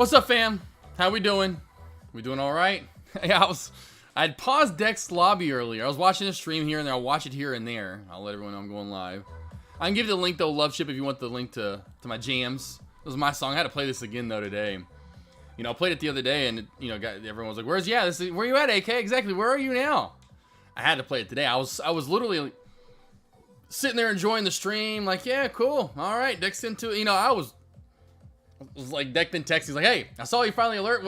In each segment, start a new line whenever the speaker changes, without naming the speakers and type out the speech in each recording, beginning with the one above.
What's up, fam? How we doing? We doing all right? Yeah, I'd paused Deck's lobby earlier. I was watching a stream here and there. I'll watch it here and there. I'll let everyone know I'm going live. I can give you the link though, Love Ship, if you want the link to my jams. This was my song. I had to play this again though today. You know, I played it the other day and everyone was like, "Where's where you at, AK? Exactly. Where are you now?" I had to play it today. I was literally sitting there enjoying the stream, like, yeah, cool. All right, Deck's into it. I was like, Deck then texted. He's like, "Hey, I saw you finally alert.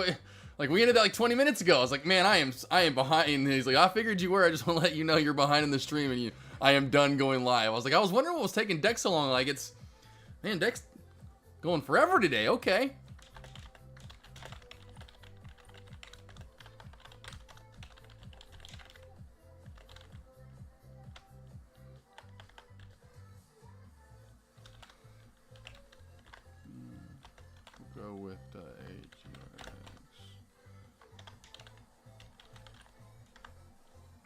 Like, we ended that like 20 minutes ago." I was like, "Man, I am behind." And he's like, "I figured you were. I just want to let you know you're behind in the stream and I am done going live." I was like, I was wondering what was taking Deck so long. Like, man, Deck's going forever today. Okay. Go with the AGRX.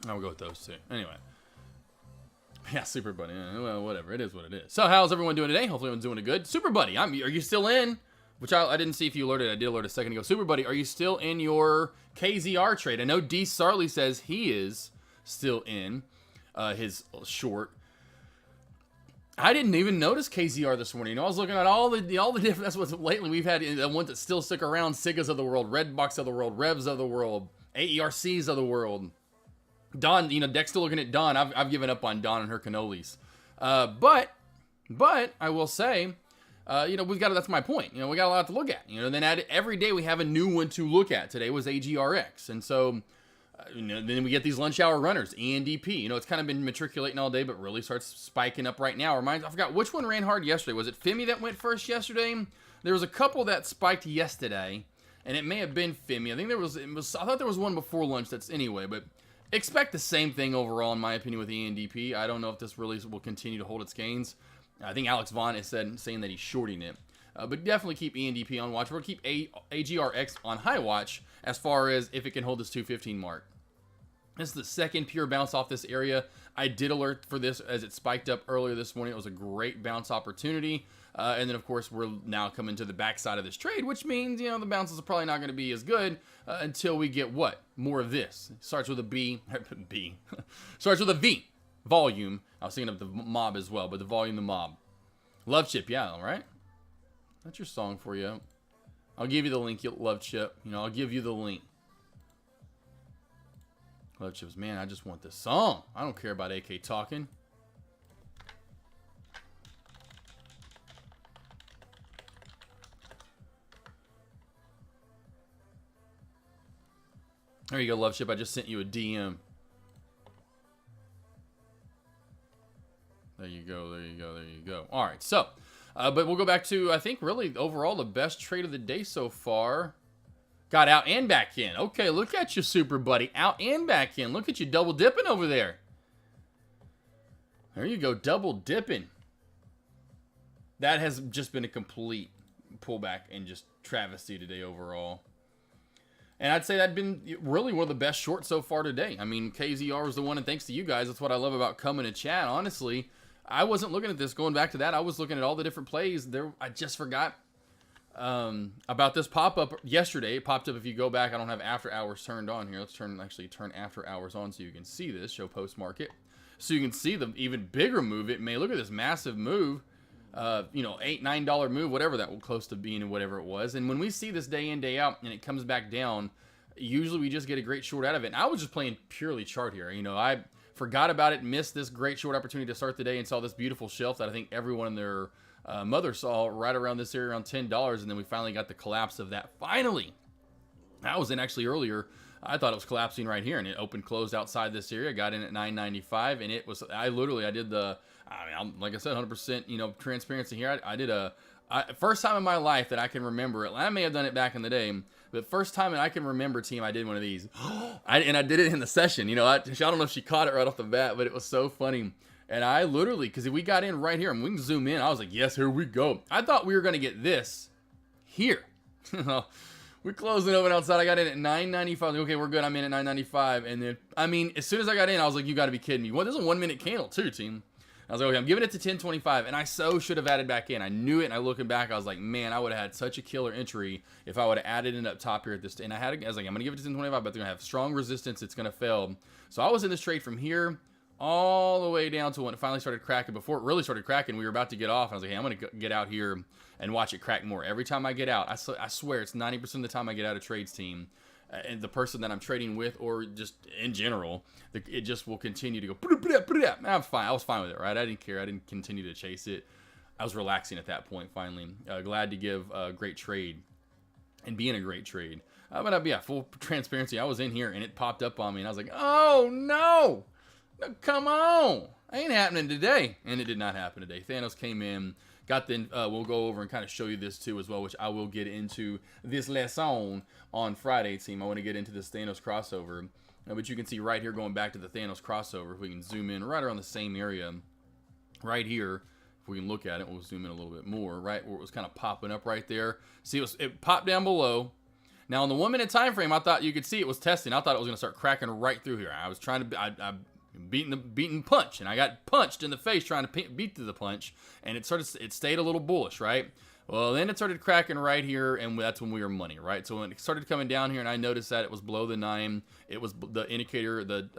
I'll go with those two. Anyway. Yeah, Super Buddy. Well, whatever. It is what it is. So, how's everyone doing today? Hopefully everyone's doing it good. Super Buddy, are you still in? Which I didn't see if you alerted. I did alert a second ago. Super Buddy, are you still in your KZR trade? I know D. Sarley says he is still in his short. I didn't even notice KZR this morning. I was looking at all the different. That's what lately we've had. The ones that still stick around: Sigas of the world, Redbox of the world, Revs of the world, AERCs of the world. Dawn, Deck's still looking at Dawn. I've given up on Dawn and her cannolis. But I will say, we've got. That's my point. We got a lot to look at. Then every day we have a new one to look at. Today was AGRX, and so. Then we get these lunch hour runners, ENDP. It's kind of been matriculating all day, but really starts spiking up right now. I forgot which one ran hard yesterday. Was it Femi that went first yesterday? There was a couple that spiked yesterday, and it may have been Femi. I think I thought there was one before lunch. That's anyway, but expect the same thing overall, in my opinion, with ENDP. I don't know if this really will continue to hold its gains. I think Alex Vaughn is saying that he's shorting it. But definitely keep ENDP on watch. We'll keep AGRX on high watch as far as if it can hold this 215 mark. This is the second pure bounce off this area. I did alert for this as it spiked up earlier this morning. It was a great bounce opportunity. And then, of course, we're now coming to the backside of this trade, which means, the bounces are probably not going to be as good until we get what? More of this. It starts with a B. Starts with a V. Volume. I was thinking of the mob as well, but the volume, the mob. Love Chip, yeah, all right. That's your song for you. I'll give you the link, Love Chip. I'll give you the link. Love Chips, man, I just want this song. I don't care about AK talking. There you go, Love Chip. I just sent you a DM. There you go, there you go, there you go. All right, so... but we'll go back to, I think, really, overall, the best trade of the day so far. Got out and back in. Okay, look at you, Super Buddy. Out and back in. Look at you double dipping over there. There you go, double dipping. That has just been a complete pullback and just travesty today overall. And I'd say that'd been really one of the best shorts so far today. I mean, KZR was the one, and thanks to you guys, that's what I love about coming to chat, honestly. I wasn't looking at this. Going back to that, I was looking at all the different plays. I just forgot about this pop-up yesterday. It popped up. If you go back, I don't have after hours turned on here. Let's turn after hours on so you can see this. Show post market. So you can see the even bigger move it made. Look at this massive move. $8, $9 move, whatever that was close to being and whatever it was. And when we see this day in, day out, and it comes back down, usually we just get a great short out of it. And I was just playing purely chart here. I forgot about it, missed this great short opportunity to start the day, and saw this beautiful shelf that I think everyone and their mother saw right around this area around $10, and then we finally got the collapse of that. Finally! I was in actually earlier. I thought it was collapsing right here, and it closed outside this area. Got in at $9.95, and it was, I did the, like I said, 100%, transparency here. I did first time in my life that I can remember it. I may have done it back in the day, but first time that I can remember, team, I did one of these. And I did it in the session. I don't know if she caught it right off the bat, but it was so funny. And I literally, because we got in right here, and we can zoom in. I was like, yes, here we go. I thought we were going to get this here. We closed it open outside. I got in at $9.95. Okay, we're good. I'm in at $9.95. And then, as soon as I got in, I was like, you got to be kidding me. Well, this is a 1 minute candle too, team. I was like, okay, I'm giving it to 1025, and I so should have added back in. I knew it, and looking back, I was like, man, I would have had such a killer entry if I would have added it up top here at this. And I was like, I'm gonna give it to 1025, but they're gonna have strong resistance. It's gonna fail. So I was in this trade from here all the way down to when it finally started cracking. Before it really started cracking, we were about to get off. And I was like, hey, I'm gonna get out here and watch it crack more. Every time I get out, I swear it's 90% of the time I get out of trades team. And the person that I'm trading with, or just in general, it just will continue to go. I'm fine. I was fine with it, right? I didn't care. I didn't continue to chase it. I was relaxing at that point. Finally, glad to give a great trade and be in a great trade. But yeah, full transparency. I was in here and it popped up on me, and I was like, "Oh no, come on! Ain't happening today." And it did not happen today. Thanos came in. Got the, we'll go over and kind of show you this too as well, which I will get into this lesson on Friday, team. I want to get into this Thanos crossover. But you can see right here, going back to the Thanos crossover, if we can zoom in right around the same area right here. If we can look at it, we'll zoom in a little bit more, right where it was kind of popping up right there. See, it popped down below. Now, in the 1 minute time frame, I thought you could see it was testing. I thought it was going to start cracking right through here. I was trying to, I beating punch, and I got punched in the face trying to beat through the punch, and it stayed a little bullish, right? Well, then it started cracking right here, and that's when we were money, right? So when it started coming down here, and I noticed that it was below the 9, it was the indicator, the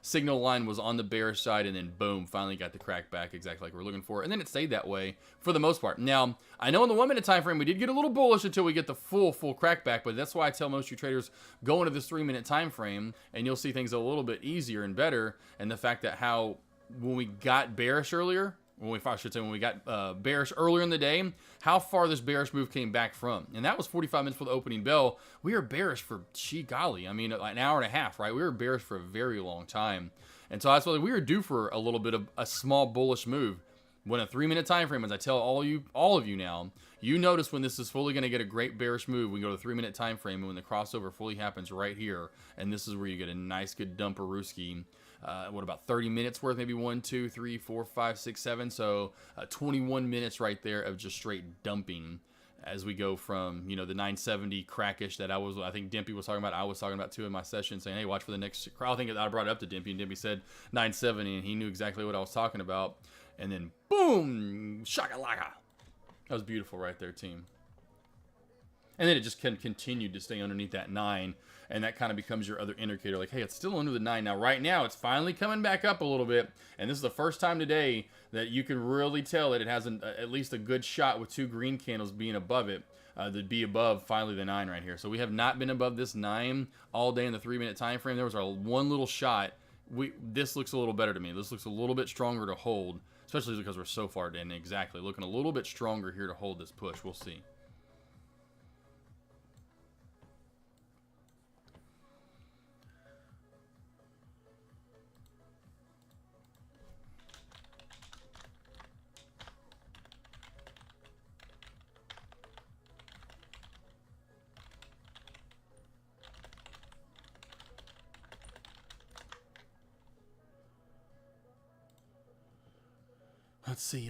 signal line was on the bearish side, and then boom, finally got the crack back exactly like we're looking for, and then it stayed that way for the most part. Now, I know in the 1 minute time frame we did get a little bullish until we get the full crack back, but that's why I tell most of you traders, go into this 3 minute time frame, and you'll see things a little bit easier and better. And the fact that how when we got bearish earlier, when we got bearish earlier in the day, how far this bearish move came back from. And that was 45 minutes for the opening bell. We were bearish for, gee golly, I mean, like an hour and a half, right? We were bearish for a very long time. And so that's why we were due for a little bit of a small bullish move. When a 3 minute time frame, as I tell all of you now, you notice when this is fully going to get a great bearish move, we go to the 3 minute time frame, and when the crossover fully happens right here, and this is where you get a nice good dumperooski. What about 30 minutes worth? Maybe 1, 2, 3, 4, 5, 6, 7. So 21 minutes right there of just straight dumping as we go from, you know, the 970 crackish that I think Dimpy was talking about. I was talking about too in my session, saying, hey, watch for the next. I think I brought it up to Dimpy, and Dimpy said 970, and he knew exactly what I was talking about. And then boom, shakalaka. That was beautiful right there, team. And then it just continued to stay underneath that 9. And that kind of becomes your other indicator. Like, hey, it's still under the 9. Now, right now, it's finally coming back up a little bit. And this is the first time today that you can really tell that it has at least a good shot with 2 green candles being above it. To be above, finally, the 9 right here. So we have not been above this 9 all day in the 3 minute time frame. There was our one little shot. This looks a little better to me. This looks a little bit stronger to hold. Especially because we're so far in. Exactly. Looking a little bit stronger here to hold this push. We'll see.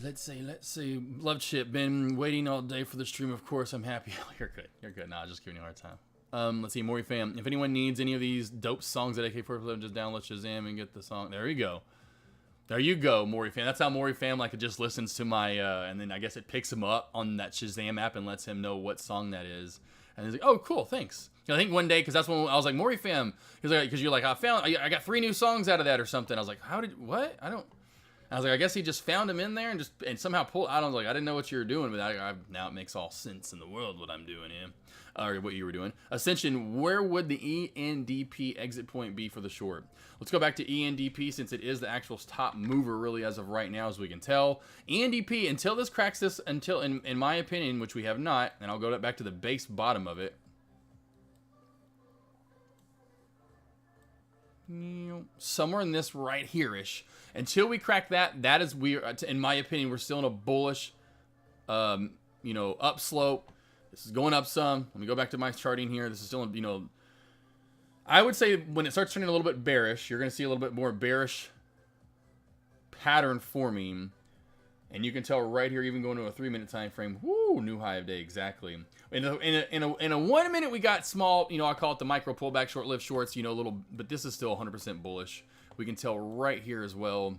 Let's see. Love Chip. Been waiting all day for the stream, of course. I'm happy. You're good. You're good. Nah, just giving you a hard time. Let's see. Maury fam. If anyone needs any of these dope songs at AK47, just download Shazam and get the song. There you go. There you go, Maury fam. That's how Maury fam like it just listens to my, and then I guess it picks him up on that Shazam app and lets him know what song that is. And he's like, oh, cool, thanks. I think one day, because that's when I was like, Maury fam. He's like, because you're like, I got 3 new songs out of that or something. I was like, what? I was like, I guess he just found him in there and somehow pulled. I was like, I didn't know what you were doing, but now it makes all sense in the world what I'm doing here, or what you were doing. Ascension, where would the ENDP exit point be for the short? Let's go back to ENDP since it is the actual top mover really as of right now, as we can tell. ENDP, until this cracks this, in my opinion, which we have not, and I'll go back to the base bottom of it. Somewhere in this right here-ish. Until we crack that is in my opinion, we're still in a bullish, upslope. This is going up some. Let me go back to my charting here. This is still, I would say when it starts turning a little bit bearish, you're going to see a little bit more bearish pattern forming. And you can tell right here, even going to a 3 minute time frame, whoo, new high of day, exactly. In a 1 minute, we got small, I call it the micro pullback, short-lived shorts, but this is still 100% bullish. We can tell right here as well.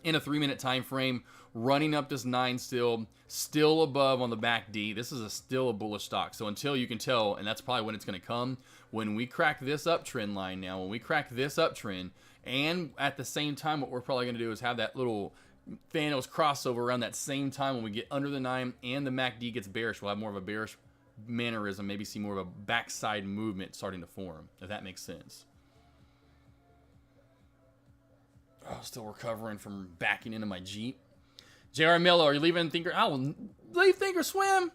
in a 3-minute time frame, running up this 9 still above on the back D. This is still a bullish stock. So until you can tell, and that's probably when it's going to come, when we crack this uptrend line now, when we crack this uptrend, and at the same time, what we're probably going to do is have that little Thanos crossover around that same time when we get under the 9 and the MACD gets bearish. We'll have more of a bearish mannerism, maybe see more of a backside movement starting to form, if that makes sense. Oh, still recovering from backing into my Jeep. JR Miller, are you leaving Thinker? I will leave Thinkorswim?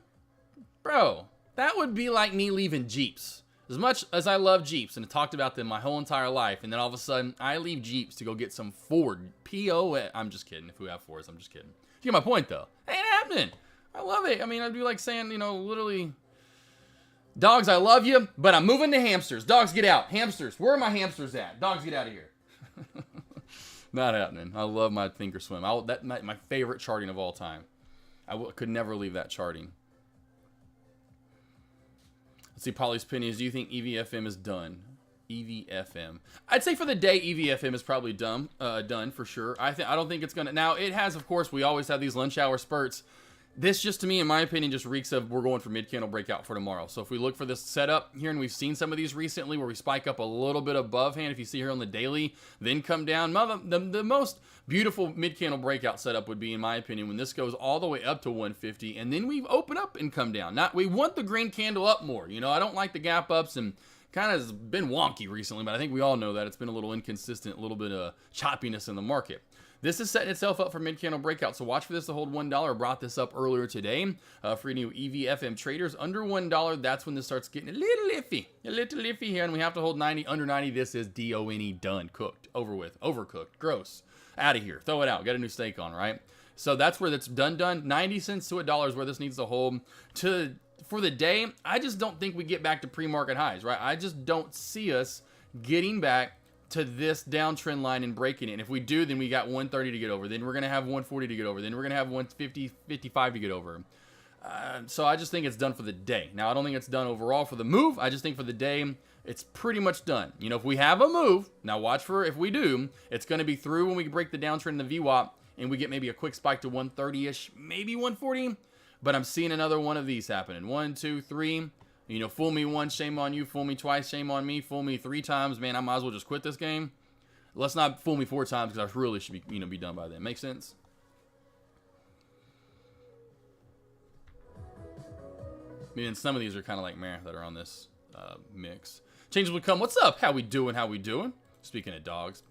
Bro, that would be like me leaving Jeeps. As much as I love Jeeps and have talked about them my whole entire life, and then all of a sudden I leave Jeeps to go get some Ford PO. I'm just kidding. If we have Fords, I'm just kidding. You get my point, though. Ain't happening. I love it. I mean, I'd be like saying, you know, literally, dogs, I love you, but I'm moving to hamsters. Dogs, get out. Hamsters. Where are my hamsters at? Dogs, get out of here. Not happening. I love my Thinkorswim. That's my favorite charting of all time. I could never leave that charting. Let's see, Polly's pennies. Do you think EVFM is done? EVFM. I'd say for the day, EVFM is probably done for sure. I don't think it's gonna. Now it has, of course, we always have these lunch hour spurts. This just, to me, in my opinion, just reeks of we're going for mid-candle breakout for tomorrow. So if we look for this setup here, and we've seen some of these recently where we spike up a little bit above hand, if you see here on the daily, then come down. The most beautiful mid-candle breakout setup would be, in my opinion, when this goes all the way up to 150, and then we open up and come down. We want the green candle up more. You know, I don't like the gap ups, and kind of has been wonky recently, but I think we all know that it's been a little inconsistent, a little bit of choppiness in the market. This is setting itself up for mid-candle breakout, so watch for this to hold $1. Brought this up earlier today for any EVFM traders. Under $1, that's when this starts getting a little iffy here, and we have to hold 90. Under 90, this is DONE, done, cooked, over with, overcooked, gross, out of here, throw it out, get a new steak on, right? So that's where that's done. 90 cents to $1 is where this needs to hold. For the day, I just don't think we get back to pre-market highs, right? I just don't see us getting back to this downtrend line and breaking it. And if we do, then we got 130 to get over. Then we're going to have 140 to get over. Then we're going to have 150, 55 to get over. So I just think it's done for the day. Now, I don't think it's done overall for the move. I just think for the day, it's pretty much done. You know, if we have a move, now watch for if we do, it's going to be through when we break the downtrend in the VWAP and we get maybe a quick spike to 130-ish, maybe 140. But I'm seeing another one of these happening. 1, 2, 3. You know, fool me once, shame on you. Fool me twice, shame on me. Fool me 3 times, man, I might as well just quit this game. Let's not fool me 4 times because I really should be done by then. Make sense? I mean, some of these are kind of like meh that are on this mix. Changes will come. What's up? How we doing? How we doing? Speaking of dogs.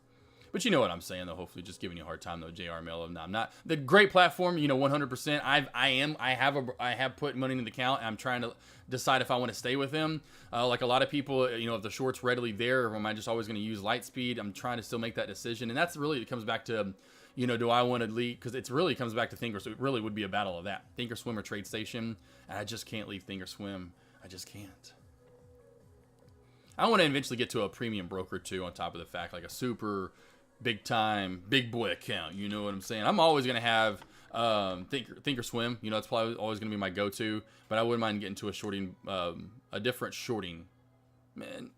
But you know what I'm saying, though. Hopefully, just giving you a hard time, though. JR Mello. No, I'm not. The great platform, you know, 100%. I have put money in the account. And I'm trying to decide if I want to stay with them. Like a lot of people, you know, if the short's readily there, or am I just always going to use Lightspeed? I'm trying to still make that decision, and that's really, it comes back to, you know, do I want to leave? Because it really comes back to Thinkorswim. It really would be a battle of that. Thinkorswim or TradeStation, and I just can't leave Thinkorswim. I just can't. I want to eventually get to a premium broker too. On top of the fact, like a super big time, big boy account. You know what I'm saying? I'm always going to have Thinkorswim. You know, it's probably always going to be my go-to. But I wouldn't mind getting to a shorting, a different shorting. Man,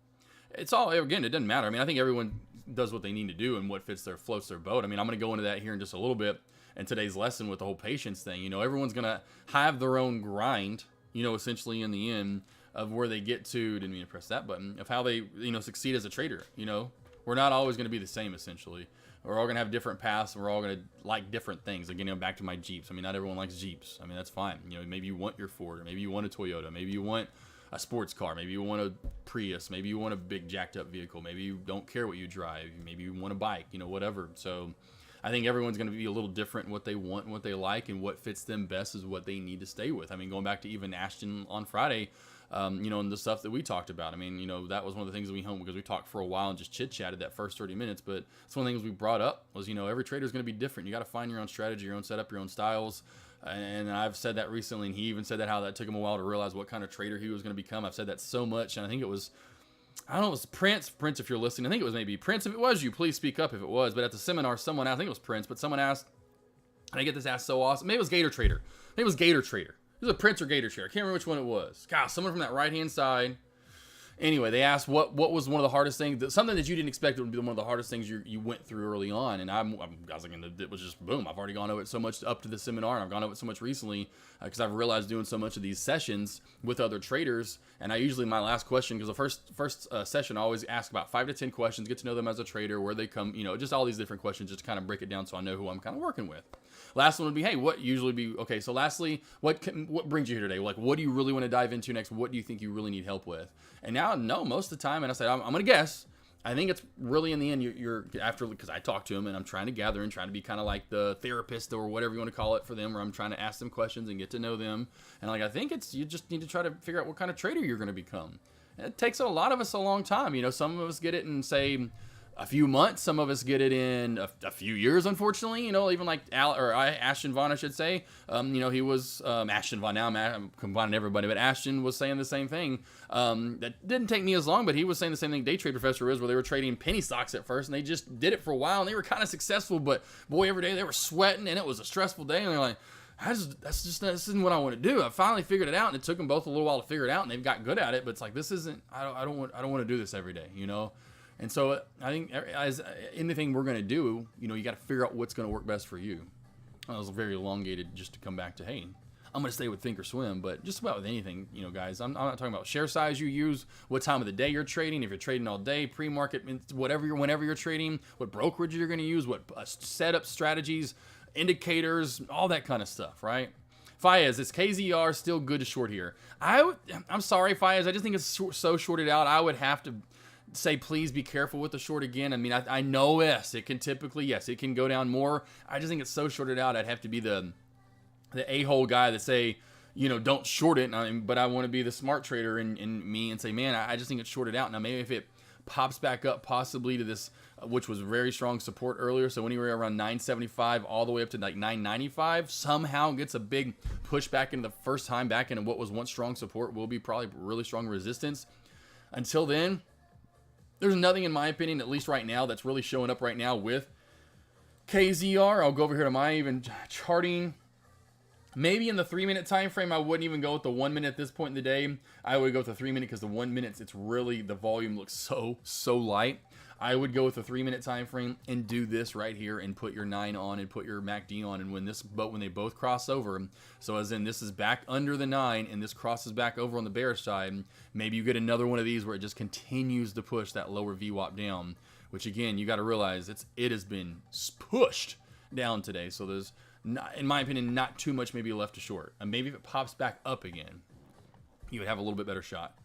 it's all, again, it doesn't matter. I mean, I think everyone does what they need to do and what floats their boat. I mean, I'm going to go into that here in just a little bit in today's lesson with the whole patience thing. You know, everyone's going to have their own grind, you know, essentially in the end of where they get to, didn't mean to press that button, of how they, you know, succeed as a trader, you know. We're not always going to be the same, essentially. We're all going to have different paths, and we're all going to like different things. Again, you know, back to my Jeeps. I mean, not everyone likes Jeeps. I mean, that's fine. You know, maybe you want your Ford, or maybe you want a Toyota, maybe you want a sports car, maybe you want a Prius, maybe you want a big jacked up vehicle, maybe you don't care what you drive, maybe you want a bike, you know, whatever. So I think everyone's going to be a little different in what they want and what they like, and what fits them best is what they need to stay with. I mean, going back to even Ashton on Friday, you know, and the stuff that we talked about. I mean, you know, that was one of the things that we home because we talked for a while and just chit-chatted that first 30 minutes. But it's one of the things we brought up was, you know, every trader is going to be different. You got to find your own strategy, your own setup, your own styles. And I've said that recently, and he even said that how that took him a while to realize what kind of trader he was going to become. I've said that so much, and I think it was, I don't know, it was Prince, if you're listening. I think it was maybe Prince. If it was you, please speak up if it was. But at the seminar, someone asked, I think it was Prince, but someone asked, and I get this asked so awesome. Maybe it was Gator Trader. It was a Prince or Gator Trader. I can't remember which one it was. God, someone from that right-hand side Anyway, they asked what was one of the hardest things, something that you didn't expect would be one of the hardest things you went through early on. And I was like, it was just boom. I've already gone over it so much up to the seminar, and I've gone over it so much recently because I've realized doing so much of these sessions with other traders. And I usually, my last question, because the first session, I always ask about 5 to 10 questions, get to know them as a trader, where they come, just all these different questions, just to kind of break it down so I know who I'm kind of working with. Last one would be, hey, what usually be, okay, so lastly, what brings you here today? Like, what do you really want to dive into next? What do you think you really need help with? And now, no, most of the time, and I said, I'm going to guess. I think it's really in the end, you're after, because I talk to them and I'm trying to gather and trying to be kind of like the therapist or whatever you want to call it for them, where I'm trying to ask them questions and get to know them. And like, I think you just need to try to figure out what kind of trader you're going to become. And it takes a lot of us a long time. Some of us get it in, say, a few months. Some of us get it in a few years, unfortunately. Even like Ashton Vaughn, I should say. He was Ashton Vaughn. Now I'm combining everybody, but Ashton was saying the same thing. That didn't take me as long, but he was saying the same thing Day Trade Professor is, where they were trading penny stocks at first, and they just did it for a while, and they were kind of successful. But boy, every day they were sweating, and it was a stressful day, and they're like, this isn't what I want to do. I finally figured it out, and it took them both a little while to figure it out, and they've got good at it. But it's like, this isn't. I don't want to do this every day, And so I think as anything we're going to do, you got to figure out what's going to work best for you. I was very elongated just to come back to, hey, I'm going to stay with Think or Swim, but just about with anything, guys, I'm not talking about share size you use, what time of the day you're trading, if you're trading all day, pre-market, whenever you're trading, what brokerage you're going to use, what setup strategies, indicators, all that kind of stuff, right? Fayez, is KZR still good to short here? I'm sorry, Fayez, I just think it's so shorted out. I would have to say, please be careful with the short again. I mean, I know, it can go down more. I just think it's so shorted out. I'd have to be the a-hole guy that say, don't short it. But I want to be the smart trader in me and say, man, I just think it's shorted out. Now, maybe if it pops back up possibly to this, which was very strong support earlier, so anywhere around 975 all the way up to like 995, somehow gets a big push back into the first time back into what was once strong support, will be probably really strong resistance. Until then, there's nothing, in my opinion, at least right now, that's really showing up right now with KZR. I'll go over here to my even charting. Maybe in the 3-minute time frame, I wouldn't even go with the 1 minute at this point in the day. I would go with the 3 minute because the 1 minute, it's really, the volume looks so light. I would go with the 3-minute time frame and do this right here and put your 9 on and put your MACD on. And when they both cross over, so as in this is back under the 9 and this crosses back over on the bearish side, maybe you get another one of these where it just continues to push that lower VWAP down, which again, you got to realize it has been pushed down today. So there's, not, in my opinion, not too much maybe left to short. And maybe if it pops back up again, you would have a little bit better shot.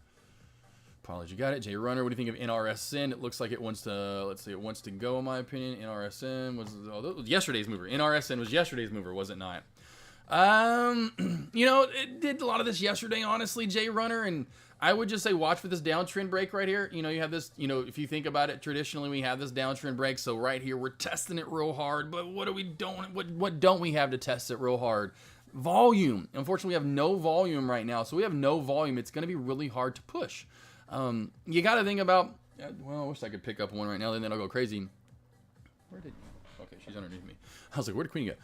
Apologies, you got it. Jay Runner, what do you think of NRSN? It looks like it wants to, let's see, it wants to go, in my opinion. NRSN was yesterday's mover. NRSN was yesterday's mover, was it not? It did a lot of this yesterday, honestly, Jay Runner, and I would just say watch for this downtrend break right here. You have this, if you think about it, traditionally we have this downtrend break, so right here we're testing it real hard, but what don't we have to test it real hard? Volume. Unfortunately, we have no volume right now, so we have no volume. It's going to be really hard to push. You got to think about, well, I wish I could pick up one right now, then I'll go crazy. Okay, she's underneath me. I was like, where did Queenie go?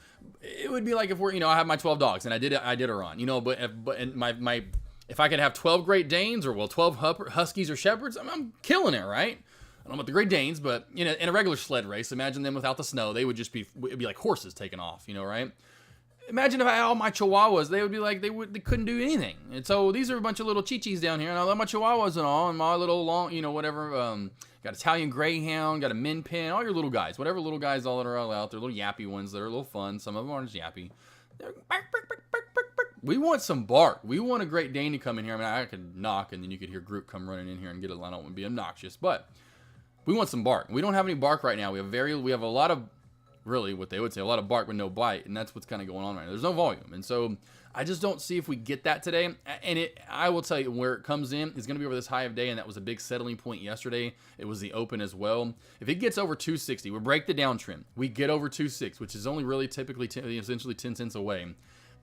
It would be like if I have my 12 dogs, and I did her on, but if I could have 12 Great Danes, or 12 Huskies or Shepherds, I'm killing it, right? I don't know about the Great Danes, but, in a regular sled race, imagine them without the snow. They would it'd be like horses taking off, right? Imagine if I had all my Chihuahuas, they would be like, they couldn't do anything. And so these are a bunch of little Chi-Chis down here, and I love my Chihuahuas and all, and my little long, got Italian Greyhound, got a Min Pin, all your little guys, whatever little guys all that are all out there, little yappy ones that are a little fun. Some of them aren't as yappy. They're bark, bark, bark, bark, bark, bark. We want some bark. We want a Great Dane to come in here. I mean, I could knock, and then you could hear Groot come running in here and get it. I don't want to be obnoxious, but we want some bark. We don't have any bark right now. We have a lot of, really what they would say, a lot of bark with no bite, and that's what's kind of going on right now. There's no volume, and so I just don't see if we get that today. And I will tell you, where it comes in is going to be over this high of day, and that was a big settling point yesterday. It was the open as well. If it gets over 260, we break the downtrend. We get over 2.6, which is only really typically essentially 10 cents away.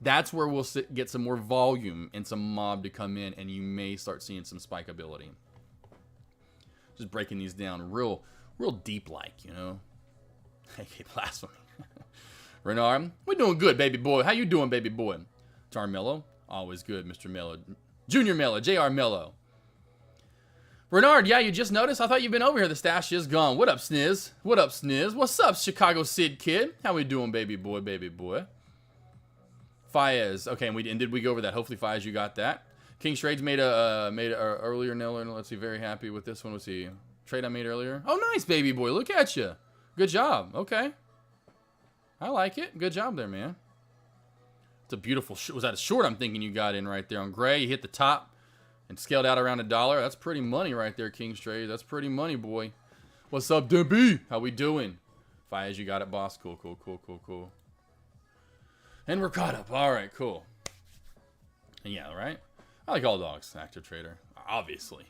That's where we'll get some more volume and some mob to come in, and you may start seeing some spike ability. Just breaking these down real deep, like, AK blasphemy. Renard, we're doing good, baby boy. How you doing, baby boy? Tar Mello, always good, Mr. Mello. Junior Mello, JR Mello. Bernard, yeah, you just noticed? I thought you've been over here. The stash is gone. What up, Sniz? What up, Sniz? What's up, Chicago Sid kid? How we doing, baby boy, baby boy? Faez. Okay, and did we go over that? Hopefully, Faez, you got that. King Trades made a earlier Niller. Let's see, very happy with this one. Let's see. Trade I made earlier. Oh, nice, baby boy. Look at you. Good job. Okay. I like it. Good job there, man. It's a beautiful was that a short I'm thinking you got in right there on gray? You hit the top and scaled out around $1. That's pretty money right there, King's Trade. That's pretty money, boy. What's up, Dimpy? How we doing? Faez, you got it, boss. Cool, cool, cool, cool, cool. And we're caught up. All right, cool. And yeah, right? I like all dogs, Active Trader. Obviously.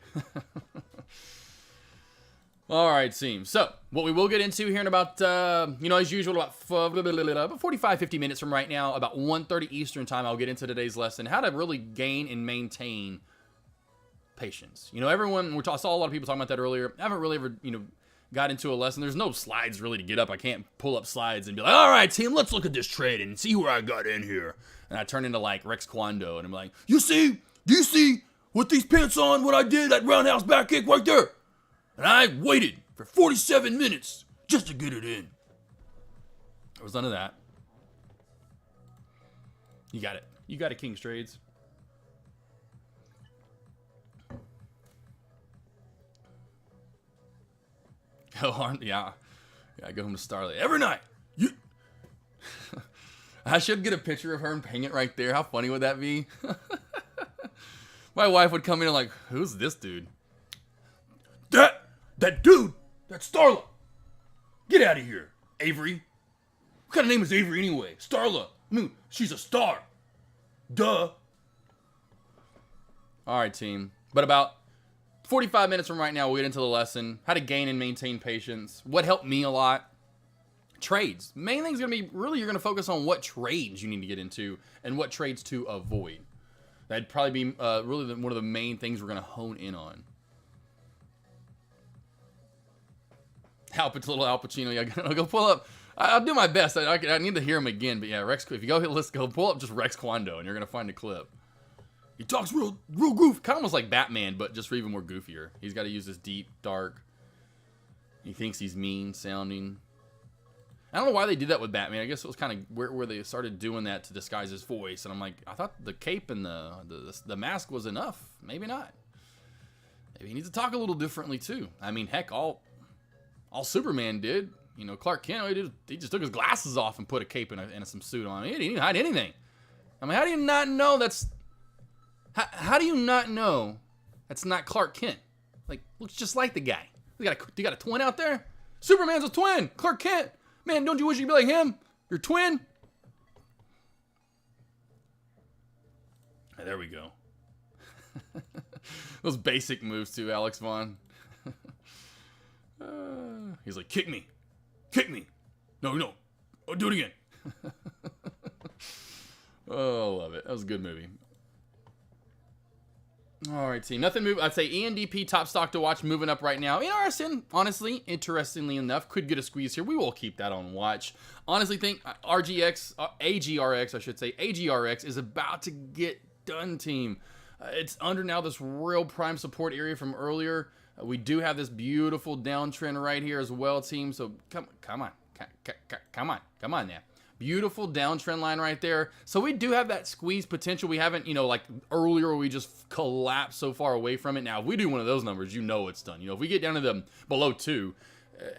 All right, team. So, what we will get into here in about, as usual, about 45, 50 minutes from right now, about 1:30 Eastern time, I'll get into today's lesson, how to really gain and maintain patience. You know, I saw a lot of people talking about that earlier. I haven't really ever, got into a lesson. There's no slides really to get up. I can't pull up slides and be like, all right, team, let's look at this trade and see where I got in here. And I turn into like Rex Kwando and I'm like, do you see with these pants on what I did, that roundhouse back kick right there? And I waited for 47 minutes just to get it in. There was none of that. You got it. You got it, King's Trades. Oh, yeah. I go home to Starlight every night. I should get a picture of her and hang it right there. How funny would that be? My wife would come in and like, who's this dude? That dude, that's Starla. Get out of here, Avery. What kind of name is Avery anyway? Starla. I mean, she's a star. Duh. All right, team. But about 45 minutes from right now, we'll get into the lesson. How to gain and maintain patience. What helped me a lot? Trades. Main thing's going to be, really, you're going to focus on what trades you need to get into and what trades to avoid. That'd probably be really one of the main things we're going to hone in on. Little Al Pacino. Yeah, I'll go pull up. I'll do my best. I need to hear him again. But yeah, Rex. If you let's go pull up just Rex Kwando, and you're gonna find a clip. He talks real goofy, kind of almost like Batman, but just even more goofier. He's got to use this deep, dark. He thinks he's mean sounding. I don't know why they did that with Batman. I guess it was kind of where they started doing that to disguise his voice. And I'm like, I thought the cape and the mask was enough. Maybe not. Maybe he needs to talk a little differently too. I mean, heck, all Superman did, Clark Kent, he just took his glasses off and put a cape and some suit on. He didn't even hide anything. I mean, how do you not know that's... How do you not know that's not Clark Kent? Like, looks just like the guy. You got a twin out there? Superman's a twin. Clark Kent. Man, don't you wish you could be like him? Your twin? There we go. Those basic moves too, Alex Vaughn. He's like, kick me. No. Oh, do it again. Oh, love it. That was a good movie. All right, team. Nothing move. I'd say ENDP top stock to watch moving up right now. RSN, honestly, interestingly enough, could get a squeeze here. We will keep that on watch. Honestly, think AGRX, I should say, AGRX is about to get done, team. It's under now this real prime support area from earlier. We do have this beautiful downtrend right here as well, team. So come on now. Beautiful downtrend line right there. So we do have that squeeze potential. We haven't, like earlier we just collapsed so far away from it. Now, if we do one of those numbers, it's done. If we get down to the below 2,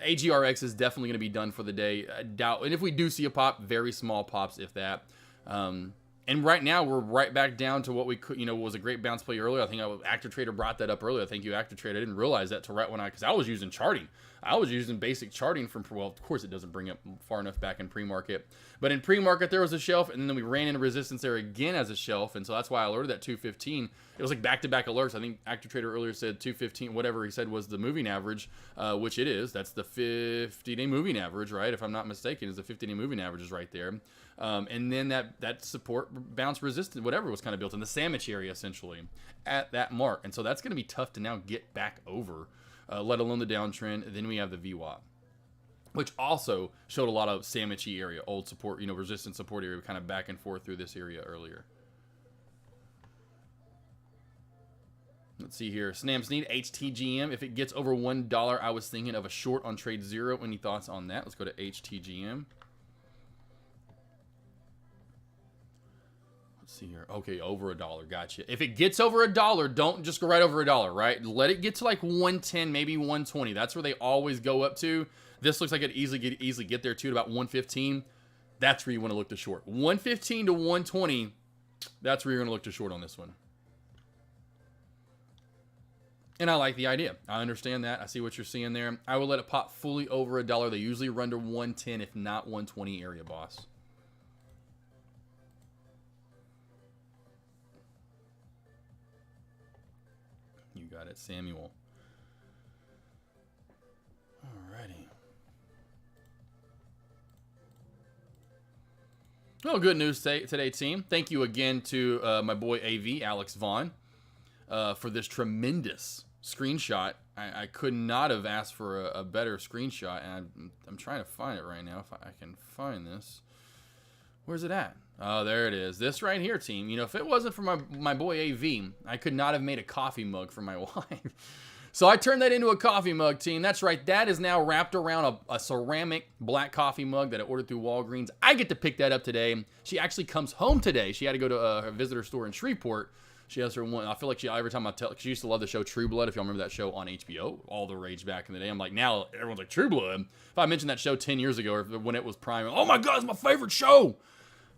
AGRX is definitely going to be done for the day. I doubt. And if we do see a pop, very small pops, if that. And right now, we're right back down to what we could, was a great bounce play earlier. I think Active Trader brought that up earlier. Thank you, Active Trader. I didn't realize that till right when because I was using charting. I was using basic charting of course it doesn't bring up far enough back in pre-market. But in pre-market, there was a shelf, and then we ran into resistance there again as a shelf. And so that's why I alerted that 215. It was like back-to-back alerts. I think Active Trader earlier said 215, whatever he said was the moving average, which it is. That's the 50-day moving average, right? If I'm not mistaken, is the 50-day moving average is right there. And then that support bounce resistance, whatever was kind of built in the sandwich area essentially at that mark. And so that's going to be tough to now get back over, let alone the downtrend. Then we have the VWAP, which also showed a lot of sandwichy area, old support, resistance support area, kind of back and forth through this area earlier. Let's see here. Snam Sneed, HTGM. If it gets over $1, I was thinking of a short on trade 0. Any thoughts on that? Let's go to HTGM. Let's see here. Okay, over $1. Gotcha. If it gets over $1, don't just go right over $1, right? Let it get to like 110, maybe 120. That's where they always go up to. This looks like it easily get there too at about 115. That's where you want to look to short. 115 to 120. That's where you're going to look to short on this one. And I like the idea. I understand that. I see what you're seeing there. I would let it pop fully over $1. They usually run to 110, if not 120 area, boss. You got it, Samuel. Alrighty. Well, good news today, team. Thank you again to my boy AV, Alex Vaughn, for this tremendous screenshot. I could not have asked for a better screenshot, and I'm trying to find it right now if I can find this. Where's it at? Oh, there it is. This right here, team. You know, if it wasn't for my boy AV, I could not have made a coffee mug for my wife. So I turned that into a coffee mug, team. That's right. That is now wrapped around a ceramic black coffee mug that I ordered through Walgreens. I get to pick that up today. She actually comes home today. She had to go to a visitor store in Shreveport. She has her one. I feel like every time I tell, she used to love the show True Blood. If y'all remember that show on HBO, all the rage back in the day. I'm like, now everyone's like, True Blood. If I mentioned that show 10 years ago, or when it was prime, oh my God, it's my favorite show.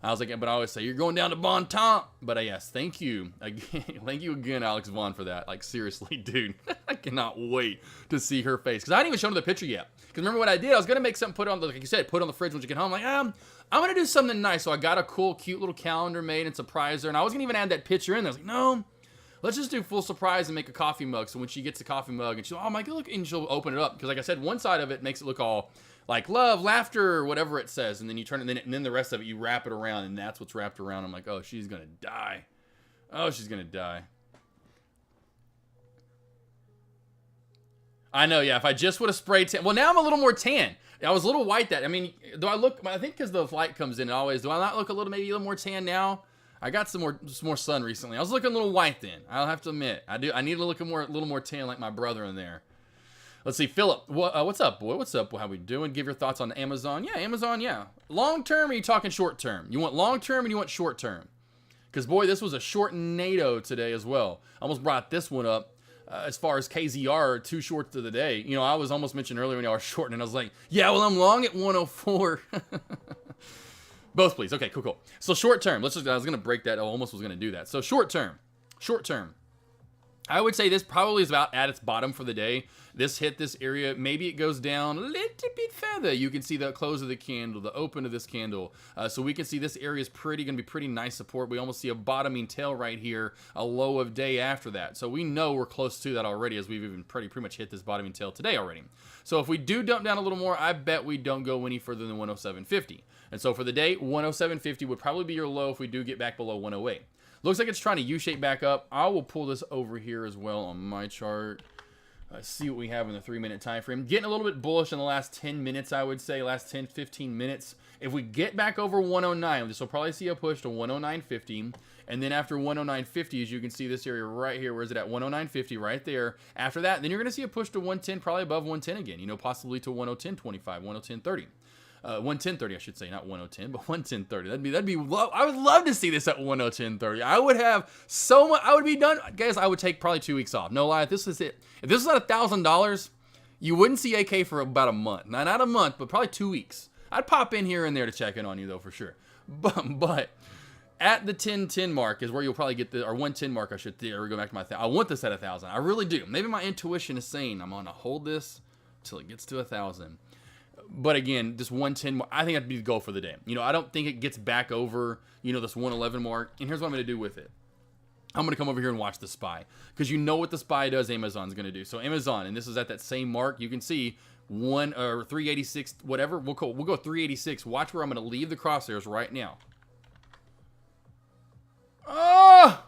I was like, but I always say, you're going down to Bon Temps. But yes, thank you again. Thank you again, Alex Vaughn, for that. Like, seriously, dude, I cannot wait to see her face. Because I hadn't even shown her the picture yet. Because remember what I did? I was going to make something, put on, like you said, put on the fridge when you get home. I'm like, I'm going to do something nice. So I got a cool, cute little calendar made and surprised her. And I was going to even add that picture in there. I was like, no, let's just do full surprise and make a coffee mug. So when she gets the coffee mug and she'll, oh my God, look, and she'll open it up. Because like I said, one side of it makes it look all like love, laughter, whatever it says. And then you turn it, and then the rest of it, you wrap it around, and that's what's wrapped around. I'm like, oh, she's going to die. Oh, she's going to die. I know, yeah, if I just would have sprayed tan. Well, now I'm a little more tan. I was a little white that. I mean, do I look, I think because the light comes in always, do I not look maybe a little more tan now? I got some more sun recently. I was looking a little white then. I'll have to admit. I need to look a little more tan like my brother in there. Let's see, Philip. What's up, boy? What's up? How we doing? Give your thoughts on Amazon. Yeah, Amazon, yeah. Long term, or are you talking short term? You want long term, or you want short term? Because, boy, this was a short NATO today as well. I almost brought this one up as far as KZR, 2 shorts of the day. You know, I was almost mentioned earlier when y'all were shorting, and I was like, yeah, well, I'm long at 104. Both, please. Okay, cool. So, short term. I was going to break that. I almost was going to do that. So, short term. I would say this probably is about at its bottom for the day. This hit this area. Maybe it goes down a little bit further. You can see the close of the candle, the open of this candle. So we can see this area is going to be pretty nice support. We almost see a bottoming tail right here, a low of day after that. So we know we're close to that already, as we've even pretty much hit this bottoming tail today already. So if we do dump down a little more, I bet we don't go any further than 107.50. And so for the day, 107.50 would probably be your low if we do get back below 108. Looks like it's trying to U-shape back up. I will pull this over here as well on my chart. See what we have in the 3-minute time frame. Getting a little bit bullish in the last 10 minutes, I would say. Last 10, 15 minutes. If we get back over 109, this will probably see a push to 109.50. And then after 109.50, as you can see this area right here, where is it at? 109.50 right there. After that, then you're going to see a push to 110, probably above 110 again. You know, possibly to 110.25, 110.30. 110.30, I should say, not 110, but 110.30. That'd be. I would love to see this at 110.30. I would have so much. I would be done, guys. I would take probably 2 weeks off. No lie. If this is it, if this was at $1,000, you wouldn't see AK for about a month. Not a month, but probably 2 weeks. I'd pop in here and there to check in on you though, for sure. But at the 1010 mark is where you'll probably get the, or 110 mark. I should. There we go back to my. I want this at 1,000. I really do. Maybe my intuition is saying I'm gonna hold this till it gets to 1,000. But again, this 110, I think that'd be the goal for the day. You know, I don't think it gets back over, you know, this 111 mark. And here's what I'm going to do with it. I'm going to come over here and watch the SPY. Because you know what the SPY does, Amazon's going to do. So Amazon, and this is at that same mark, you can see 386, whatever. We'll go 386. Watch where I'm going to leave the crosshairs right now. Oh,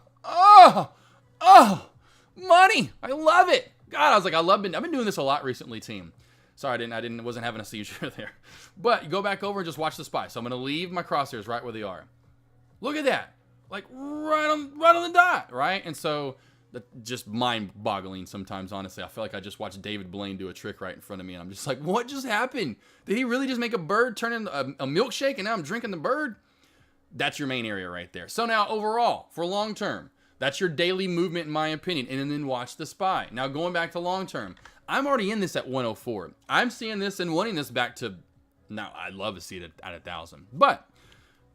money. I love it. God, I was like, I've been doing this a lot recently, team. Sorry, wasn't having a seizure there. But you go back over and just watch the SPY. So I'm going to leave my crosshairs right where they are. Look at that. Like right on the dot, right? And so just mind-boggling sometimes, honestly. I feel like I just watched David Blaine do a trick right in front of me, and I'm just like, what just happened? Did he really just make a bird turn into a milkshake, and now I'm drinking the bird? That's your main area right there. So now, overall, for long-term, that's your daily movement, in my opinion, and then watch the SPY. Now, going back to long-term, I'm already in this at 104. I'm seeing this and wanting this back to, now, I'd love to see it at 1,000. But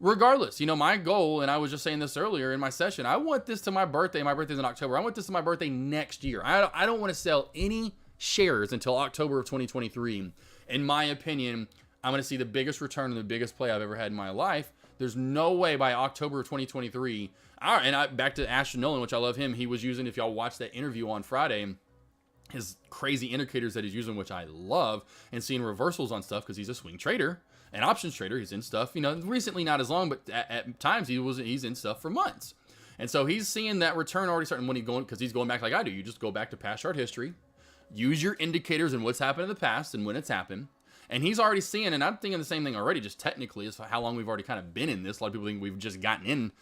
regardless, my goal, and I was just saying this earlier in my session, I want this to my birthday. My birthday's in October. I want this to my birthday next year. I don't want to sell any shares until October of 2023. In my opinion, I'm going to see the biggest return and the biggest play I've ever had in my life. There's no way by October of 2023. Back to Ashton Nolan, which I love him. He was using, if y'all watched that interview on Friday, his crazy indicators that he's using, which I love, and seeing reversals on stuff because he's a swing trader, an options trader. He's in stuff, recently not as long, but at times he's in stuff for months. And so he's seeing that return already starting when he's going back like I do. You just go back to past chart history, use your indicators and what's happened in the past and when it's happened. And he's already seeing, and I'm thinking the same thing already, just technically, is how long we've already kind of been in this. A lot of people think we've just gotten in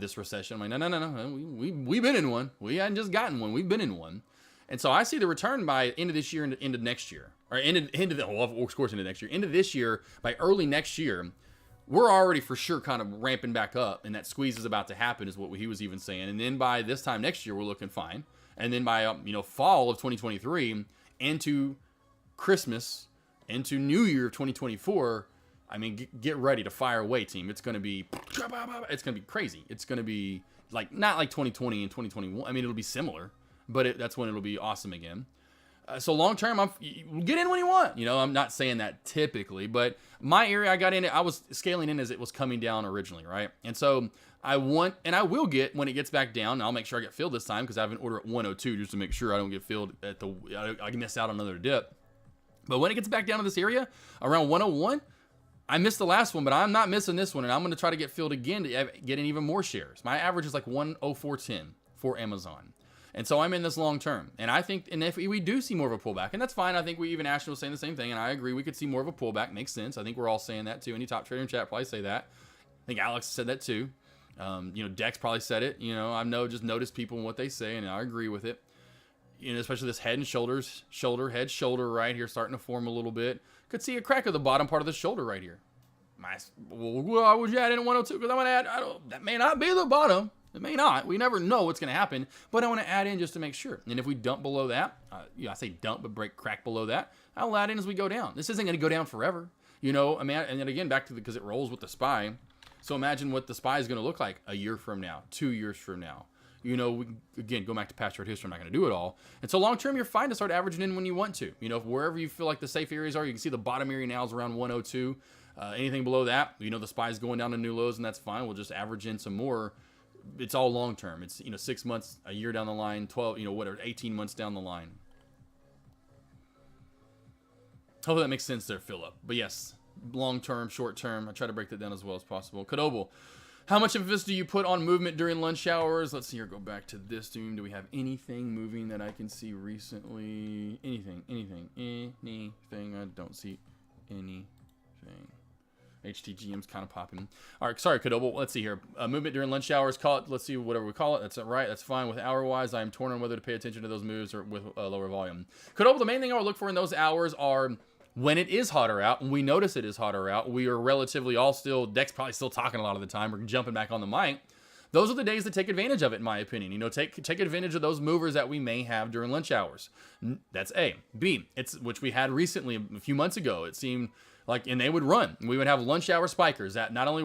this recession. I'm like, no. We've been in one. We hadn't just gotten one. We've been in one. And so I see the return by end of this year and into next year. Or into next year. Into this year, by early next year, we're already for sure kind of ramping back up. And that squeeze is about to happen is what he was even saying. And then by this time next year, we're looking fine. And then by, fall of 2023 into Christmas, into New Year of 2024, I mean, get ready to fire away, team. It's going to be crazy. It's going to be not like 2020 and 2021. I mean, it'll be similar, but that's when it'll be awesome again. So long term, get in when you want. I'm not saying that typically, but my area I got in, I was scaling in as it was coming down originally, right? And so I want, and I will get when it gets back down. I'll make sure I get filled this time because I have an order at 102 just to make sure I don't get filled I miss out on another dip. But when it gets back down to this area around 101, I missed the last one, but I'm not missing this one, and I'm going to try to get filled again to get in even more shares. My average is like 104.10 for Amazon. And so I'm in this long term. And I think, and if we do see more of a pullback, and that's fine. I think Ashton was saying the same thing, and I agree. We could see more of a pullback. Makes sense. I think we're all saying that too. Any top trader in chat probably say that. I think Alex said that too. Dex probably said it. I just notice people and what they say, and I agree with it. Especially this head and shoulder right here starting to form a little bit. Could see a crack of the bottom part of the shoulder right here. Why would you add in at 102? Because I'm going to add, that may not be the bottom. It may not. We never know what's going to happen, but I want to add in just to make sure. And if we dump below that, I say dump, but crack below that, I'll add in as we go down. This isn't going to go down forever. And then again, back to because it rolls with the SPY. So imagine what the SPY is going to look like a year from now, 2 years from now. We again, go back to past chart history. I'm not going to do it all. And so long term, you're fine to start averaging in when you want to. Wherever you feel like the safe areas are, you can see the bottom area now is around 102. Anything below that, the SPY is going down to new lows, and that's fine. We'll just average in some more. It's all long term. It's 6 months, a year down the line, 12, 18 months down the line. Hopefully that makes sense there, Philip. But yes, long term, short term. I try to break that down as well as possible. Kadoble. How much emphasis do you put on movement during lunch hours? Let's see here. Go back to this doom. Do we have anything moving that I can see recently? Anything. I don't see anything. HTGM's kind of popping. All right, sorry, Kadoble. Let's see here. Movement during lunch hours. Call it. Let's see, whatever we call it. That's right. That's fine. With hour-wise, I am torn on whether to pay attention to those moves or with lower volume. Kadoble, the main thing I would look for in those hours are when it is hotter out, and we notice it is hotter out, we are relatively all still, Dex probably still talking a lot of the time, we're jumping back on the mic. Those are the days to take advantage of it, in my opinion. Take advantage of those movers that we may have during lunch hours. That's A. B, which we had recently, a few months ago. It seemed like, and they would run. We would have lunch hour spikers that not only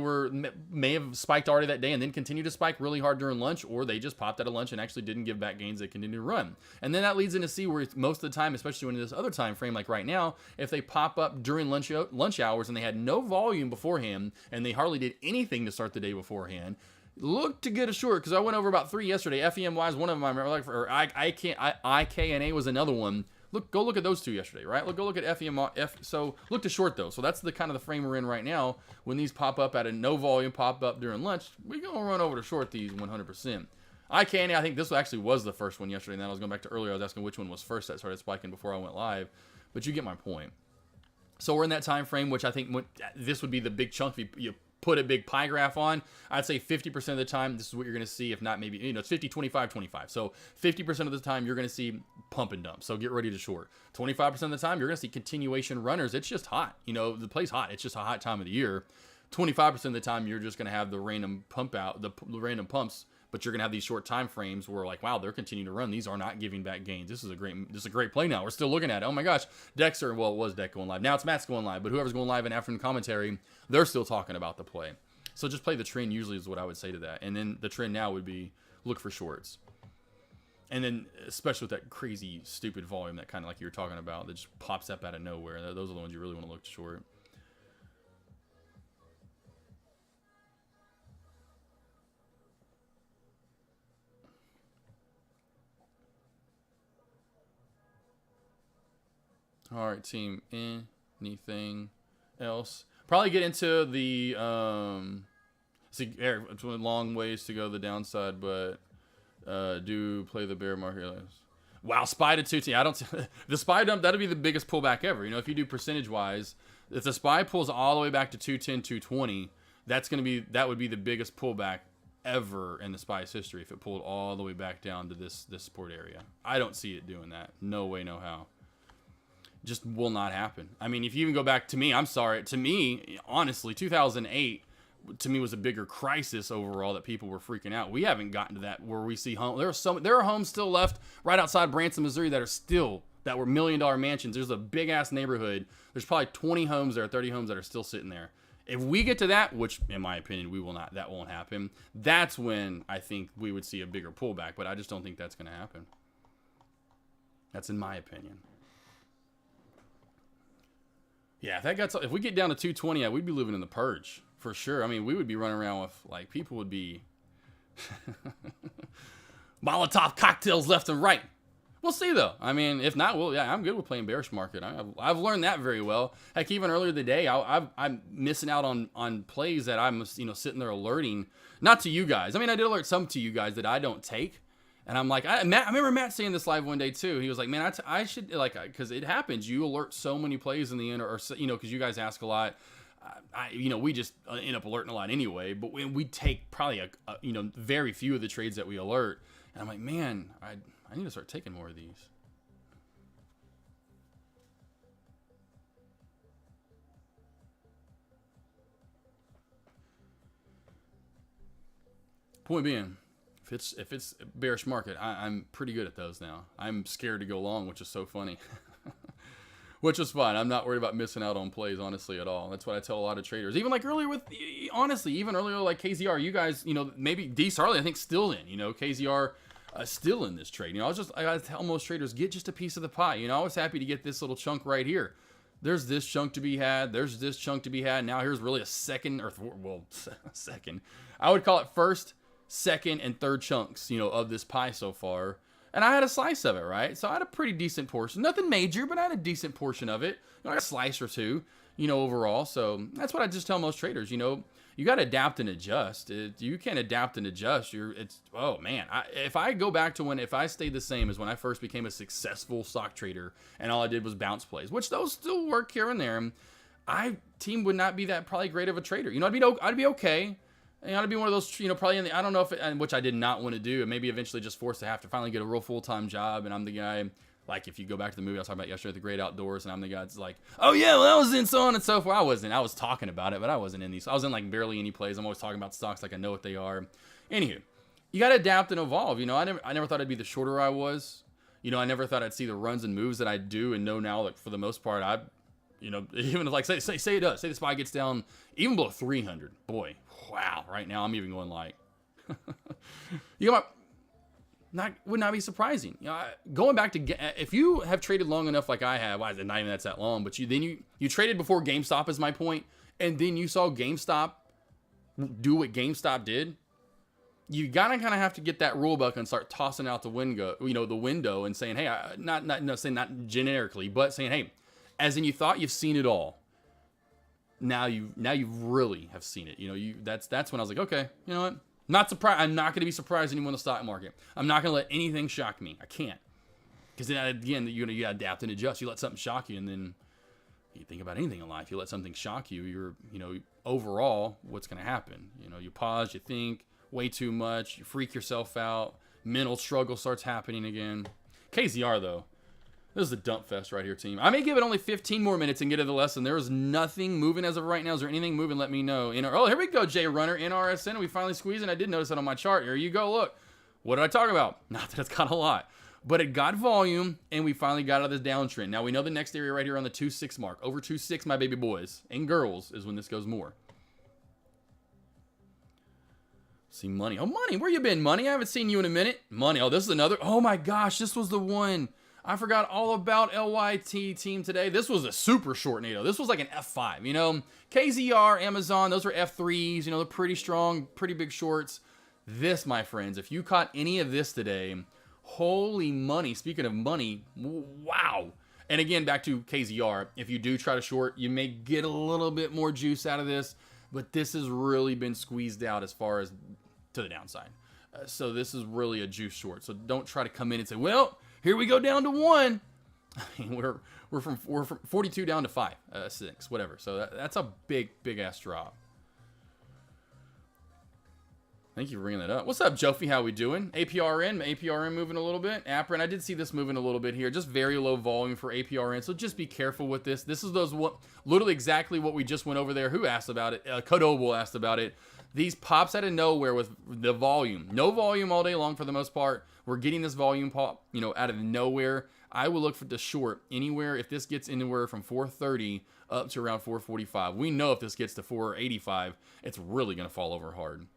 may have spiked already that day and then continue to spike really hard during lunch, or they just popped out of lunch and actually didn't give back gains. They continue to run. And then that leads into C, where most of the time, especially when in this other time frame like right now, if they pop up during lunch hours and they had no volume beforehand and they hardly did anything to start the day beforehand, look to get a short, because I went over about 3 yesterday. FEMY is one of them. I remember, or IKNA was another one. Go look at those two yesterday, right? Go look at FEMY. So look to short those. So that's the kind of the frame we're in right now. When these pop up at a no volume, pop up during lunch, we're gonna run over to short these 100%. IKNA, I think this actually was the first one yesterday. And then I was going back to earlier. I was asking which one was first that started spiking before I went live, but you get my point. So we're in that time frame, which I think this would be the big chunk. If you put a big pie graph on, I'd say 50% of the time, this is what you're going to see. If not, maybe, you know, it's 50, 25, 25. So 50% of the time, you're going to see pump and dump. So get ready to short. 25% of the time, you're going to see continuation runners. It's just hot. You know, the play's hot. It's just a hot time of the year. 25% of the time, you're just going to have the random pump out, the random pumps, but you're going to have these short time frames where like, wow, they're continuing to run. These are not giving back gains. This is a great play now. We're still looking at it. Oh my gosh, Dexter, well, it was Deck going live. Now it's Matt's going live, but whoever's going live in afternoon commentary, they're still talking about the play. So just play the trend usually is what I would say to that. And then the trend now would be look for shorts. And then especially with that crazy, stupid volume that kind of like you were talking about that just pops up out of nowhere. Those are the ones you really want to look short. All right, team. Anything else? Probably get into the see, Eric, it's a long ways to go the downside, but do play the bear market. Wow, SPY to 2T. I don't the SPY dump, that'll be the biggest pullback ever. You know, if you do percentage wise, if the SPY pulls all the way back to 210, 220, that would be the biggest pullback ever in the SPY's history if it pulled all the way back down to this support area. I don't see it doing that. No way, no how. Just will not happen. I mean, if you even go back to me, I'm sorry. To me, honestly, 2008 to me was a bigger crisis overall that people were freaking out. We haven't gotten to that where we see home. There are homes still left right outside Branson, Missouri that were $1 million mansions. There's a big ass neighborhood. There's probably 20 homes there, 30 homes that are still sitting there. If we get to that, which in my opinion we will not, that won't happen. That's when I think we would see a bigger pullback. But I just don't think that's going to happen. That's in my opinion. Yeah, if we get down to 220, we'd be living in the purge for sure. I mean, we would be running around with like people would be Molotov cocktails left and right. We'll see though. I mean, if not, yeah, I'm good with playing bearish market. I've learned that very well. Heck, even earlier today, I'm missing out on plays that I'm sitting there alerting, not to you guys. I mean, I did alert some to you guys that I don't take. And I'm like, I remember Matt saying this live one day too. He was like, man, I should, like, because it happens. You alert so many plays in the end, or because you guys ask a lot. We just end up alerting a lot anyway. But we take probably very few of the trades that we alert. And I'm like, man, I need to start taking more of these. Point being, if it's bearish market, I'm pretty good at those now. I'm scared to go long, which is so funny. Which is fine. I'm not worried about missing out on plays, honestly, at all. That's what I tell a lot of traders. Even like earlier with, honestly, even earlier like KZR, you guys, maybe D Sarley, I think still in, KZR still in this trade. I gotta tell most traders, get just a piece of the pie. I was happy to get this little chunk right here. There's this chunk to be had. There's this chunk to be had. Now here's really a second, second. I would call it first, second, and third chunks, of this pie so far. And I had a slice of it, right? So I had a pretty decent portion. Nothing major, but I had a decent portion of it. I got a slice or two, overall. So that's what I just tell most traders, you got to adapt and adjust. You can't adapt and adjust. Oh man. If I go back to if I stayed the same as when I first became a successful stock trader and all I did was bounce plays, which those still work here and there, team would not be that probably great of a trader. I'd be okay. I'd be one of those, probably I don't know which I did not want to do, and maybe eventually just forced to have to finally get a real full-time job, and I'm the guy, like if you go back to the movie I was talking about yesterday, The Great Outdoors, and I'm the guy that's like, oh yeah, well, I was in so on and so forth. I was talking about it, but I wasn't in these. I was in like barely any plays. I'm always talking about stocks like I know what they are. Anywho, you got to adapt and evolve. I never thought I'd be the shorter I was. I never thought I'd see the runs and moves that I do and know now, like for the most part, even if like say it does, say the SPY gets down even below 300, boy, wow, right now I'm even going like, would not be surprising. Going back to, if you have traded long enough like I have, why is it not even that's that long, but you traded before GameStop is my point, and then you saw GameStop do what GameStop did, you gotta kind of have to get that rule book and start tossing out the window, and saying, hey, not generically, but saying, hey, as in you thought you've seen it all. Now you really have seen it. That's when I was like, okay, you know what? Not surprised. I'm not going to be surprised anymore in the stock market. I'm not going to let anything shock me. I can't, because then again, you adapt and adjust. You let something shock you, and then you think about anything in life, you let something shock you, overall, what's going to happen? You pause, you think way too much, you freak yourself out, mental struggle starts happening again. KZR, though, this is a dump fest right here, team. I may give it only 15 more minutes and get to the lesson. There is nothing moving as of right now. Is there anything moving? Let me know. Oh, here we go, Jay Runner, NRSN. We finally squeezed it. I did notice that on my chart. Here you go, look. What did I talk about? Not that it's got a lot. But it got volume, and we finally got out of this downtrend. Now, we know the next area right here on the 2.6 mark. Over 2.6, my baby boys and girls, is when this goes more. See, Money. Oh, Money, where you been, Money? I haven't seen you in a minute. Money. Oh, this is another. Oh, my gosh, this was the one. I forgot all about LYT team today. This was a super short NATO. This was like an F5, KZR, Amazon, those are F3s. They're pretty strong, pretty big shorts. This, my friends, if you caught any of this today, holy money. Speaking of money, wow. And again, back to KZR. If you do try to short, you may get a little bit more juice out of this, but this has really been squeezed out as far as to the downside. So this is really a juice short. So don't try to come in and say, well, here we go down to 1. I mean, we're from 42 down to 5, 6, whatever. So that's a big ass drop. Thank you for bringing that up. What's up, Jofi? How we doing? APRN moving a little bit. Aprin, I did see this moving a little bit here. Just very low volume for APRN, so just be careful with this. This is literally exactly what we just went over there. Who asked about it? Kodobo asked about it. These pops out of nowhere with the volume. No volume all day long for the most part. We're getting this volume pop, out of nowhere. I will look for the short anywhere. If this gets anywhere from 430 up to around 445, we know if this gets to 485, it's really going to fall over hard.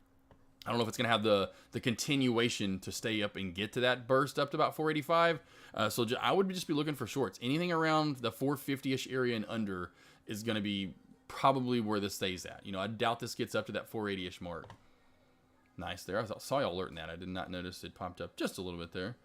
I don't know if it's going to have the continuation to stay up and get to that burst up to about 485. So I would just be looking for shorts. Anything around the 450-ish area and under is going to be probably where this stays at. I doubt this gets up to that 480-ish mark. Nice there. I saw y'all alerting that. I did not notice it popped up just a little bit there.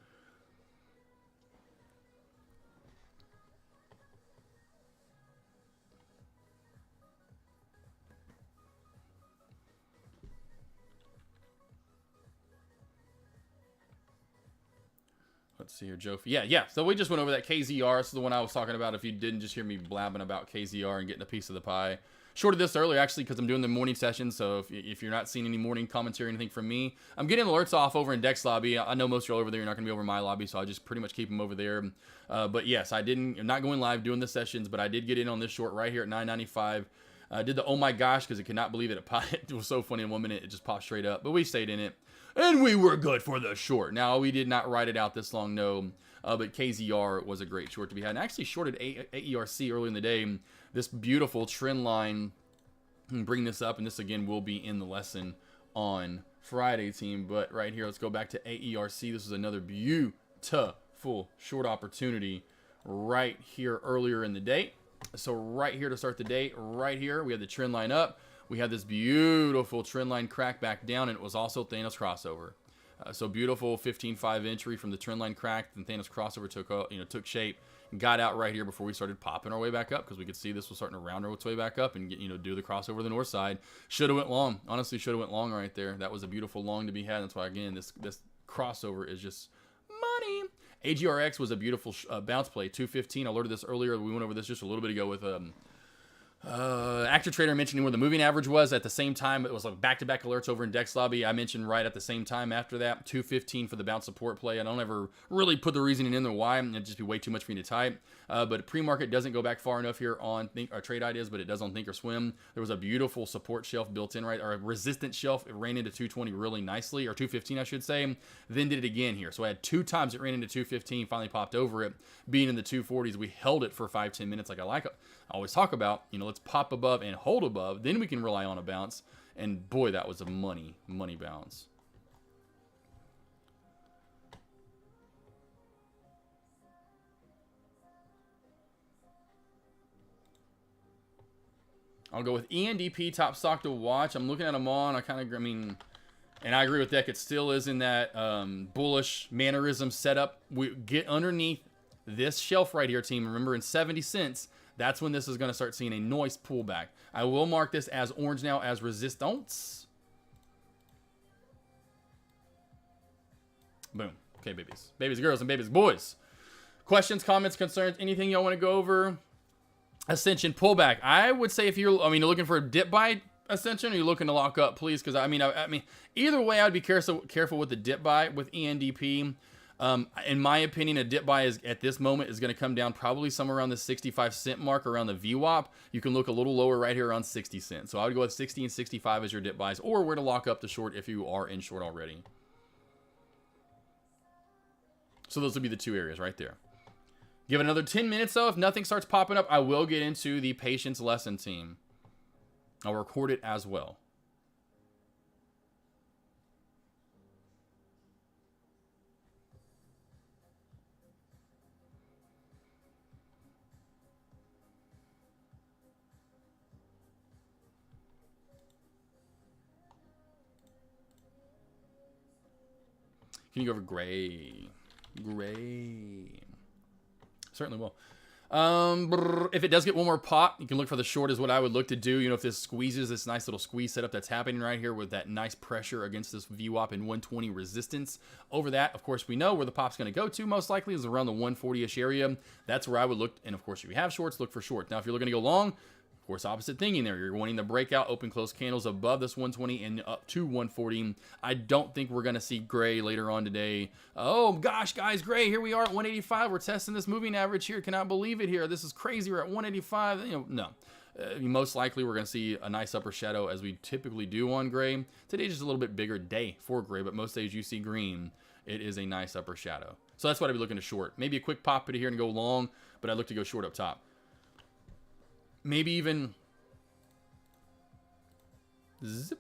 Let's see here, Joe. Yeah. So we just went over that KZR. This is the one I was talking about. If you didn't just hear me blabbing about KZR and getting a piece of the pie. Shorted this earlier, actually, because I'm doing the morning session. So if you're not seeing any morning commentary or anything from me, I'm getting alerts off over in Dex Lobby. I know most of y'all over there. You're not going to be over my lobby, so I just pretty much keep them over there. But yes, I'm not going live doing the sessions, but I did get in on this short right here at 9.95. I did the oh my gosh because I could not believe it. It was so funny in 1 minute. It just popped straight up. But we stayed in it. And we were good for the short. Now, we did not ride it out this long, no. But KZR was a great short to be had. And I actually shorted AERC early in the day. This beautiful trend line. Bring this up. And this, again, will be in the lesson on Friday, team. But right here, let's go back to AERC. This is another beautiful short opportunity right here earlier in the day. So right here to start the day, right here, we have the trend line up. We had this beautiful trend line crack back down, and it was also Thanos crossover. So beautiful 15.5 entry from the trend line cracked, and Thanos crossover took shape, got out right here before we started popping our way back up because we could see this was starting to round its way back up and do the crossover to the north side. Should have went long. Honestly, should have went long right there. That was a beautiful long to be had. That's why again this crossover is just money. AGRX was a beautiful bounce play, 215. I alerted this earlier. We went over this just a little bit ago with Actor Trader mentioning where the moving average was at the same time. It was like back-to-back alerts over in Dex Lobby. I mentioned right at the same time after that, 215 for the bounce support play. I don't ever really put the reasoning in there why. It'd just be way too much for me to type. But pre-market doesn't go back far enough here on Trade Ideas, but it does on Think or Swim. There was a beautiful support shelf built in, right? Or a resistance shelf. It ran into 220 really nicely, or 215, I should say. Then did it again here. So I had 2 times it ran into 215, finally popped over it. Being in the 240s, we held it for 5-10 minutes like I always talk about. Let's pop above and hold above. Then we can rely on a bounce. And boy, that was a money bounce. I'll go with ENDP top stock to watch. I'm looking at them all, and and I agree with Deck. It still is in that bullish mannerism setup. We get underneath this shelf right here, team. Remember, in 70 cents, that's when this is going to start seeing a nice pullback. I will mark this as orange now as resistance. Boom. Okay, babies. Babies, girls, and babies, boys. Questions, comments, concerns, anything y'all want to go over? Ascension pullback. I would say if you're, I mean, you're looking for a dip buy Ascension, or you're looking to lock up, please, because I mean, either way, I'd be careful with the dip buy with ENDP. In my opinion, a dip buy is at this moment is going to come down probably somewhere around the 65-cent mark around the VWAP. You can look a little lower right here around 60 cents. So I would go with 60 and 65 as your dip buys, or where to lock up the short if you are in short already. So those would be the two areas right there. Give it another 10 minutes though. If nothing starts popping up, I will get into the patience lesson team. I'll record it as well. Can you go over gray? Gray. Certainly will. If it does get one more pop, you can look for the short is what I would look to do. You know, if this squeezes, this nice little squeeze setup that's happening right here with that nice pressure against this VWAP and 120 resistance. Over that, of course, we know where the pop's going to go to most likely is around the 140-ish area. That's where I would look. And of course, if you have shorts, look for short. Now, if you're looking to go long, of course, opposite thinking there. You're wanting the breakout, open, close candles above this 120 and up to 140. I don't think we're going to see gray later on today. Oh, gosh, guys, gray. Here we are at 185. We're testing this moving average here. Cannot believe it here. This is crazy. We're at 185. You know, no. Most likely, we're going to see a nice upper shadow as we typically do on gray. Today's just a little bit bigger day for gray, but most days you see green. It is a nice upper shadow. So that's what I'd be looking to short. Maybe a quick pop into here and go long, but I'd look to go short up top. Maybe even zip,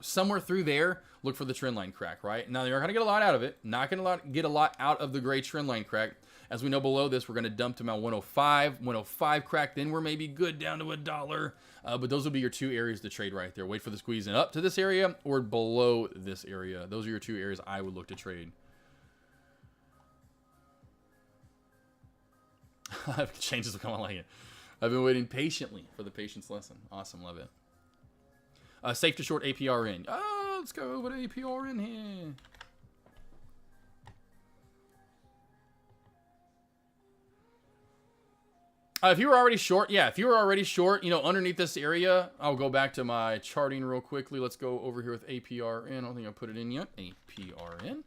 somewhere through there, look for the trend line crack, right? Now, you're going to get a lot out of it. Not going to get a lot out of the gray trend line crack. As we know below this, we're going to dump to about 105. 105 crack, then we're maybe good down to $1. But those will be your two areas to trade right there. Wait for the squeeze and up to this area or below this area. Those are your two areas I would look to trade. Changes will come on like it. I've been waiting patiently for the patience lesson. Awesome, love it. Safe to short APRN. Oh, let's go over to APRN here. If you were already short, yeah, if you were already short, you know, underneath this area, I'll go back to my charting real quickly. Let's go over here with APRN. I don't think I put it in yet. APRN.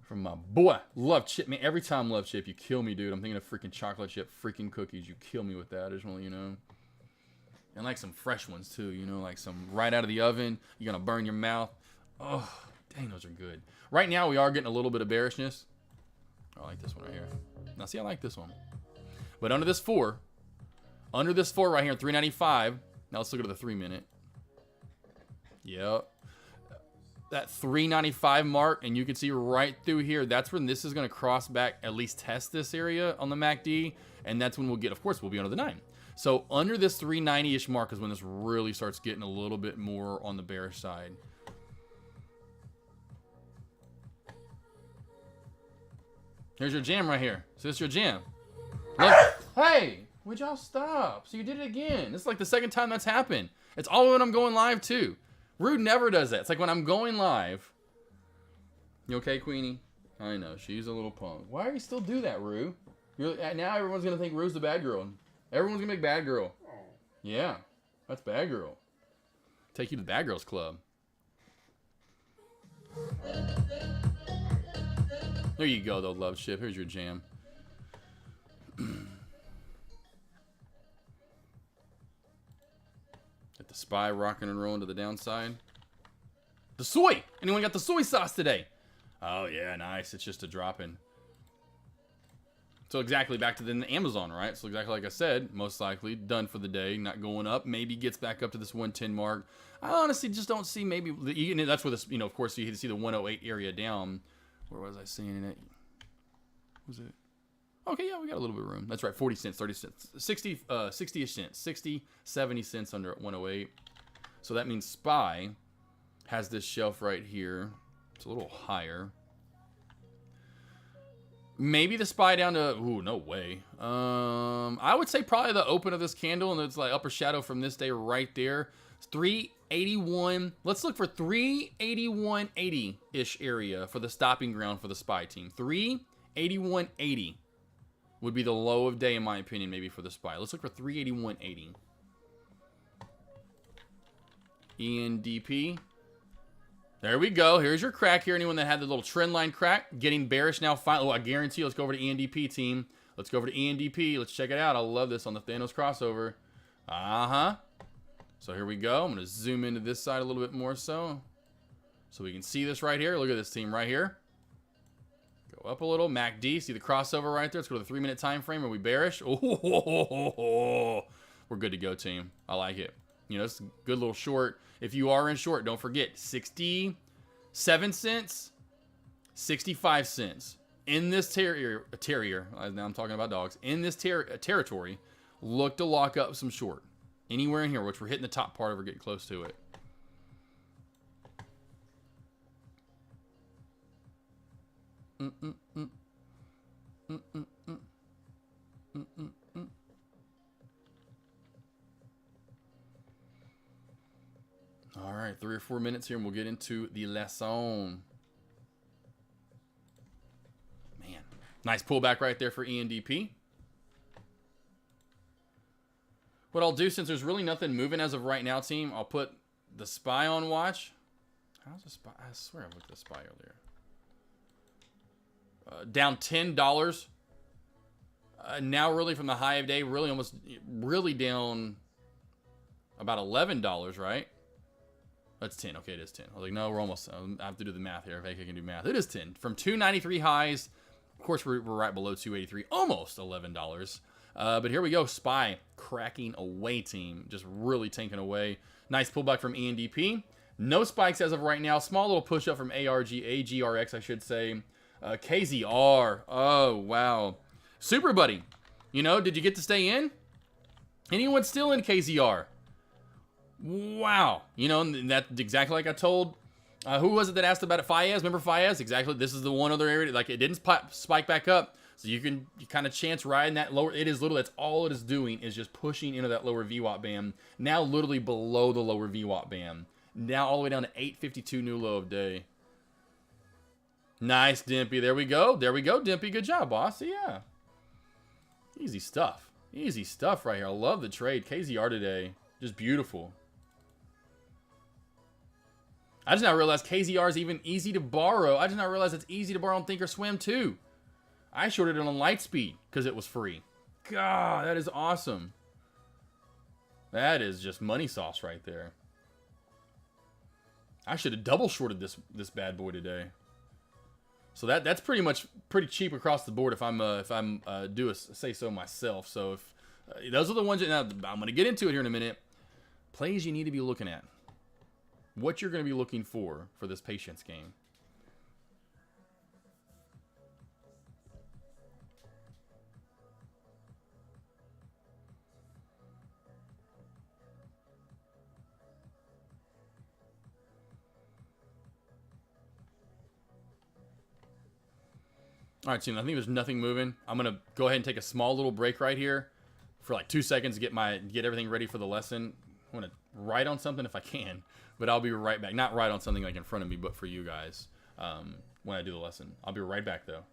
From my boy, Love Chip. Man, every time Love Chip, you kill me, dude. I'm thinking of freaking chocolate chip, freaking cookies. You kill me with that. I just want to, you know. And like some fresh ones, too. You know, like some right out of the oven. You're going to burn your mouth. Oh, dang, those are good. Right now, we are getting a little bit of bearishness. I like this one right here. Now, see, I like this one. But under this 4 right here, 395. Now, let's look at the 3-minute. Yep. That 395 mark, and you can see right through here, that's when this is going to cross back, at least test this area on the MACD, and that's when we'll get, of course, we'll be under the 9. So under this 390-ish mark is when this really starts getting a little bit more on the bearish side. Here's your jam right here. So this is your jam. Look, hey, would y'all stop? So you did it again. This is like the second time that's happened. It's all when I'm going live, too. Rude never does that. It's like when I'm going live. You okay, Queenie? I know, she's a little punk. Why do you still do that, Rue? Now everyone's going to think Rue's the bad girl. Everyone's going to make bad girl. Yeah, that's bad girl. Take you to the bad girls club. There you go, though, Love Ship. Here's your jam. Get the SPY rocking and rolling to the downside. The soy! Anyone got the soy sauce today? Oh, yeah, nice. It's just a drop-in. So exactly back to the Amazon, right? So exactly like I said, most likely done for the day, not going up. Maybe gets back up to this 110 mark. I honestly just don't see maybe... That's where this, you know, of course, you see the 108 area down. Where was I seeing it? Was it? Okay, yeah, we got a little bit of room. That's right, 40 cents, 30 cents, 60-ish cents, 60, 70 cents under 108. So that means SPY has this shelf right here. It's a little higher. Maybe the SPY down to, ooh, no way. I would say probably the open of this candle, and it's like upper shadow from this day right there. It's 381. Let's look for 381.80-ish area for the stopping ground for the SPY team. 381.80. would be the low of day, in my opinion, maybe for the SPY. Let's look for 381.80. ENDP. There we go. Here's your crack here. Anyone that had the little trend line crack, getting bearish now. Finally, I guarantee. Let's go over to ENDP, team. Let's go over to ENDP. Let's check it out. I love this on the Thanos crossover. So here we go. I'm going to zoom into this side a little bit more so we can see this right here. Look at this team right here. Go up a little. MACD. See the crossover right there. Let's go to the 3-minute time frame. Are we bearish? Oh, we're good to go, team. I like it. You know, it's a good little short. If you are in short, don't forget 67 cents, 65 cents. In this terrier, now I'm talking about dogs, in this territory, look to lock up some short. Anywhere in here, which we're hitting the top part of, we're getting close to it. All right, 3 or 4 minutes here, and we'll get into the lesson. Man, nice pullback right there for ENDP. What I'll do, since there's really nothing moving as of right now, team, I'll put the SPY on watch. How's the SPY? I swear I looked at the SPY earlier. Down $10. Now really from the high of day, really down about $11, right? That's 10. Okay, it is 10. I was like, no, we're almost. I have to do the math here. If I can do math, it is 10. From 293 highs, of course, we're right below 283, almost $11. But here we go. SPY cracking away, team. Just really tanking away. Nice pullback from ENDP. No spikes as of right now. Small little push up from AGRX, I should say. KZR. Oh, wow. Super Buddy. You know, did you get to stay in? Anyone still in KZR? Wow. You know, that's exactly like I told. Who was it that asked about it? Fayez. Remember Fayez? Exactly. This is the one other area. Like, it didn't spike back up. So you kind of chance riding that lower. It is literally, that's all it is doing, is just pushing into that lower VWAP band. Now literally below the lower VWAP band. Now all the way down to 852 new low of day. Nice, Dimpy. There we go. There we go, Dimpy. Good job, boss. Yeah. Easy stuff. Easy stuff right here. I love the trade. KZR today. Just beautiful. I just now realized KZR is even easy to borrow. I just now realized it's easy to borrow on Thinkorswim too. I shorted it on Lightspeed because it was free. God, that is awesome. That is just money sauce right there. I should have double shorted this bad boy today. So that's pretty cheap across the board if I'm say so myself. So if those are the ones that now I'm going to get into it here in a minute. Plays you need to be looking at. What you're going to be looking for this patience game. All right, team, I think there's nothing moving. I'm going to go ahead and take a small little break right here for like 2 seconds to get everything ready for the lesson. I'm going to write on something if I can, but I'll be right back. Not write on something like in front of me, but for you guys when I do the lesson. I'll be right back, though.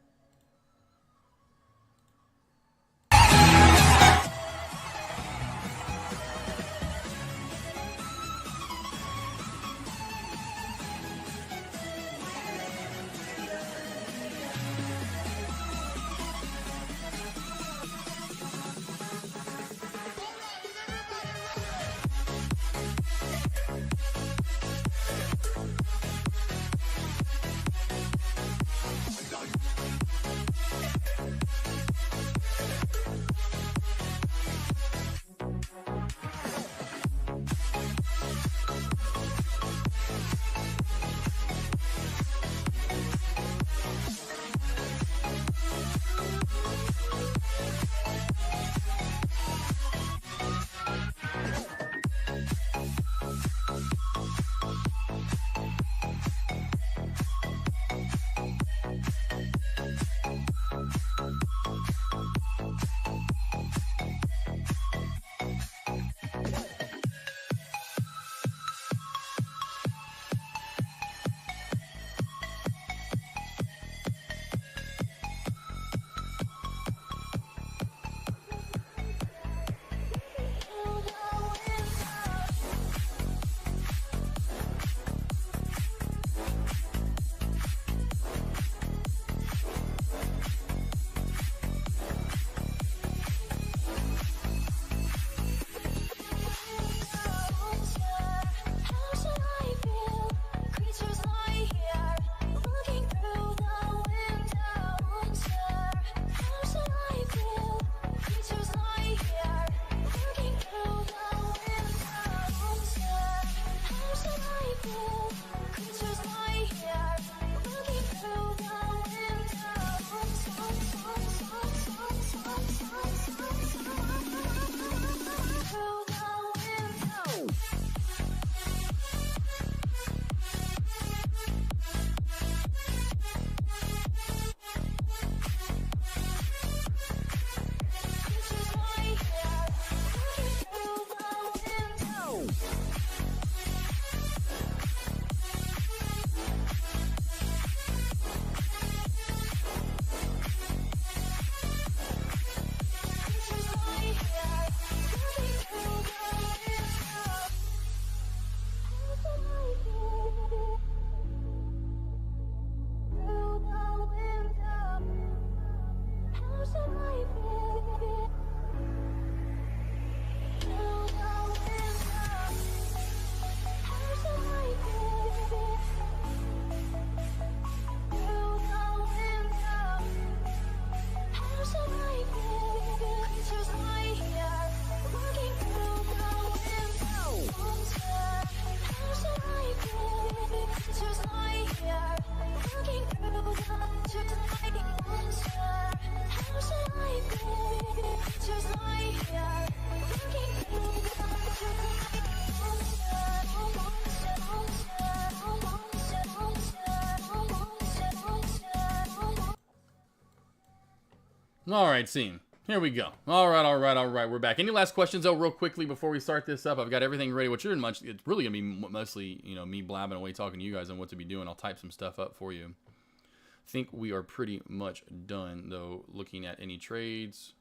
All right, team. Here we go. All right. We're back. Any last questions, though, real quickly before we start this up? I've got everything ready. Which isn't much. It's really gonna be mostly, me blabbing away, talking to you guys on what to be doing. I'll type some stuff up for you. I think we are pretty much done, though. Looking at any trades.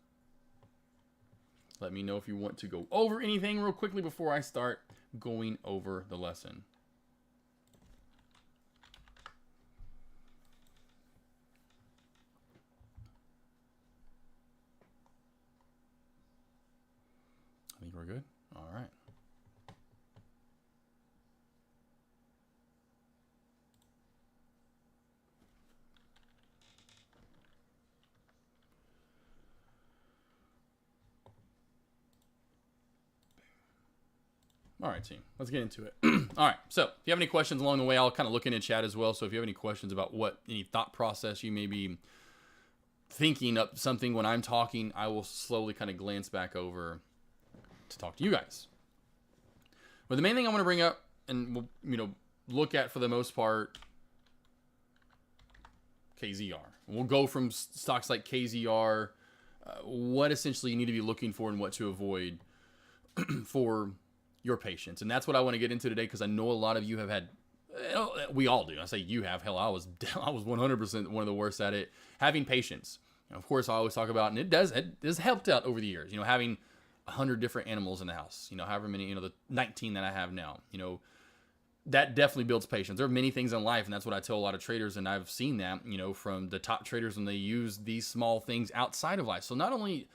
Let me know if you want to go over anything real quickly before I start going over the lesson. I think we're good. All right. All right, team. Let's get into it. All right. So if you have any questions along the way, I'll kind of look in chat as well. So if you have any questions about any thought process you may be thinking up something when I'm talking, I will slowly kind of glance back over to talk to you guys. But the main thing I want to bring up and we'll, look at for the most part, KZR. We'll go from stocks like KZR, what essentially you need to be looking for and what to avoid for your patience. And that's what I want to get into today, because I know a lot of you have had, we all do. I say you have, hell, I was 100% one of the worst at it, having patience. And of course, I always talk about, and it has helped out over the years, having 100 different animals in the house, however many, the 19 that I have now, that definitely builds patience. There are many things in life, and that's what I tell a lot of traders, and I've seen that, from the top traders when they use these small things outside of life. So not only,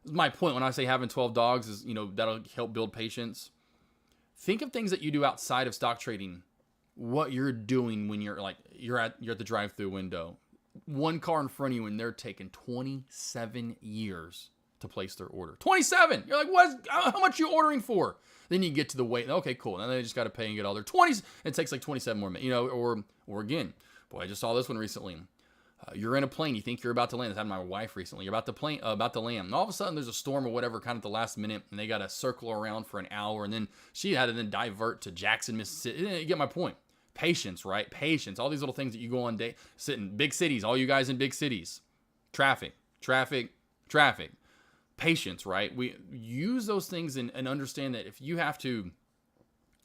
my point when I say having 12 dogs is, that'll help build patience. Think of things that you do outside of stock trading, what you're doing when you're at the drive-through window. One car in front of you, and they're taking 27 years to place their order. 27! You're like, how much are you ordering for? Then you get to the wait. Okay, cool. Now they just got to pay and get all their 20s. It takes like 27 more minutes, or again, boy, I just saw this one recently. You're in a plane. You think you're about to land. This happened to my wife recently. You're about to land. And all of a sudden, there's a storm or whatever, kind of at the last minute, and they got to circle around for an hour, and then she had to then divert to Jackson, Mississippi. You get my point. Patience, right? Patience. All these little things that you go on sit in big cities. All you guys in big cities. Traffic. Patience, right? We use those things and understand that if you have to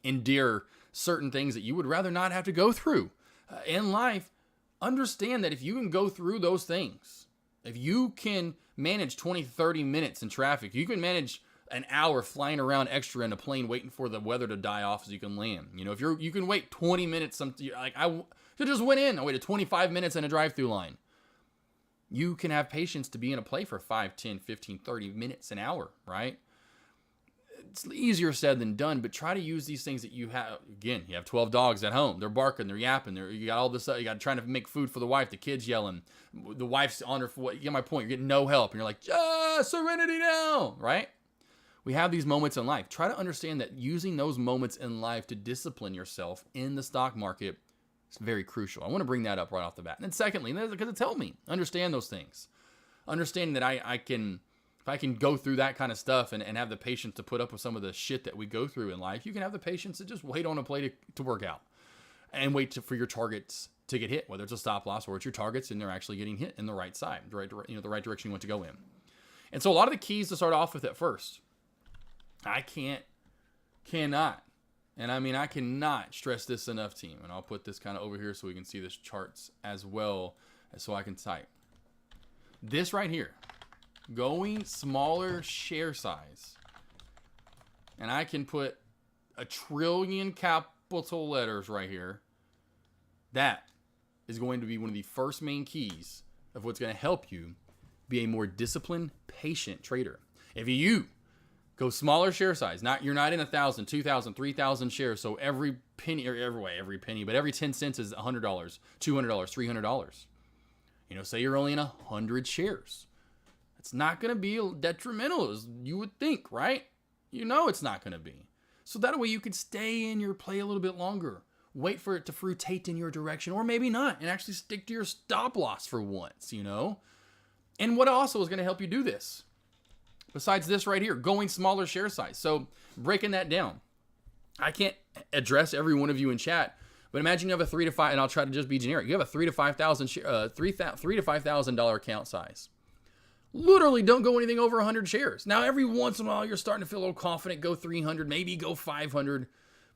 endure certain things that you would rather not have to go through in life, understand that if you can go through those things, if you can manage 20, 30 minutes in traffic, you can manage an hour flying around extra in a plane waiting for the weather to die off so you can land. If you can wait 20 minutes, I just went in, I waited 25 minutes in a drive-through line. You can have patience to be in a play for 5, 10, 15, 30 minutes, an hour, right? It's easier said than done, but try to use these things that you have. Again, you have 12 dogs at home. They're barking, they're yapping. You got all this stuff. You got trying to make food for the wife. The kids yelling. The wife's on her for what? You get my point. You're getting no help. And you're like, serenity now, right? We have these moments in life. Try to understand that using those moments in life to discipline yourself in the stock market is very crucial. I want to bring that up right off the bat. And then secondly, because it's helped me understand those things. Understanding that I can... If I can go through that kind of stuff and have the patience to put up with some of the shit that we go through in life, you can have the patience to just wait on a play to work out and wait for your targets to get hit, whether it's a stop loss or it's your targets and they're actually getting hit in the right side, the right direction you want to go in. And so a lot of the keys to start off with at first, I cannot stress this enough, team. And I'll put this kind of over here so we can see this charts as well as so I can type. This right here. Going smaller share size. And I can put 1 trillion capital letters right here. That is going to be one of the first main keys of what's going to help you be a more disciplined, patient trader. If you go smaller share size, you're not in 1,000, 2,000, 3,000 shares, so every penny, or every penny, but every 10 cents is $100, $200, $300. Say you're only in 100 shares. It's not going to be detrimental as you would think, right? It's not going to be. So that way you can stay in your play a little bit longer. Wait for it to rotate in your direction, or maybe not, and actually stick to your stop loss for once, And what also is going to help you do this? Besides this right here, going smaller share size. So breaking that down. I can't address every one of you in chat, but imagine you have a 3 to 5, and I'll try to just be generic. You have a $3,000 to $5,000 account size. Literally don't go anything over 100 shares. Now, every once in a while, you're starting to feel a little confident, go 300, maybe go 500.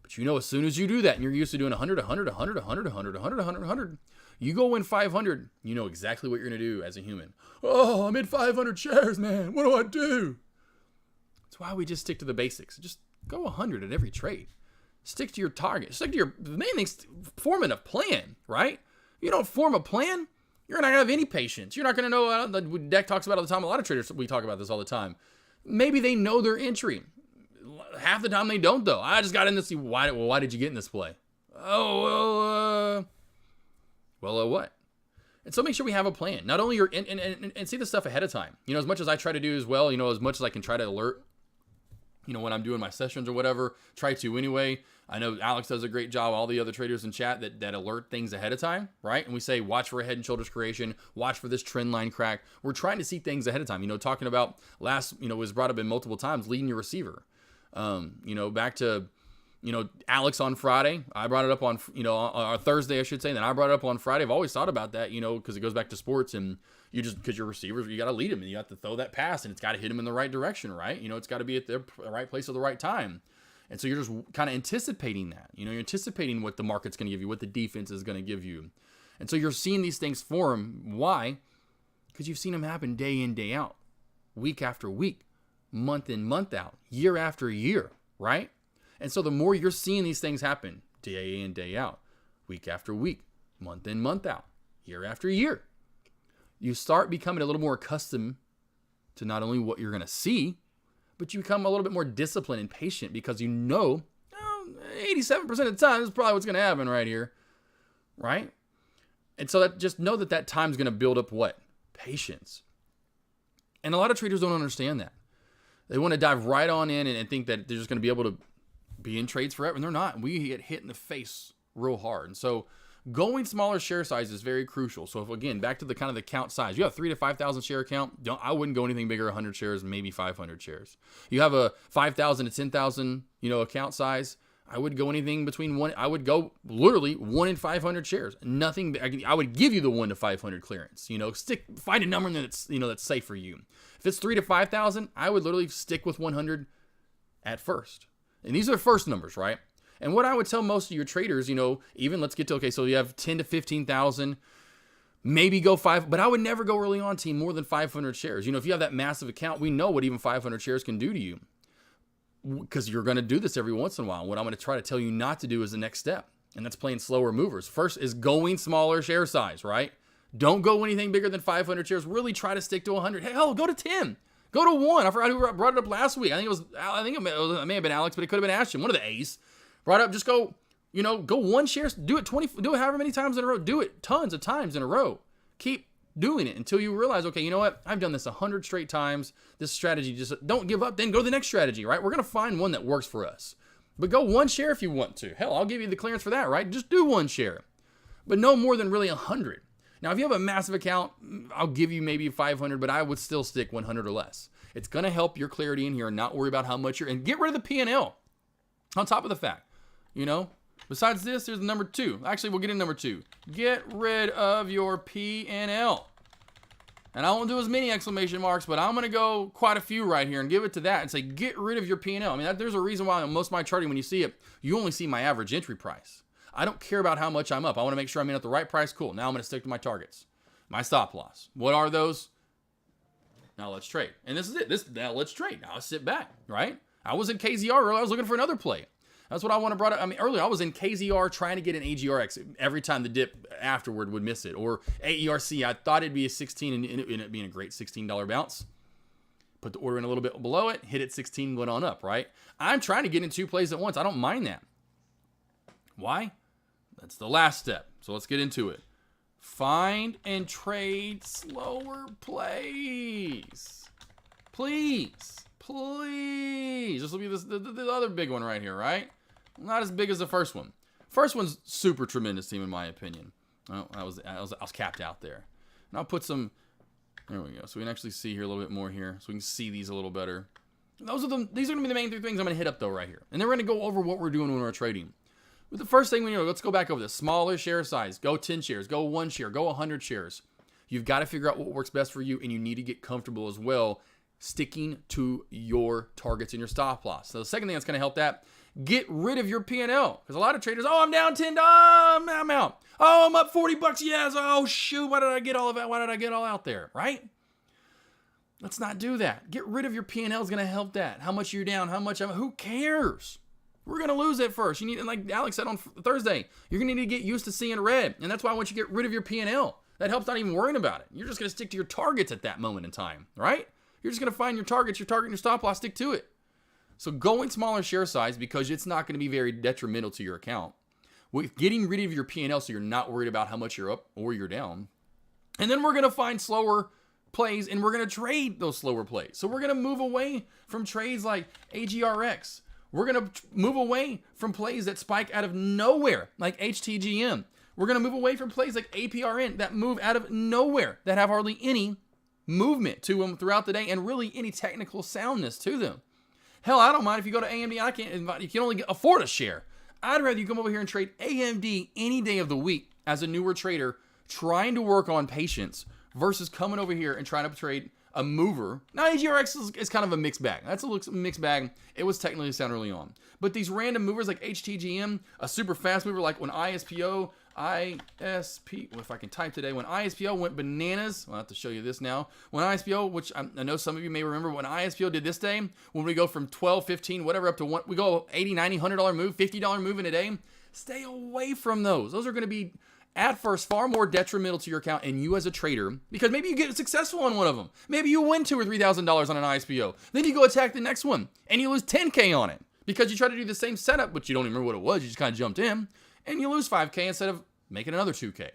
But you know, as soon as you do that, and you're used to doing 100, 100, 100, 100, 100, 100, 100, 100, you go win 500, you know exactly what you're going to do as a human. Oh, I'm in 500 shares, man. What do I do? That's why we just stick to the basics. Just go 100 at every trade. Stick to your target. Stick to the main thing, forming a plan, right? You don't form a plan, you're not going to have any patience. You're not going to know, the deck talks about all the time. A lot of traders, we talk about this all the time. Maybe they know their entry. Half the time they don't, though. I just got in to see, why did you get in this play? Oh, what? And so make sure we have a plan. Not only and see the stuff ahead of time. You know, as much as I try to do as well, you know, as much as I can try to alert, you know, when I'm doing my sessions or whatever, try to anyway. I know Alex does a great job, all the other traders in chat that alert things ahead of time, right? And we say, watch for a head and shoulders creation, watch for this trend line crack. We're trying to see things ahead of time. You know, talking about was brought up in multiple times, leading your receiver. You know, back to, you know, Alex on Friday. I brought it up on, you know, on Thursday, I should say. And then I brought it up on Friday. I've always thought about that, you know, because it goes back to sports, and you just, because your receivers, you got to lead them and you have to throw that pass, and it's got to hit them in the right direction, right? You know, it's got to be at the right place at the right time. And so you're just kind of anticipating that. You know, you're anticipating what the market's going to give you, what the defense is going to give you. And so you're seeing these things form. Why? Because you've seen them happen day in, day out, week after week, month in, month out, year after year, right? And so the more you're seeing these things happen day in, day out, week after week, month in, month out, year after year, you start becoming a little more accustomed to not only what you're going to see, but you become a little bit more disciplined and patient, because you know 87% of the time this is probably what's going to happen right here, right? And so that, just know that time's going to build up what? Patience. And a lot of traders don't understand that. They want to dive right on in and think that they're just going to be able to be in trades forever, and they're not. We get hit in the face real hard. And so going smaller share size is very crucial. So if, again, back to the kind of the count size, you have 3,000 to 5,000 share account. I wouldn't go anything bigger, 100 shares, maybe 500 shares. You have a 5,000 to 10,000, you know, account size. I would go anything between one. I would go literally 1 in 500 shares. Nothing. I would give you the 1 to 500 clearance. You know, find a number that's, you know, that's safe for you. If it's 3,000 to 5,000, I would literally stick with 100 at first. And these are the first numbers, right? And what I would tell most of your traders, you know, even let's get to, okay, so you have 10 to 15,000, maybe go 5, but I would never go early on team more than 500 shares. You know, if you have that massive account, we know what even 500 shares can do to you, because you're going to do this every once in a while. What I'm going to try to tell you not to do is the next step, and that's playing slower movers. First is going smaller share size, right? Don't go anything bigger than 500 shares. Really try to stick to 100. Hell, go to 10. Go to 1. I forgot who brought it up last week. I think it may have been Alex, but it could have been Ashton, one of the A's. Brought up, just go, you know, go 1 share, do it 20, do it however many times in a row, do it tons of times in a row. Keep doing it until you realize, okay, you know what? I've done this 100 straight times. This strategy, just don't give up, then go to the next strategy, right? We're going to find one that works for us. But go 1 share if you want to. Hell, I'll give you the clearance for that, right? Just do 1 share. But no more than really 100. Now, if you have a massive account, I'll give you maybe 500, but I would still stick 100 or less. It's going to help your clarity in here and not worry about how much and get rid of the P&L. On top of the fact, you know, besides this, there's number 2. Actually, we'll get in number 2. Get rid of your P&L. And I won't do as many exclamation marks, but I'm going to go quite a few right here and give it to that and say, get rid of your P&L. I mean, there's a reason why most of my charting, when you see it, you only see my average entry price. I don't care about how much I'm up. I want to make sure I'm in at the right price. Cool. Now I'm going to stick to my targets. My stop loss. What are those? Now let's trade. And this is it. Now let's trade. Now let's sit back, right? I was in KZR earlier. I was looking for another play. That's what I want to brought up. I mean, earlier I was in KZR trying to get an AGRX. Every time the dip afterward would miss it. Or AERC, I thought it'd be a 16 and it being a great $16 bounce. Put the order in a little bit below it, hit it 16, went on up, right? I'm trying to get in 2 plays at once. I don't mind that. Why? That's the last step. So let's get into it. Find and trade slower plays. Please. This will be the other big one right here, right? Not as big as the first one. First one's super tremendous team in my opinion. Oh, I was capped out there. And I'll put some. There we go. So we can actually see here a little bit more here, so we can see these a little better. These are going to be the main 3 things I'm going to hit up though right here, and then we're going to go over what we're doing when we're trading. But the first thing let's go back over this. Smaller share size. Go 10 shares. Go 1 share. Go 100 shares. You've got to figure out what works best for you, and you need to get comfortable as well sticking to your targets and your stop loss. So the second thing that's going to help that, get rid of your P&L. Because a lot of traders, oh, I'm down 10, I'm out. Oh, I'm up $40, yes. Oh, shoot, why did I get all of that? Why did I get all out there, right? Let's not do that. Get rid of your P&L is going to help that. How much you're down, how much who cares? We're going to lose it first. You need, like Alex said on Thursday, you're going to need to get used to seeing red. And that's why I want you to get rid of your P&L. That helps not even worrying about it. You're just going to stick to your targets at that moment in time, right? You're just going to find your targets, your target, and your stop loss, stick to it. So going smaller share size because it's not going to be very detrimental to your account. With getting rid of your P&L so you're not worried about how much you're up or you're down. And then we're going to find slower plays and we're going to trade those slower plays. So we're going to move away from trades like AGRX. We're going to move away from plays that spike out of nowhere, like HTGM. We're going to move away from plays like APRN that move out of nowhere, that have hardly any movement to them throughout the day and really any technical soundness to them. Hell, I don't mind if you go to AMD. You can only afford a share. I'd rather you come over here and trade AMD any day of the week as a newer trader trying to work on patience versus coming over here and trying to trade a mover. Now, AGRX is kind of a mixed bag. That's a mixed bag. It was technically sound early on. But these random movers like HTGM, a super fast mover like when ISP, if I can type today, when ISPO went bananas, I'll have to show you this now. When ISPO, which I know some of you may remember, when ISPO did this day, when we go from 12, 15, whatever, up to one, we go 80, 90, $100 move, $50 move in a day, stay away from those. Those are going to be, at first, far more detrimental to your account and you as a trader, because maybe you get successful on one of them. Maybe you win $2,000 or $3,000 on an ISPO. Then you go attack the next one and you lose 10K on it because you try to do the same setup, but you don't even remember what it was. You just kind of jumped in and you lose 5K instead of making another 2K.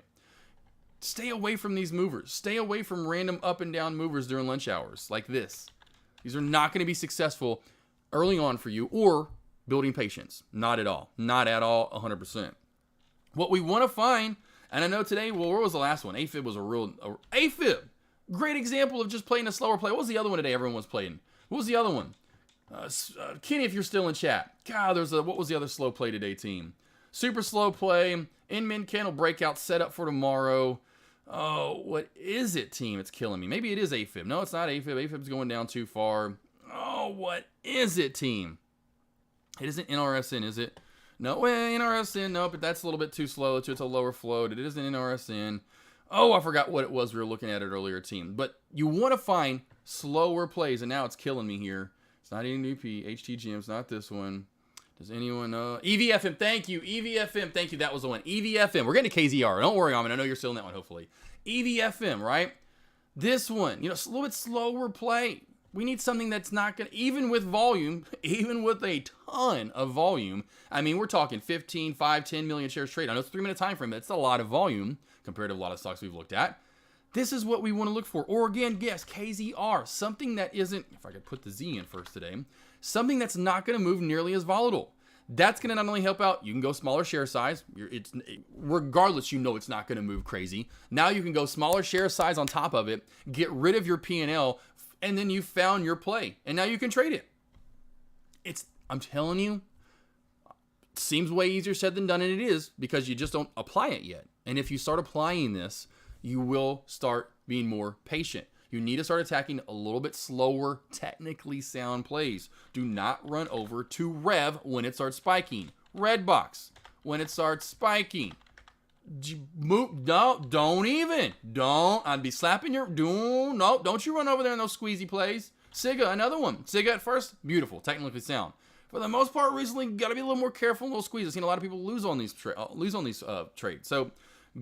Stay away from these movers. Stay away from random up and down movers during lunch hours like this. These are not going to be successful early on for you or building patience. Not at all. Not at all, 100%. What we want to find, and I know today, well, where was the last one? AFib was AFib. Great example of just playing a slower play. What was the other one today everyone was playing? What was the other one? Kenny, if you're still in chat. God, what was the other slow play today, team? Super slow play. In-min candle breakout set up for tomorrow. Oh, what is it, team? It's killing me. Maybe it is AFib. No, it's not AFib. AFib's going down too far. Oh, what is it, team? It isn't NRSN, is it? No, NRSN, no, but that's a little bit too slow. It's a lower float. It isn't NRSN. Oh, I forgot what it was we were looking at it earlier, team. But you want to find slower plays, and now it's killing me here. It's not ENDP, HTGM, it's not this one. Does anyone know? EVFM, thank you. EVFM, thank you. That was the one. EVFM. We're getting to KZR. Don't worry, Armin. I know you're still in that one, hopefully. EVFM, right? This one, a little bit slower play. We need something that's not going to, even with volume, even with a ton of volume. I mean, we're talking 15, 5, 10 million shares trade. I know it's a 3-minute time frame, but it's a lot of volume compared to a lot of stocks we've looked at. This is what we want to look for. Or again, yes, KZR. Something that isn't, if I could put the Z in first today, something that's not going to move nearly as volatile. That's going to not only help out, you can go smaller share size. Regardless, it's not going to move crazy. Now you can go smaller share size on top of it, get rid of your P&L, and then you found your play. And now you can trade it. I'm telling you, it seems way easier said than done, and it is because you just don't apply it yet. And if you start applying this, you will start being more patient. You need to start attacking a little bit slower, technically sound plays. Do not run over to Rev when it starts spiking. Red box when it starts spiking. Don't even. I'd be slapping your. Don't you run over there in those squeezy plays. Siga, another one. Siga at first, beautiful, technically sound. For the most part, recently, got to be a little more careful in those squeezes. I've seen a lot of people lose on these trades. So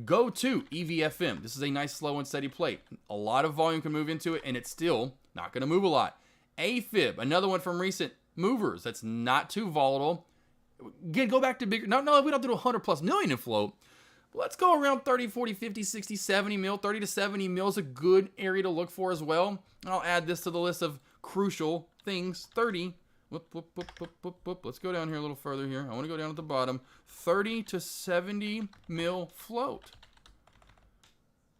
go to EVFM. This is a nice, slow, and steady play. A lot of volume can move into it, and it's still not going to move a lot. AFib, another one from recent movers that's not too volatile. Again, go back to bigger. No, we don't do 100 plus million in float. Let's go around 30, 40, 50, 60, 70 mil. 30 to 70 mil is a good area to look for as well. And I'll add this to the list of crucial things. 30. Let's go down here a little further here. I want to go down at the bottom. 30 to 70 mil float.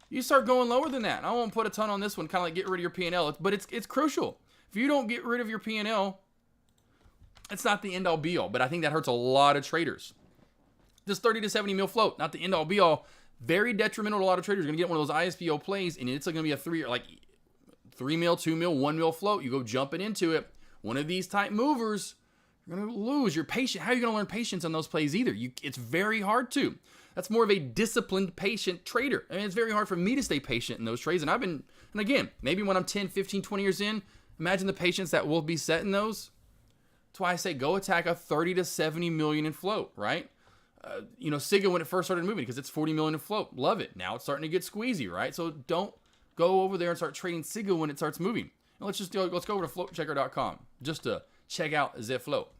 You start going lower than that. I won't put a ton on this one, kind of like get rid of your P&L, but it's crucial. If you don't get rid of your P&L, it's not the end all be all, but I think that hurts a lot of traders. This 30 to 70 mil float, not the end all be all. Very detrimental to a lot of traders. You're going to get one of those ISPO plays, and it's going to be a 3 mil, 2 mil, 1 mil float. You go jumping into it. One of these type movers, you're going to lose. You're patient. How are you going to learn patience on those plays either? It's very hard to. That's more of a disciplined, patient trader. I mean, it's very hard for me to stay patient in those trades. And again, maybe when I'm 10, 15, 20 years in, imagine the patience that will be set in those. That's why I say go attack a 30 to 70 million in float, right? SIGA when it first started moving, because it's 40 million in float. Love it. Now it's starting to get squeezy, right? So don't go over there and start trading SIGA when it starts moving. And let's go over to floatchecker.com just to check out the float.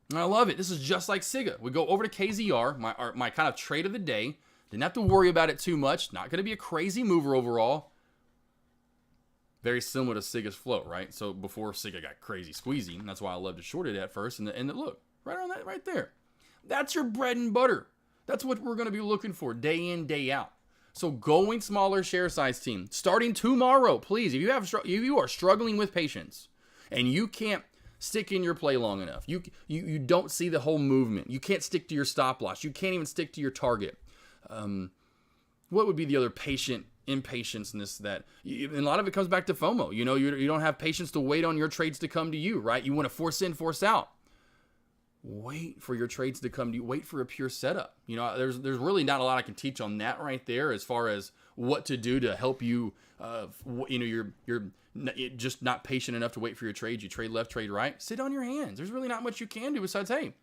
And I love it. This is just like SIGA. We go over to KZR, my kind of trade of the day. Didn't have to worry about it too much. Not going to be a crazy mover overall. Very similar to SIGA's float, right? So before SIGA got crazy squeezy, and that's why I love to short it at first. And look, right on that right there. That's your bread and butter. That's what we're going to be looking for day in, day out. So going smaller share size team, starting tomorrow, please. If you are struggling with patience and you can't stick in your play long enough, you don't see the whole movement, you can't stick to your stop loss, you can't even stick to your target. What would be the other impatience in this? And a lot of it comes back to FOMO. You don't have patience to wait on your trades to come to you, right? You want to force in, force out. Wait for your trades to come to you. Wait for a pure setup. There's really not a lot I can teach on that right there as far as what to do to help you. You're just not patient enough to wait for your trades. You trade left, trade right. Sit on your hands. There's really not much you can do besides, hey,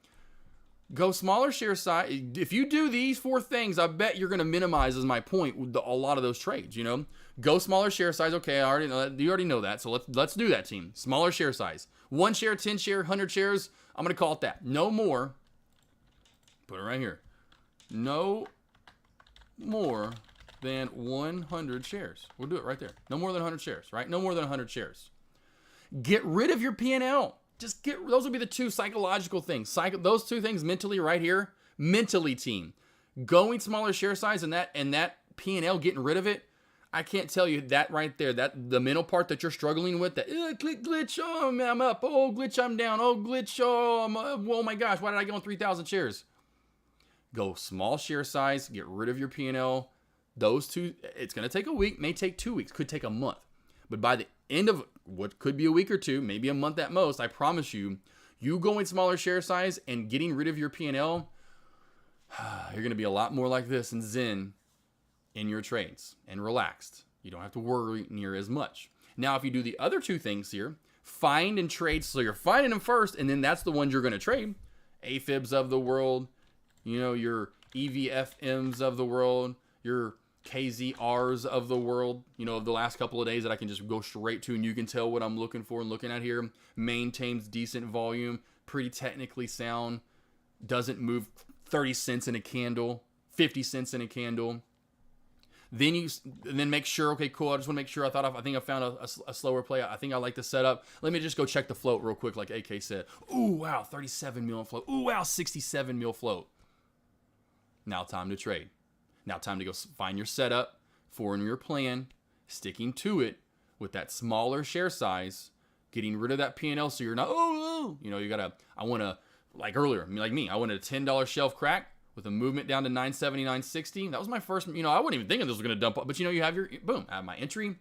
go smaller share size. If you do these 4 things, I bet you're going to minimize, is my point, with a lot of those trades. Go smaller share size. Okay, I already know that. You already know that. So let's do that, team. Smaller share size. 1 share, 10 share, 100 shares. I'm going to call it that. No more. Put it right here. No more than 100 shares. We'll do it right there. No more than 100 shares, right? No more than 100 shares. Get rid of your P&L. Those would be the 2 psychological things. Those 2 things mentally right here. Mentally, team. Going smaller share size and that P&L, getting rid of it. I can't tell you that right there. That the mental part that you're struggling with. That glitch. Oh, I'm up. Oh, glitch. I'm down. Oh, glitch. Oh, oh my gosh. Why did I go on 3,000 shares? Go small share size. Get rid of your P&L. Those 2. It's going to take a week. May take 2 weeks. Could take a month. But by the end of what could be a week or 2, maybe a month at most, I promise you going smaller share size and getting rid of your P&L, you're going to be a lot more like this and zen in your trades and relaxed. You don't have to worry near as much. Now, if you do the other 2 things here, find and trade. So you're finding them first, and then that's the ones you're going to trade. AFibs of the world, your EVFMs of the world, your KZRs of the world, of the last couple of days that I can just go straight to, and you can tell what I'm looking for and looking at here. Maintains decent volume, pretty technically sound, doesn't move 30 cents in a candle, 50 cents in a candle. Then make sure, okay, cool, I just want to make sure I think I found a slower play. I think I like the setup. Let me just go check the float real quick, like AK said. Ooh, wow, 37 mil float. Ooh, wow, 67 mil float. Now time to trade. Now time to go find your setup, forming your plan, sticking to it with that smaller share size, getting rid of that P&L so you're not, I want to, like earlier, like me, I wanted a $10 shelf crack with a movement down to 970, 960. That was my first, I wasn't even thinking this was going to dump up, but you have your, boom, I have my entry,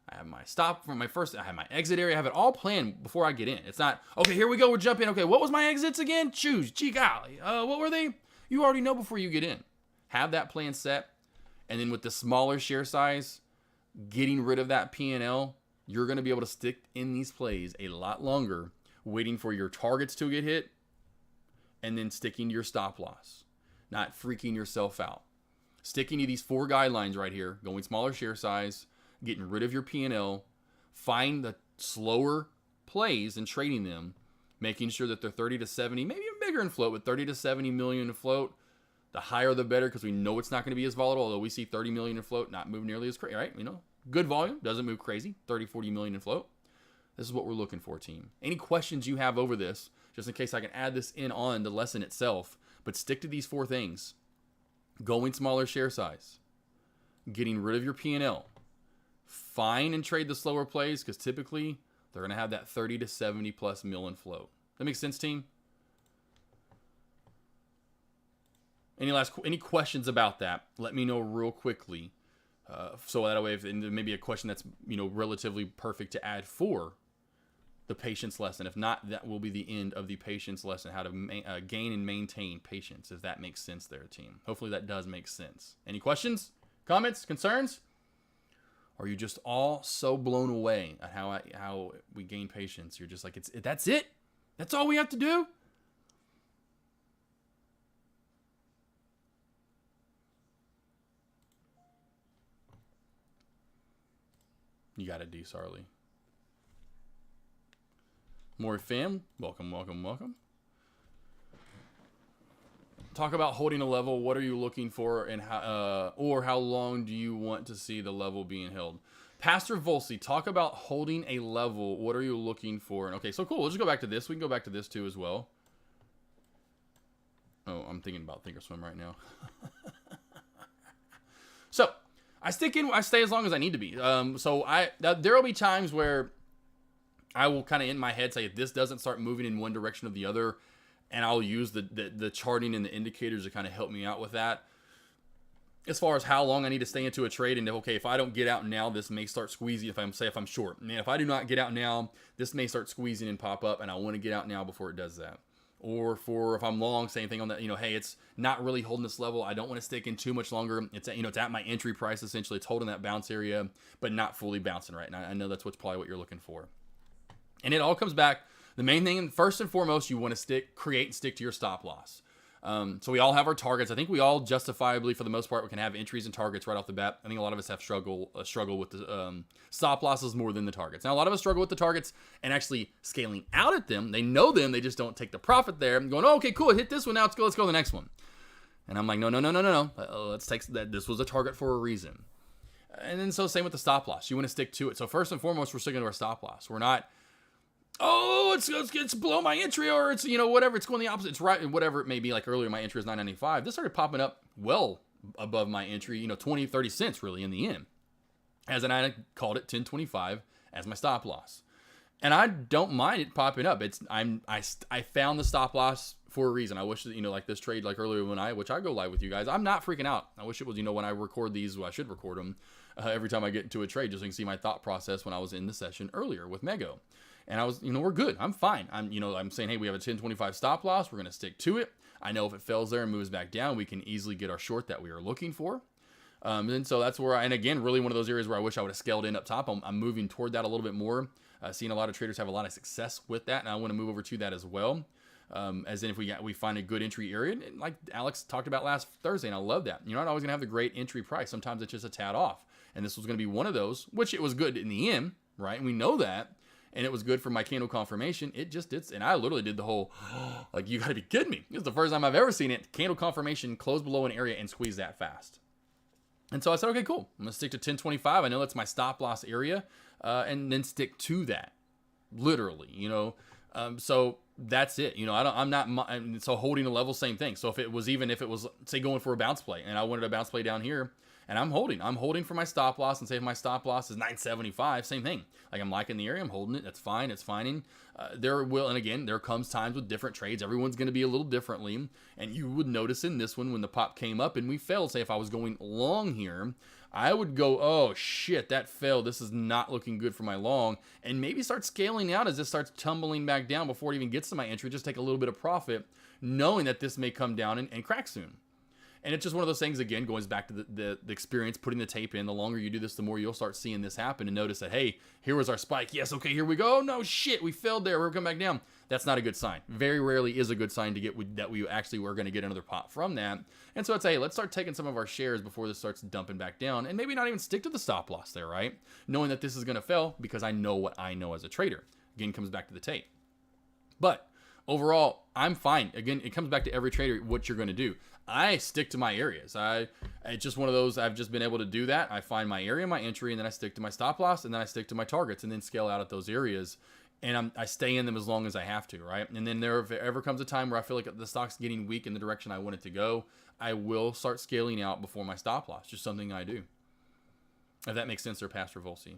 I have my stop from my first, I have my exit area, I have it all planned before I get in. It's not, okay, here we go, we're jumping. Okay, what was my exits again? Choose, gee golly, what were they? You already know before you get in. Have that plan set, and then with the smaller share size, getting rid of that P&L, you're going to be able to stick in these plays a lot longer, waiting for your targets to get hit, and then sticking to your stop loss, not freaking yourself out. Sticking to these 4 guidelines right here, going smaller share size, getting rid of your P&L, find the slower plays and trading them, making sure that they're 30 to 70, maybe even bigger in float, with 30 to 70 million in float. The higher the better, because we know it's not going to be as volatile, although we see 30 million in float not move nearly as crazy, right? Good volume, doesn't move crazy, 30, 40 million in float. This is what we're looking for, team. Any questions you have over this, just in case I can add this in on the lesson itself, but stick to these 4 things. Going smaller share size, getting rid of your P&L, find and trade the slower plays, because typically they're going to have that 30 to 70 plus mil in float. That makes sense, team? Any questions about that? Let me know real quickly. So that way, if maybe a question that's relatively perfect to add for the patience lesson. If not, that will be the end of the patience lesson. How to gain and maintain patience. If that makes sense, there, team. Hopefully that does make sense. Any questions, comments, concerns? Or are you just all so blown away at how we gain patience? You're just like, that's it. That's all we have to do. You got it, D. Sarley. More fam. Welcome, welcome, welcome. Talk about holding a level. What are you looking for, and how long do you want to see the level being held? Pastor Volsi, talk about holding a level. What are you looking for? And okay, so cool. Let's just go back to this. We can go back to this too as well. Oh, I'm thinking about Thinkorswim right now. So I stay as long as I need to be. There will be times where I will kind of in my head say, if this doesn't start moving in one direction or the other, and I'll use the charting and the indicators to kind of help me out with that. As far as how long I need to stay into a trade, and okay, if I don't get out now, this may start squeezing. If I'm short, and if I do not get out now, this may start squeezing and pop up, and I want to get out now before it does that. Or if I'm long, same thing on that. Hey, it's not really holding this level. I don't want to stick in too much longer. It's at my entry price essentially. It's holding that bounce area, but not fully bouncing right now. I know that's probably what you're looking for. And it all comes back. The main thing, first and foremost, you want to create and stick to your stop loss. So we all have our targets. I think we all justifiably, for the most part, we can have entries and targets right off the bat. I think a lot of us have struggle with the stop losses more than the targets. Now, a lot of us struggle with the targets and actually scaling out at them. They know them. They just don't take the profit there. And going, oh, okay, cool. I hit this one. Now let's go to the next one. And I'm like, no. Let's take that. This was a target for a reason. And then same with the stop loss. You want to stick to it. So first and foremost, we're sticking to our stop loss. We're not, oh, it's below my entry, or it's, whatever, it's going the opposite. It's right, whatever it may be. Like earlier, my entry is $9.95. This started popping up well above my entry, 20, 30 cents really in the end. As in, I called it 10.25 as my stop loss. And I don't mind it popping up. I found the stop loss for a reason. I wish that, like this trade, like earlier which I go live with you guys, I'm not freaking out. I wish it was, when I record these, I should record them every time I get into a trade, just so you can see my thought process when I was in the session earlier with Mego. And I was, we're good. I'm fine. I'm saying, hey, we have a 10.25 stop loss. We're going to stick to it. I know if it fails there and moves back down, we can easily get our short that we are looking for. And so that's where and again, really one of those areas where I wish I would have scaled in up top. I'm moving toward that a little bit more. Seeing a lot of traders have a lot of success with that. And I want to move over to that as well. As in if we find a good entry area, and like Alex talked about last Thursday, and I love that. You're not always going to have the great entry price. Sometimes it's just a tad off. And this was going to be one of those, which it was good in the end, right? And we know that. And it was good for my candle confirmation. It just did. And I literally did the whole, like, you got to be kidding me. This is the first time I've ever seen it. Candle confirmation, close below an area and squeeze that fast. And so I said, okay, cool. I'm going to stick to 10.25. I know that's my stop loss area. And then stick to that. Literally, so that's it. So holding a level, same thing. So if it was, say, going for a bounce play and I wanted a bounce play down here, and I'm holding for my stop loss, and say if my stop loss is 9.75, same thing. Like I'm liking the area, I'm holding it. That's fine. It's fine. And again, there comes times with different trades. Everyone's going to be a little differently. And you would notice in this one, when the pop came up and we failed, say if I was going long here, I would go, oh shit, that failed. This is not looking good for my long. And maybe start scaling out as this starts tumbling back down before it even gets to my entry. Just take a little bit of profit, knowing that this may come down and crack soon. And it's just one of those things, again, going back to the experience, putting the tape in. The longer you do this, the more you'll start seeing this happen and notice that, hey, here was our spike. Yes, okay, here we go. No, shit, we failed there. We're coming back down. That's not a good sign. Very rarely is a good sign to get that we actually were going to get another pop from that. And so it's, hey, let's start taking some of our shares before this starts dumping back down. And maybe not even stick to the stop loss there, right? Knowing that this is going to fail because I know what I know as a trader. Again, comes back to the tape. But overall, I'm fine. Again, it comes back to every trader, what you're going to do. I stick to my areas. It's just one of those, I've just been able to do that. I find my area, my entry, and then I stick to my stop loss, and then I stick to my targets, and then scale out at those areas. And I stay in them as long as I have to, right? And then if there ever comes a time where I feel like the stock's getting weak in the direction I want it to go, I will start scaling out before my stop loss. Just something I do. If that makes sense there, Pastor Volsi.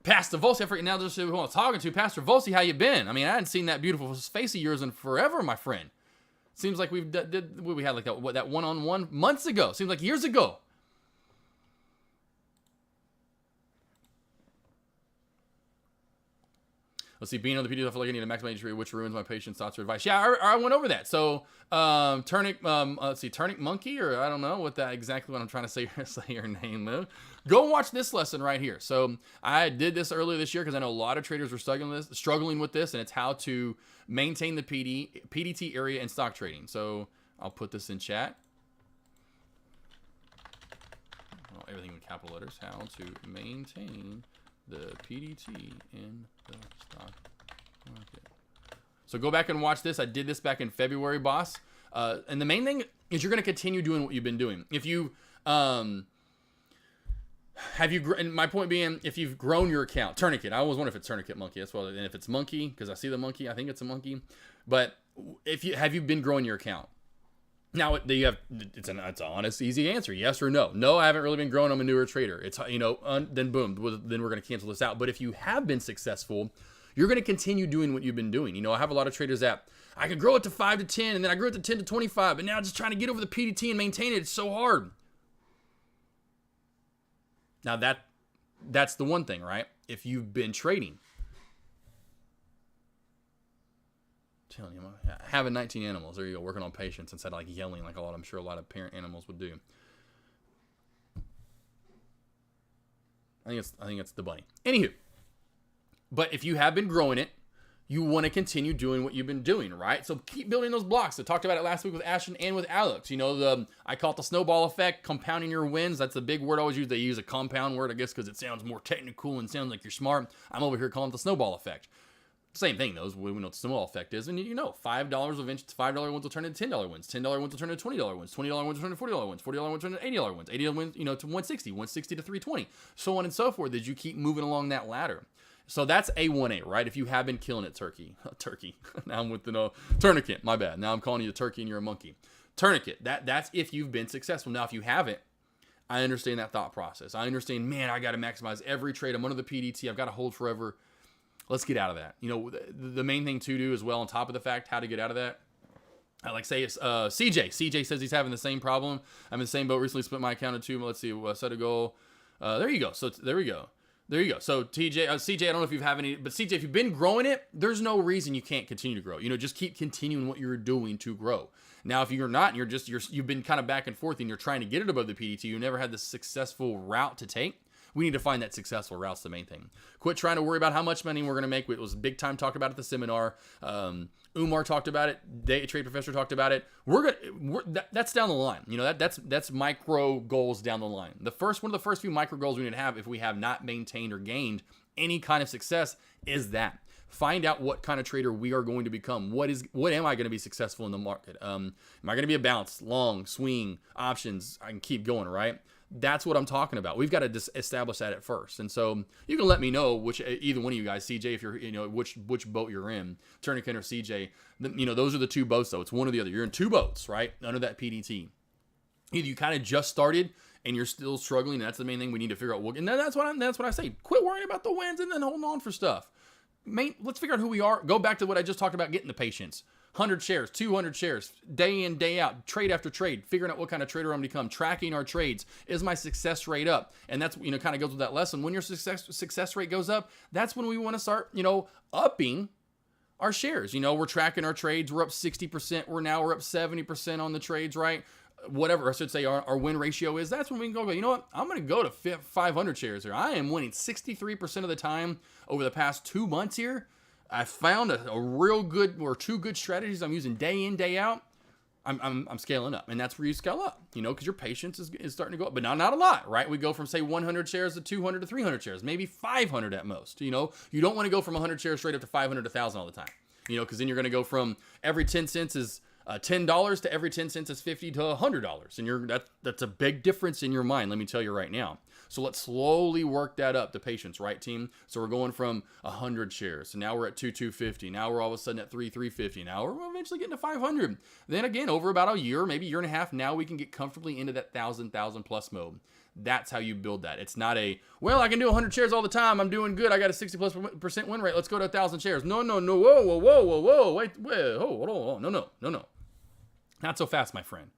Pastor Volsi, I forget now just who I'm talking to. Pastor Volsi, how you been? I mean, I hadn't seen that beautiful face of yours in forever, my friend. Seems like we had like that one-on-one months ago. Seems like years ago. Let's see, being on the PD, I feel like I need to maximize injury, which ruins my patient's thoughts or advice. Yeah, I went over that. So, Turnic Monkey, or I don't know what that exactly what I'm trying to say your name though. Go watch this lesson right here. So I did this earlier this year because I know a lot of traders were struggling with this, and it's how to maintain the PDT area in stock trading. So I'll put this in chat. Well, everything in capital letters. How to maintain the PDT in the stock market. So go back and watch this. I did this back in February, boss. And the main thing is you're going to continue doing what you've been doing. If you and my point being, if you've grown your account, Tourniquet. I always wonder if it's Tourniquet Monkey. That's why, and if it's Monkey, because I see the monkey, I think it's a monkey. But have you been growing your account? Now it's an honest, easy answer, yes or no. No, I haven't really been growing. I'm a newer trader. It's then boom, then we're gonna cancel this out. But if you have been successful, you're gonna continue doing what you've been doing. I have a lot of traders that I could grow it to 5 to 10, and then I grew it to 10 to 25, but now just trying to get over the PDT and maintain it, it's so hard. Now that's the one thing, right? If you've been trading. Telling you, having 19 animals. There you go, working on patience instead of like yelling like I'm sure a lot of parent animals would do. I think it's the bunny. Anywho, but if you have been growing it, you want to continue doing what you've been doing, right? So keep building those blocks. I talked about it last week with Ashton and with Alex. I call it the snowball effect, compounding your wins. That's the big word I always use. They use a compound word, I guess, because it sounds more technical and sounds like you're smart. I'm over here calling it the snowball effect. Same thing, though. We know what the snowball effect is. And $5 eventually, $5 wins will turn into $10 wins. $10 wins will turn into $20 wins. $20 wins will turn into $40 wins. $40 wins will turn into $80 wins. $80 wins, to 160. 160 to 320. So on and so forth as you keep moving along that ladder. So that's A1A, right? If you have been killing it, turkey. Now I'm with the tourniquet. My bad. Now I'm calling you a turkey and you're a monkey. Tourniquet. That's if you've been successful. Now, if you haven't, I understand that thought process. I understand, man, I got to maximize every trade. I'm under the PDT. I've got to hold forever. Let's get out of that. The main thing to do as well, on top of the fact, how to get out of that. I like say it's CJ. CJ says he's having the same problem. I'm in the same boat. Recently split my account in two. Let's see. Set a goal. There you go. So there we go. There you go. So CJ, I don't know if you have any, but CJ, if you've been growing it, there's no reason you can't continue to grow. Just keep continuing what you're doing to grow. Now, if you're not, and you've been kind of back and forth and you're trying to get it above the PDT, you never had the successful route to take. We need to find that successful route's the main thing. Quit trying to worry about how much money we're going to make. It was big time talked about at the seminar. Umar talked about it. Day Trade Professor talked about it. That's down the line. That's micro goals down the line. One of the first few micro goals we need to have if we have not maintained or gained any kind of success is that. Find out what kind of trader we are going to become. What am I going to be successful in the market? Am I going to be a bounce, long, swing, options? I can keep going, right? That's what I'm talking about. We've got to establish that at first. And so you can let me know either one of you guys, CJ, if you're, which boat you're in, Tourniquet or CJ, those are the two boats though. It's one or the other. You're in two boats, right? Under that PDT. Either you kind of just started and you're still struggling. And that's the main thing we need to figure out. And that's what I say. Quit worrying about the wins and then holding on for stuff. Let's figure out who we are. Go back to what I just talked about, getting the patience. 100 shares, 200 shares, day in, day out, trade after trade, figuring out what kind of trader I'm going to become, tracking our trades. Is my success rate up? And that's, kind of goes with that lesson. When your success rate goes up, that's when we want to start, upping our shares. We're tracking our trades. We're up 60%. We're up 70% on the trades, right? Whatever, I should say our win ratio is. That's when we can go, you know what? I'm going to go to 500 shares here. I am winning 63% of the time over the past 2 months here. I found a real good or two good strategies I'm using day in, day out. I'm scaling up, and that's where you scale up, because your patience is starting to go up, but not a lot, right? We go from say 100 shares to 200 to 300 shares, maybe 500 at most. You don't want to go from 100 shares straight up to 500 to 1,000 all the time, because then you're going to go from every 10 cents is $10 to every 10 cents is $50 to $100, and that's a big difference in your mind. Let me tell you right now. So let's slowly work that up to patience, right, team? So we're going from 100 shares. So now we're at 250. Now we're all of a sudden at 350. Now we're eventually getting to 500. Then again, over about a year, maybe year and a half, now we can get comfortably into that 1,000 plus mode. That's how you build that. It's not I can do 100 shares all the time. I'm doing good. I got a 60+% win rate. Let's go to 1,000 shares. No. Whoa. Wait, hold on. No. Not so fast, my friend.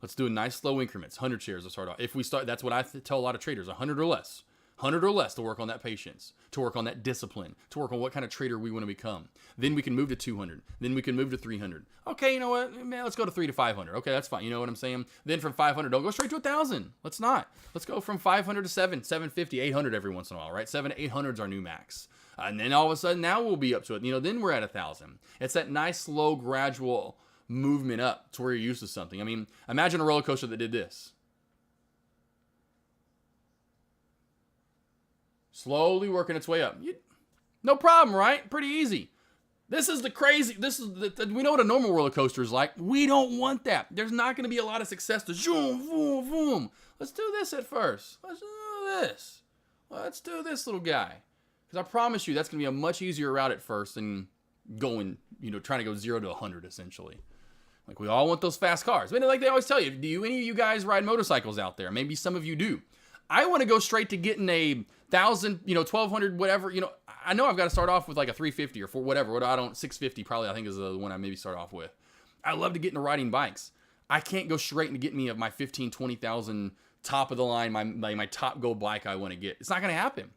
Let's do a nice slow increments, 100 shares to start off. If we start, that's what I tell a lot of traders, 100 or less. 100 or less to work on that patience, to work on that discipline, to work on what kind of trader we want to become. Then we can move to 200. Then we can move to 300. Okay, you know what? Man, let's go to 300 to 500. Okay, that's fine. You know what I'm saying? Then from 500, don't go straight to 1,000. Let's not. Let's go from 500 to 750, 800 every once in a while, right? 700 to 800 is our new max. And then all of a sudden, now we'll be up to it. You know, then we're at 1,000. It's that nice, slow, gradual movement up to where you're used to something. I mean, imagine a roller coaster that did this. Slowly working its way up. No problem, right? Pretty easy. This is the crazy, we know what a normal roller coaster is like. We don't want that. There's not going to be a lot of success to zoom, boom, boom. Let's do this at first. Let's do this. Let's do this little guy. Because I promise you, that's going to be a much easier route at first than going, trying to go 0 to 100, essentially. Like, we all want those fast cars. I mean, like they always tell you, do any of you guys ride motorcycles out there? Maybe some of you do. I want to go straight to getting a 1,000, 1,200, whatever. I know I've got to start off with like a 350 or for whatever. 650 probably I think is the one I maybe start off with. I love to get into riding bikes. I can't go straight into getting me of my 15, 20,000 top of the line, my top goal bike I want to get. It's not going to happen.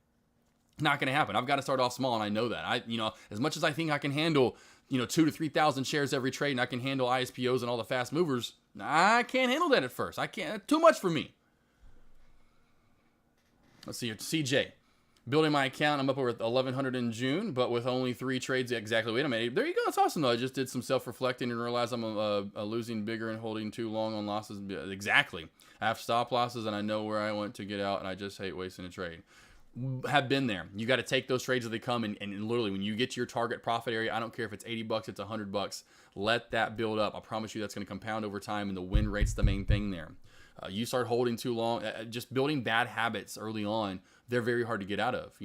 Not going to happen. I've got to start off small, and I know that. As much as I think I can handle, 2,000 to 3,000 shares every trade, and I can handle ISPOs and all the fast movers, I can't handle that at first. I can't. Too much for me. Let's see here. CJ. Building my account. I'm up over 1,100 in June, but with only 3 trades exactly. Wait a minute. There you go. That's awesome, though. I just did some self-reflecting and realized I'm losing bigger and holding too long on losses. Exactly. I have stop losses, and I know where I want to get out, and I just hate wasting a trade. Have been there. You got to take those trades as they come, and literally when you get to your target profit area, I don't care if it's $80, it's $100. Let that build up. I promise you that's going to compound over time, and the win rate's the main thing there. You start holding too long, just building bad habits early on, they're very hard to get out of.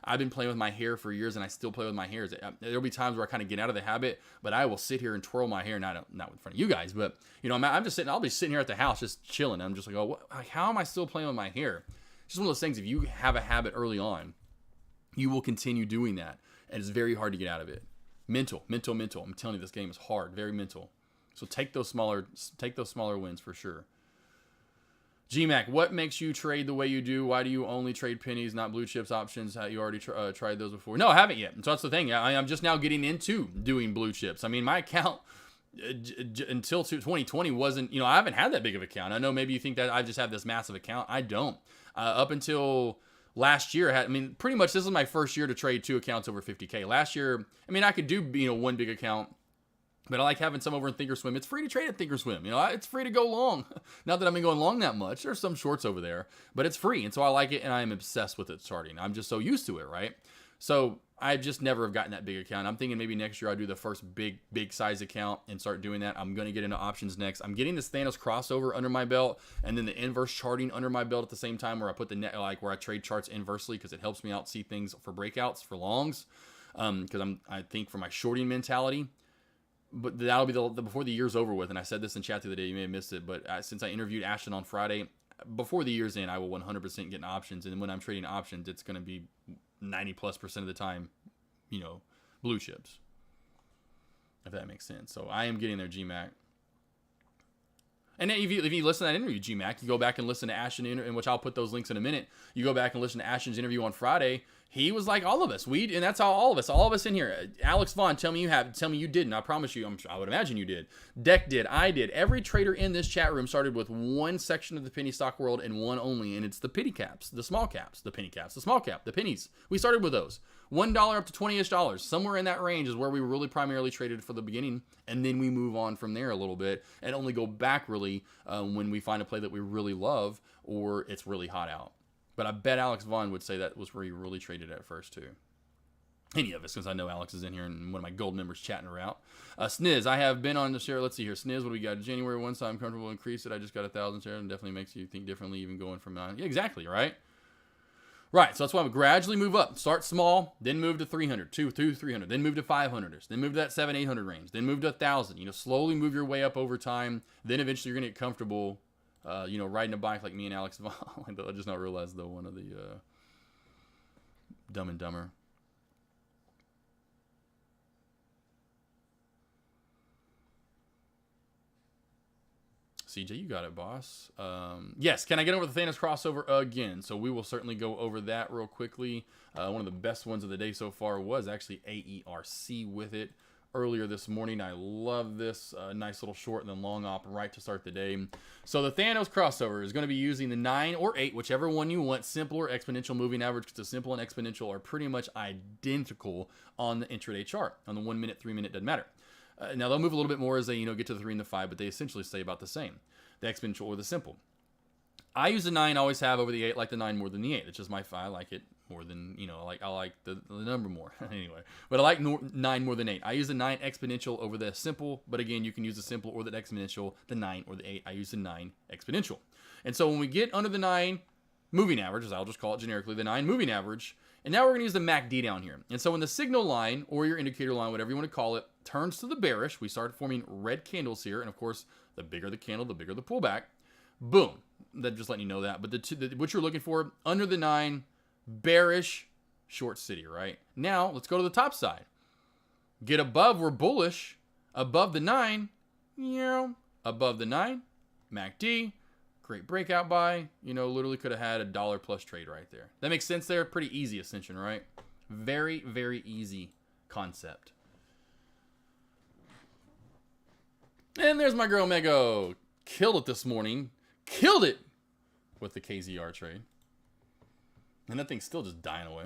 I've been playing with my hair for years, and I still play with my hair. There'll be times where I kind of get out of the habit, but I will sit here and twirl my hair, not in front of you guys, but I'm just sitting. I'll be sitting here at the house just chilling. I'm just like, how am I still playing with my hair? It's just one of those things. If you have a habit early on, you will continue doing that, and it's very hard to get out of it. Mental. I'm telling you, this game is hard, very mental. So take those smaller wins for sure. GMAC, what makes you trade the way you do? Why do you only trade pennies, not blue chips options? You already tried those before? No, I haven't yet. So that's the thing. I'm just now getting into doing blue chips. I mean, my account until 2020 wasn't, I haven't had that big of an account. I know maybe you think that I just have this massive account. I don't. Up until last year, pretty much this is my first year to trade 2 accounts over 50K. Last year, I could do, one big account. But I like having some over in Thinkorswim. It's free to trade at Thinkorswim. It's free to go long. Not that I've been going long that much. There's some shorts over there, but it's free. And so I like it, and I am obsessed with it starting. I'm just so used to it, right? So I just never have gotten that big account. I'm thinking maybe next year I'll do the first big size account and start doing that. I'm going to get into options next. I'm getting this Thanos crossover under my belt, and then the inverse charting under my belt at the same time, where I put the net, where I trade charts inversely, because it helps me out see things for breakouts, for longs. Because I think for my shorting mentality. But that'll be before the year's over with. And I said this in chat the other day. You may have missed it. But since I interviewed Ashton on Friday, before the year's in, I will 100% get in options. And when I'm trading options, it's going to be 90+% of the time, blue chips. If that makes sense. So I am getting there, GMAC. And then if you listen to that interview, GMAC, you go back and listen to Ashton, in which I'll put those links in a minute. You go back and listen to Ashton's interview on Friday. He was like all of us. And that's how all of us in here. Alex Vaughn, tell me you didn't. I promise you, I would imagine you did. Deck did. I did. Every trader in this chat room started with one section of the penny stock world and one only, and it's the penny caps, the small caps, the penny caps, the small cap, the pennies. We started with those. $1 up to $20-ish. Somewhere in that range is where we really primarily traded for the beginning, and then we move on from there a little bit and only go back really when we find a play that we really love or it's really hot out. But I bet Alex Vaughn would say that was where he really traded at first, too. Any of us, because I know Alex is in here and one of my gold members chatting her out. Sniz, I have been on the share. Let's see here. Sniz, what do we got? January 1, so I'm comfortable increase it. I just got 1,000 shares, and definitely makes you think differently, even going from 9. Yeah, exactly, right? Right, so that's why we gradually move up. Start small, then move to 300, 300, then move to 500ers, then move to that 700, 800 range, then move to 1,000. Slowly move your way up over time. Then eventually you're going to get comfortable, riding a bike like me and Alex Vaughn. I just not realized, though, one of the Dumb and Dumber. CJ, you got it, boss. Yes, can I get over the Thanos crossover again? So we will certainly go over that real quickly. One of the best ones of the day so far was actually AERC with it earlier this morning. I love this nice little short and then long op right to start the day. So the Thanos crossover is going to be using the 9 or 8, whichever one you want, simple or exponential moving average, because the simple and exponential are pretty much identical on the intraday chart. On the 1 minute, 3 minute, doesn't matter. Now they'll move a little bit more as they get to the 3 and the 5, but they essentially stay about the same. The exponential or the simple. I use the 9, always have over the 8, like the 9 more than the 8. It's just I like it more than, I like the number more. Anyway, but I like 9 more than 8. I use the 9 exponential over the simple, but again, you can use the simple or the exponential, the 9 or the 8. I use the 9 exponential. And so when we get under the 9 moving average, as I'll just call it generically, the 9 moving average, and now we're going to use the MACD down here. And so when the signal line, or your indicator line, whatever you want to call it, turns to the bearish, we start forming red candles here. And of course, the bigger the candle, the bigger the pullback. Boom. That just letting you know that. But what you're looking for, under the 9, bearish, short city, right? Now, let's go to the top side. Get above, we're bullish. Above the 9, above the 9, MACD. Great breakout buy. Literally could have had a $1 plus trade right there. That makes sense there. Pretty easy ascension, right? Very, very easy concept. And there's my girl Mego. Killed it this morning. Killed it with the KZR trade. And that thing's still just dying away.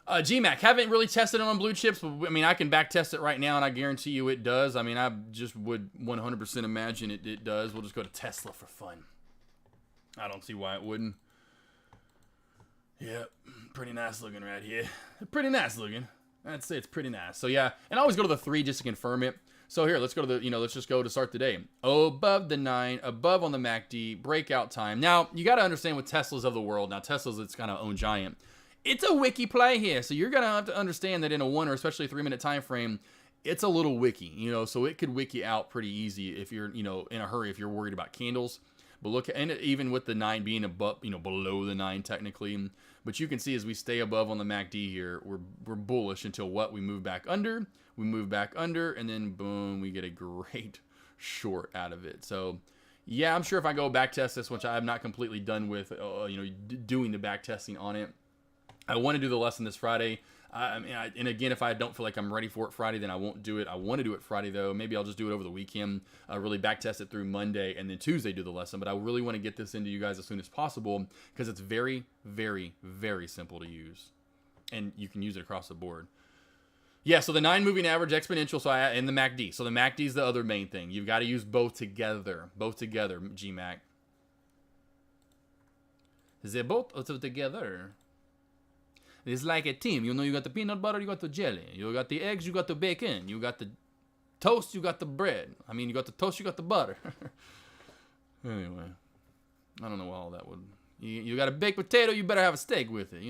GMAC, haven't really tested it on blue chips, but I can back test it right now, and I guarantee you it does. I just would 100% imagine it does. We'll just go to Tesla for fun. I don't see why it wouldn't. Yep, pretty nice looking right here. Pretty nice looking. I'd say it's pretty nice. So yeah, and I always go to the 3 just to confirm it. So here, let's go to the, let's just go to start the day. Above the 9, above on the MACD, breakout time. Now, you got to understand with Teslas of the world. Now, Tesla's its kind of own giant. It's a wiki play here, so you're going to have to understand that in a 1 or especially 3 minute time frame, it's a little wiki, so it could wiki out pretty easy if you're, in a hurry, if you're worried about candles. But look, and even with the 9 being above, below the 9 technically, but you can see as we stay above on the MACD here, we're bullish until what? We move back under, and then boom, we get a great short out of it. So yeah, I'm sure if I go back test this, which I have not completely done with, doing the back testing on it, I want to do the lesson this Friday. And again, if I don't feel like I'm ready for it Friday, then I won't do it. I want to do it Friday, though. Maybe I'll just do it over the weekend, really back test it through Monday, and then Tuesday do the lesson. But I really want to get this into you guys as soon as possible because it's very, very, very simple to use. And you can use it across the board. Yeah, so the 9 moving average exponential, and the MACD. So the MACD is the other main thing. You've got to use both together. Both together, GMAC. They both together. It's like a team. You got the peanut butter, you got the jelly. You got the eggs, you got the bacon. You got the toast, you got the bread. You got the toast, you got the butter. Anyway, I don't know why all that would... You got a baked potato, you better have a steak with it,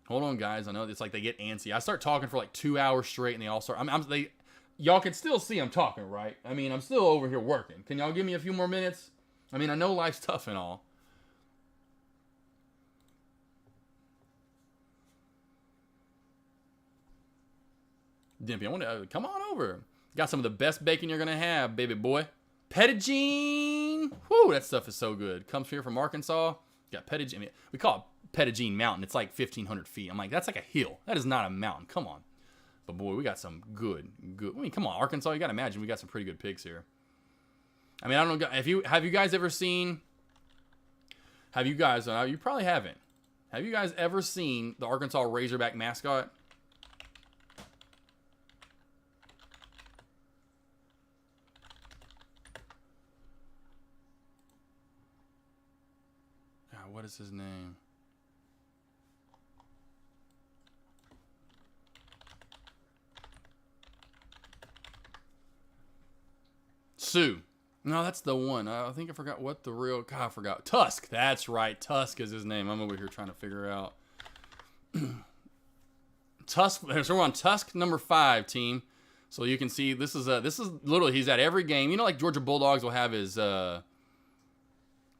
Hold on, guys. I know it's like they get antsy. I start talking for like 2 hours straight, and they all start... y'all can still see I'm talking, right? I'm still over here working. Can y'all give me a few more minutes? I know life's tough and all. Dimpy, I want to come on over. Got some of the best bacon you're gonna have, baby boy. Pettigene. Whoo, that stuff is so good. Comes here from Arkansas. Got Pettigene. We call it Pettigene Mountain. It's like 1,500 feet. I'm like, that's like a hill. That is not a mountain. Come on. But boy, we got some good. Come on, Arkansas. You gotta imagine we got some pretty good pigs here. I don't know if have you guys ever seen? Have you guys? You probably haven't. Have you guys ever seen the Arkansas Razorback mascot? What is his name? Sue. No, that's the one. I think I forgot what the real... God, I forgot. Tusk. That's right. Tusk is his name. I'm over here trying to figure out. Tusk. So we're on Tusk number 5, team. So you can see this is literally, he's at every game. Like Georgia Bulldogs will have his...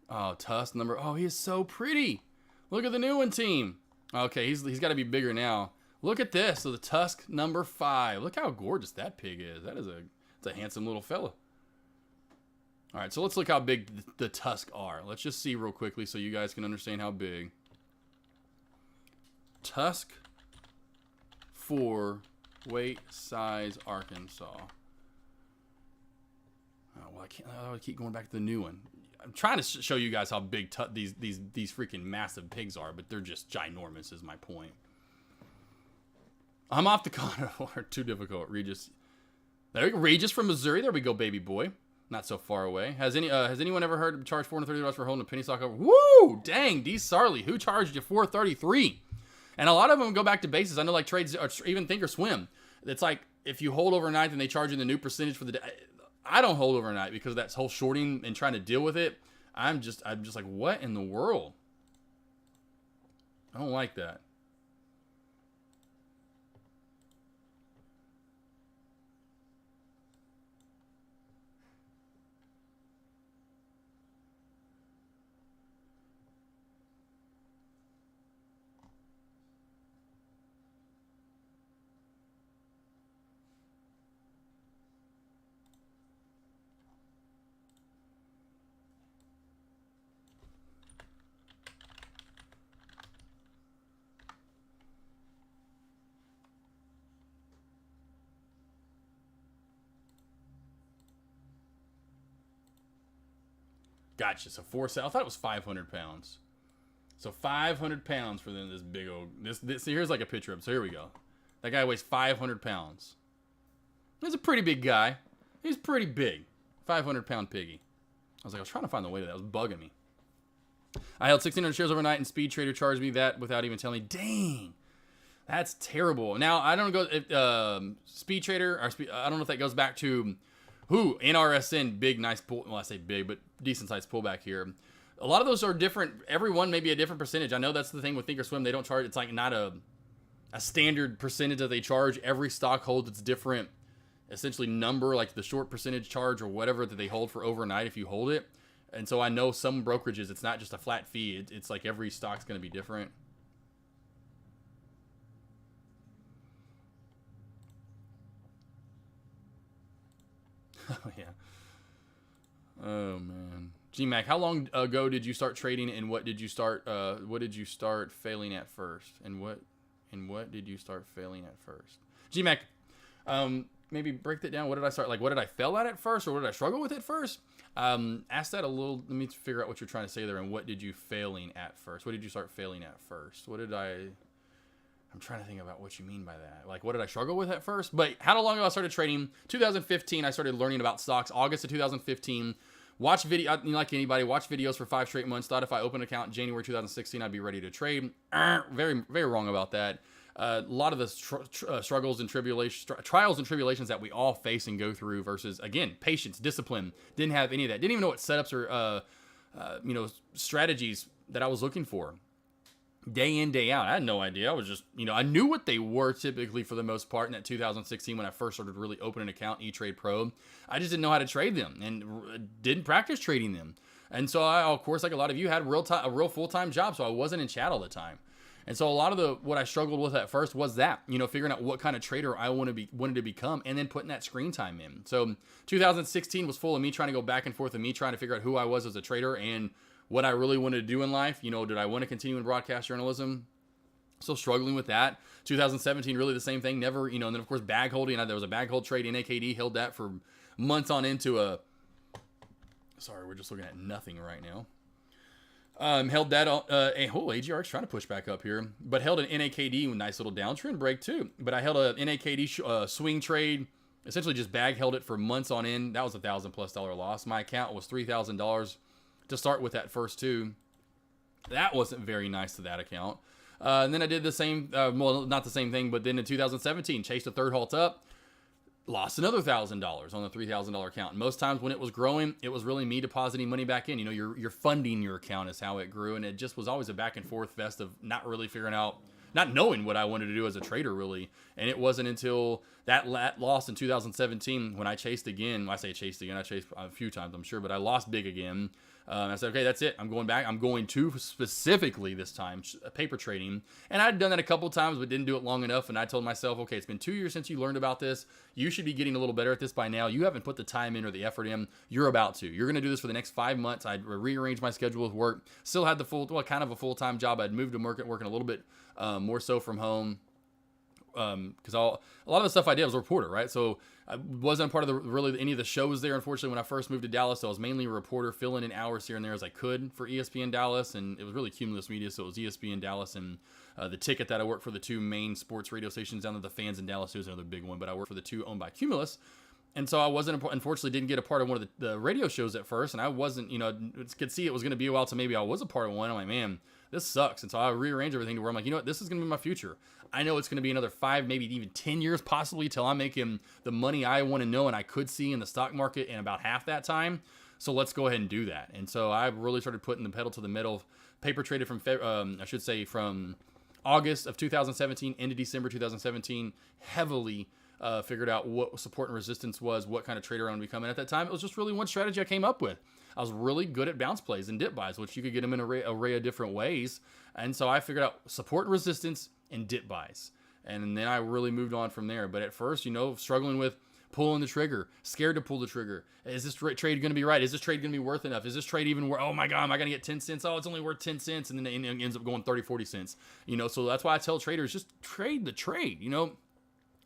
Oh, Tusk number... Oh, he is so pretty. Look at the new one, team. Okay, he's got to be bigger now. Look at this. So the Tusk number 5. Look how gorgeous that pig is. It's a handsome little fella. All right, so let's look how big the tusks are. Let's just see real quickly so you guys can understand how big. Tusk for weight, size, Arkansas. Oh, well, I keep going back to the new one. I'm trying to show you guys how big these freaking massive pigs are, but they're just ginormous is my point. I'm off the carnivore. Too difficult. Regis. There we go. Regis from Missouri. There we go, baby boy. Not so far away. Has anyone ever heard of charge $430 for holding a penny stock over? Woo! Dang, D. Sarley. Who charged you $433? And a lot of them go back to bases. I know like trades or even Think or Swim. It's like if you hold overnight and they charge you the new percentage for the day. I don't hold overnight because of that whole shorting and trying to deal with it. I'm just like, what in the world? I don't like that. Gotcha. So I thought it was 500 pounds. So 500 pounds for this big old. So here's like a picture of him. So here we go. That guy weighs 500 pounds. He's a pretty big guy. He's pretty big. 500-pound piggy. I was trying to find the weight of that. It was bugging me. I held 1,600 shares overnight, and Speed Trader charged me that without even telling me. Dang. That's terrible. Now, I don't go. Speed Trader, I don't know if that goes back to. Who? NRSN, big, nice pull. Well, I say big, but decent sized pullback here. A lot of those are different. Every one may be a different percentage. I know that's the thing with Think or Swim. They don't charge. It's like not a standard percentage that they charge. Every stock holds its different, essentially, number, like the short percentage charge or whatever that they hold for overnight if you hold it. And so I know some brokerages, it's not just a flat fee. It's like every stock's going to be different. Oh, yeah. Oh, man. G-Mac, how long ago did you start trading, and what did you start failing at first? And what did you start failing at first? G-Mac, maybe break that down. What did I start? Like, what did I fail at first, or what did I struggle with at first? Ask that a little. Let me figure out what you're trying to say there, and what did you failing at first? What did you start failing at first? I'm trying to think about what you mean by that. Like, what did I struggle with at first? But how long ago I started trading? 2015, I started learning about stocks. August of 2015. Watch video, like anybody, watch videos for 5 straight months. Thought if I opened an account in January 2016, I'd be ready to trade. Very, very wrong about that. A lot of the struggles and trials and tribulations that we all face and go through versus, again, patience, discipline. Didn't have any of that. Didn't even know what setups or, strategies that I was looking for. Day in, day out. I had no idea. I was just, I knew what they were typically for the most part in that 2016 when I first started really opening an account, E-Trade Pro. I just didn't know how to trade them and didn't practice trading them. And so I, of course, like a lot of you, had a real full-time job, so I wasn't in chat all the time. And so a lot of what I struggled with at first was that, figuring out what kind of trader I wanted to become and then putting that screen time in. So 2016 was full of me trying to go back and forth and me trying to figure out who I was as a trader and what I really wanted to do in life. Did I want to continue in broadcast journalism? Still struggling with that. 2017, really the same thing. Never, and then of course bag holding. There was a bag hold trade in AKD, held that for months on into a. Sorry, we're just looking at nothing right now. Held that on. AGRX trying to push back up here, but held an NAKD, nice little downtrend break too. But I held a NAKD swing trade. Essentially, just bag held it for months on end. That was $1,000+ loss. My account was $3,000. To start with that first two. That wasn't very nice to that account. And then I did the same, well, not the same thing, but then in 2017, chased a third halt up, lost another $1,000 on the $3,000 account. And most times when it was growing, it was really me depositing money back in. You're funding your account is how it grew. And it just was always a back and forth fest of not really figuring out, not knowing what I wanted to do as a trader really. And it wasn't until that loss in 2017 when I chased again. I say chased again, I chased a few times, I'm sure, but I lost big again. I said, okay, that's it. I'm going back. I'm going to specifically this time paper trading. And I'd done that a couple times, but didn't do it long enough. And I told myself, okay, it's been 2 years since you learned about this. You should be getting a little better at this by now. You haven't put the time in or the effort in. You're about to. You're going to do this for the next 5 months. I'd rearranged my schedule with work. Still had the kind of a full-time job. I'd moved to working a little bit more so from home. Because a lot of the stuff I did was a reporter, right? So I wasn't a part of really any of the shows there, unfortunately, when I first moved to Dallas. So I was mainly a reporter, filling in hours here and there as I could for ESPN Dallas, and it was really Cumulus Media, so it was ESPN Dallas and the Ticket that I worked for, the 2 main sports radio stations down there. The Fans in Dallas was another big one, but I worked for the 2 owned by Cumulus. And so I unfortunately didn't get a part of one of the radio shows at first, and I wasn't, could see it was going to be a while till maybe I was a part of one. I'm like, man, this sucks. And so I rearranged everything to where I'm like, this is going to be my future. I know it's going to be another 5, maybe even 10 years possibly till I'm making the money I want to know and I could see in the stock market in about half that time. So let's go ahead and do that. And so I really started putting the pedal to the metal. Paper traded from August of 2017 into December 2017, heavily figured out what support and resistance was, what kind of trader I would become. And at that time, it was just really one strategy I came up with. I was really good at bounce plays and dip buys, which you could get them in an array of different ways. And so I figured out support and resistance and dip buys. And then I really moved on from there. But at first, struggling with pulling the trigger, scared to pull the trigger. Is this trade going to be right? Is this trade going to be worth enough? Is this trade even worth, oh my God, am I going to get 10 cents? Oh, it's only worth 10 cents. And then it ends up going 30, 40 cents. So that's why I tell traders, just trade the trade,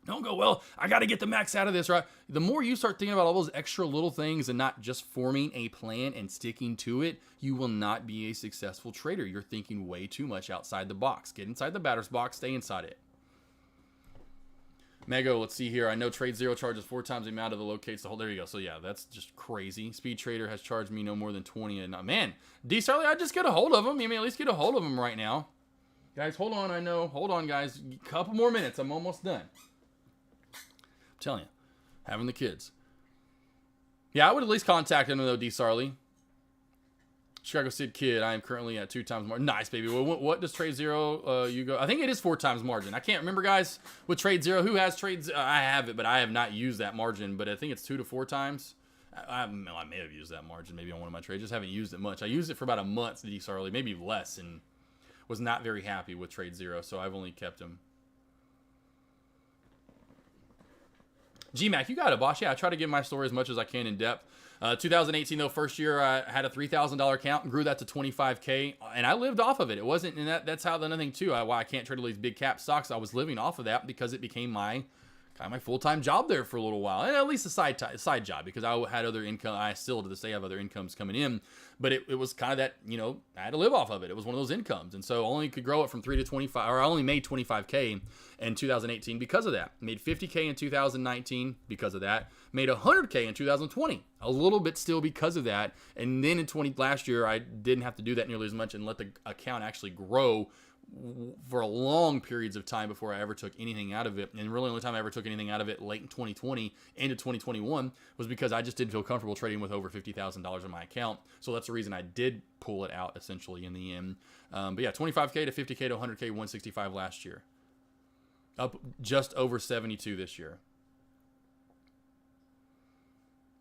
Don't go, well, I got to get the max out of this, right? The more you start thinking about all those extra little things and not just forming a plan and sticking to it, you will not be a successful trader. You're thinking way too much outside the box. Get inside the batter's box, stay inside it. Mego, let's see here. I know Trade Zero charges 4 times the amount of the locates the whole. There you go. So yeah, that's just crazy. Speed Trader has charged me no more than 20. And man, D Starley, I just get a hold of him. You may at least get a hold of him right now. Guys, hold on. I know. Hold on, guys. A couple more minutes. I'm almost done. I'm telling you, having the kids. Yeah, I would at least contact him though, D Sarley. Chicago Sid Kid, I am currently at 2 times margin. Nice, baby. Well, what does Trade Zero you go? I think it is 4 times margin. I can't remember, guys, with Trade Zero. Who has Trade? I have it, but I have not used that margin. But I think it's 2 to 4 times. I may have used that margin maybe on one of my trades. Just haven't used it much. I used it for about a month, D Sarley, maybe less, and was not very happy with Trade Zero. So I've only kept him. GMAC, you got it, boss. Yeah, I try to give my story as much as I can in depth. 2018, though, first year, I had a $3,000 account and grew that to $25K, and I lived off of it. It wasn't, and that's how the other thing, too, why I can't trade all these big cap stocks. I was living off of that because it became my full-time job there for a little while, and at least a side job, because I had other income. I still, to this day, have other incomes coming in, but it was kind of that, I had to live off of it. It was one of those incomes, and so I only could grow it from 3 to 25, or I only made 25K in 2018 because of that. Made 50K in 2019 because of that. Made 100K in 2020, a little bit still because of that, and then in last year, I didn't have to do that nearly as much and let the account actually grow for long periods of time before I ever took anything out of it. And really the only time I ever took anything out of it late in 2020 into 2021 was because I just didn't feel comfortable trading with over $50,000 in my account. So that's the reason I did pull it out essentially in the end. But yeah, 25K to 50K to 100K, 165 last year. Up just over 72 this year.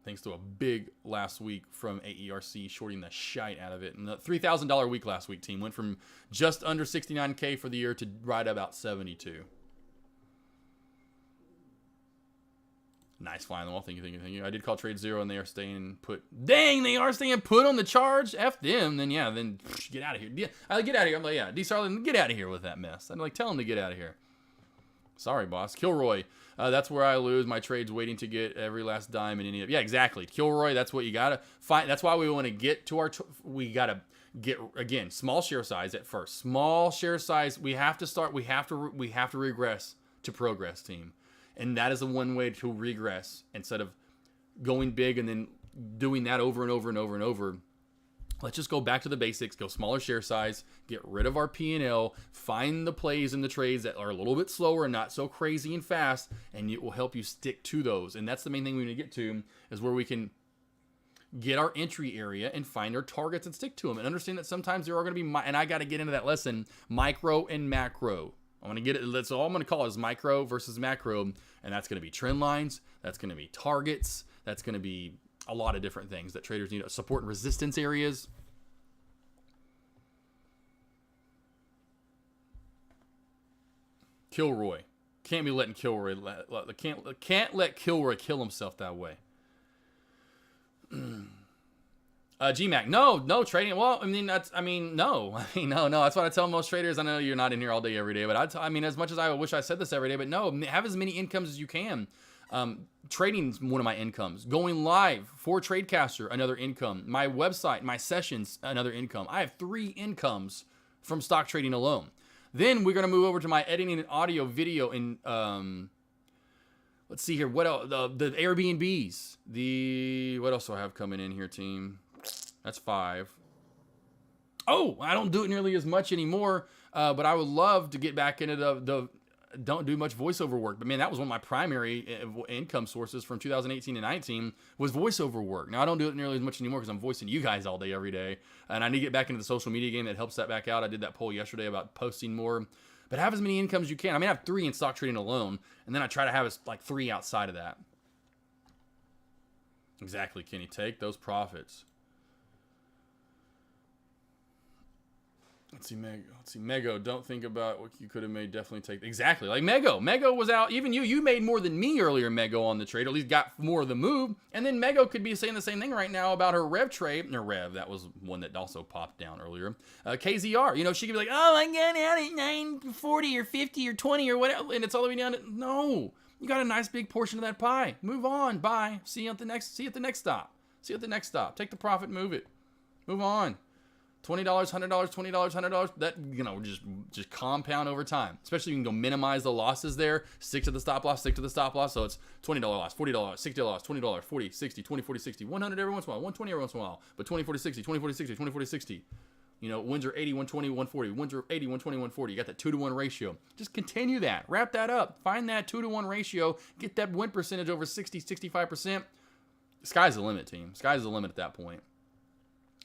Thanks to a big last week from AERC shorting the shite out of it. And the $3,000 week last week, team, went from just under 69K for the year to right about 72. Nice flying the wall. Thank you. I did call Trade Zero and they are staying put. Dang, they are staying put on the charge. F them. Then get out of here. Get out of here. I'm like, yeah, D. Sarlin, get out of here with that mess. I'm like, tell him to get out of here. Sorry, boss. Kilroy. That's where I lose. My trade's waiting to get every last dime in any of. Yeah, exactly. Kilroy, that's what you got to find. That's why we want to get to our. We got to get, again, small share size at first. Small share size. We have to start. We have to regress to progress, team. And that is the one way to regress instead of going big and then doing that over and over and over and over. Let's just go back to the basics, go smaller share size, get rid of our P&L, find the plays and the trades that are a little bit slower and not so crazy and fast, and it will help you stick to those. And that's the main thing we need to get to, is where we can get our entry area and find our targets and stick to them. And understand that sometimes there are going to be, and I got to get into that lesson, micro and macro. I'm going to get it. That's all I'm going to call it is micro versus macro. And that's going to be trend lines. That's going to be targets. That's going to be a lot of different things that traders need. Support and resistance areas. Kilroy. Can't be letting Kilroy can't let Kilroy kill himself that way. GMAC, no trading. Well, no. No. That's what I tell most traders. I know you're not in here all day every day, but as much as I wish I said this every day, but no, have as many incomes as you can. Trading's one of my incomes. Going live for Tradecaster, another income. My website, my sessions, another income. I have 3 incomes from stock trading alone. Then we're gonna move over to my editing and audio, video, and let's see here. What else? The Airbnbs. What else do I have coming in here, team? That's 5. Oh, I don't do it nearly as much anymore, but I would love to get back into the don't do much voiceover work. But man, that was one of my primary income sources from 2018 to 19 was voiceover work. Now I don't do it nearly as much anymore because I'm voicing you guys all day, every day. And I need to get back into the social media game that helps that back out. I did that poll yesterday about posting more. But have as many incomes as you can. I have 3 in stock trading alone. And then I try to have like 3 outside of that. Exactly, Kenny. Take those profits. Let's see, Mego. Don't think about what you could have made. Definitely take. Exactly. Like Mego. Mego was out. Even you made more than me earlier, Mego, on the trade. At least got more of the move. And then Mego could be saying the same thing right now about her Rev trade. No, Rev. That was one that also popped down earlier. KZR. She could be like, oh, I got out at 940 or 50 or 20 or whatever. And it's all the way down to, no. You got a nice big portion of that pie. Move on. Bye. See you at the next stop. See you at the next stop. Take the profit, move it. Move on. $20, $100, $20, $100. That, just compound over time. Especially you can go minimize the losses there. Stick to the stop loss, So it's $20 loss, $40 $60 loss, $20, 40, 60, 20, 40, 60, 100 every once in a while, 120 every once in a while. But 20, 40, 60, 20, 40, 60, 20, 40, 60. Wins are 80, 120, 140. Wins are 80, 120, 140. You got that 2-to-1 ratio. Just continue that. Wrap that up. Find that 2-to-1 ratio. Get that win percentage over 60, 65%. Sky's the limit, team. Sky's the limit at that point.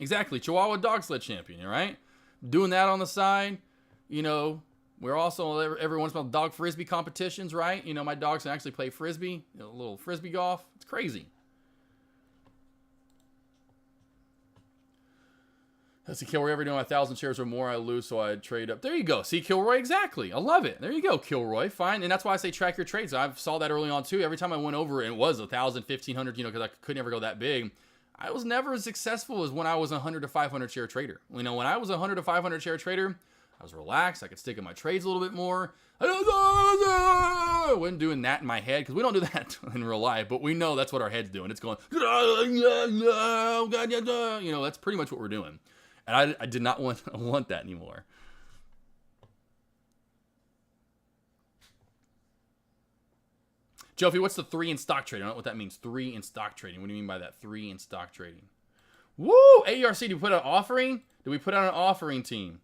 Exactly. Chihuahua dog sled champion, right? Doing that on the side. We're also every once in a while dog frisbee competitions, right? My dogs can actually play frisbee, a little frisbee golf. It's crazy. Let's see, Kilroy, every day 1,000 shares or more I lose, so I trade up. There you go. See, Kilroy, exactly. I love it. There you go, Kilroy. Fine. And that's why I say track your trades. I saw that early on, too. Every time I went over, it was 1,000, 1,500, because I could never go that big. I was never as successful as when I was a 100 to 500 share trader. When I was a 100 to 500 share trader, I was relaxed. I could stick in my trades a little bit more. I wasn't doing that in my head because we don't do that in real life, but we know that's what our head's doing. It's going, that's pretty much what we're doing. And I did not want that anymore. Jofi, what's the 3 in stock trading? I don't know what that means. 3 in stock trading. What do you mean by that? 3 in stock trading. Woo! AERC, did we put out an offering? Did we put out an offering, team?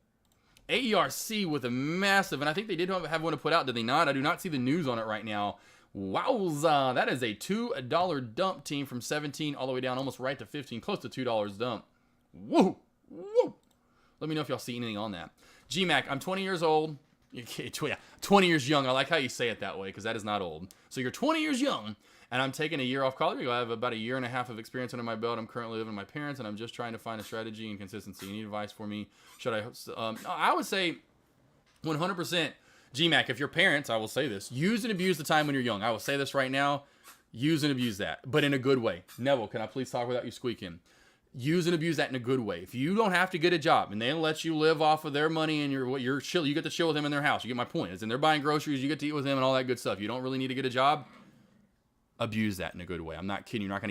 AERC with a massive, and I think they did have one to put out, did they not? I do not see the news on it right now. Wowza! That is a $2 dump, team, from 17 all the way down, almost right to 15, close to $2 dump. Woo! Woo! Let me know if y'all see anything on that. GMAC, I'm 20 years old. 20 years young. I like how you say it that way because that is not old. So you're 20 years young, and I'm taking a year off college. I have about a year and a half of experience under my belt. I'm currently living with my parents, and I'm just trying to find a strategy and consistency. Any advice for me? Should I would say 100% GMAC. If your parents, I will say this, use and abuse the time when you're young. I will say this right now. Use and abuse that, but in a good way. Neville, can I please talk without you squeaking? Use and abuse that in a good way. If you don't have to get a job and they let you live off of their money and you're chill, you get to chill with them in their house. You get my point. It's in they're buying groceries, you get to eat with them and all that good stuff. You don't really need to get a job. Abuse that in a good way. I'm not kidding. You're not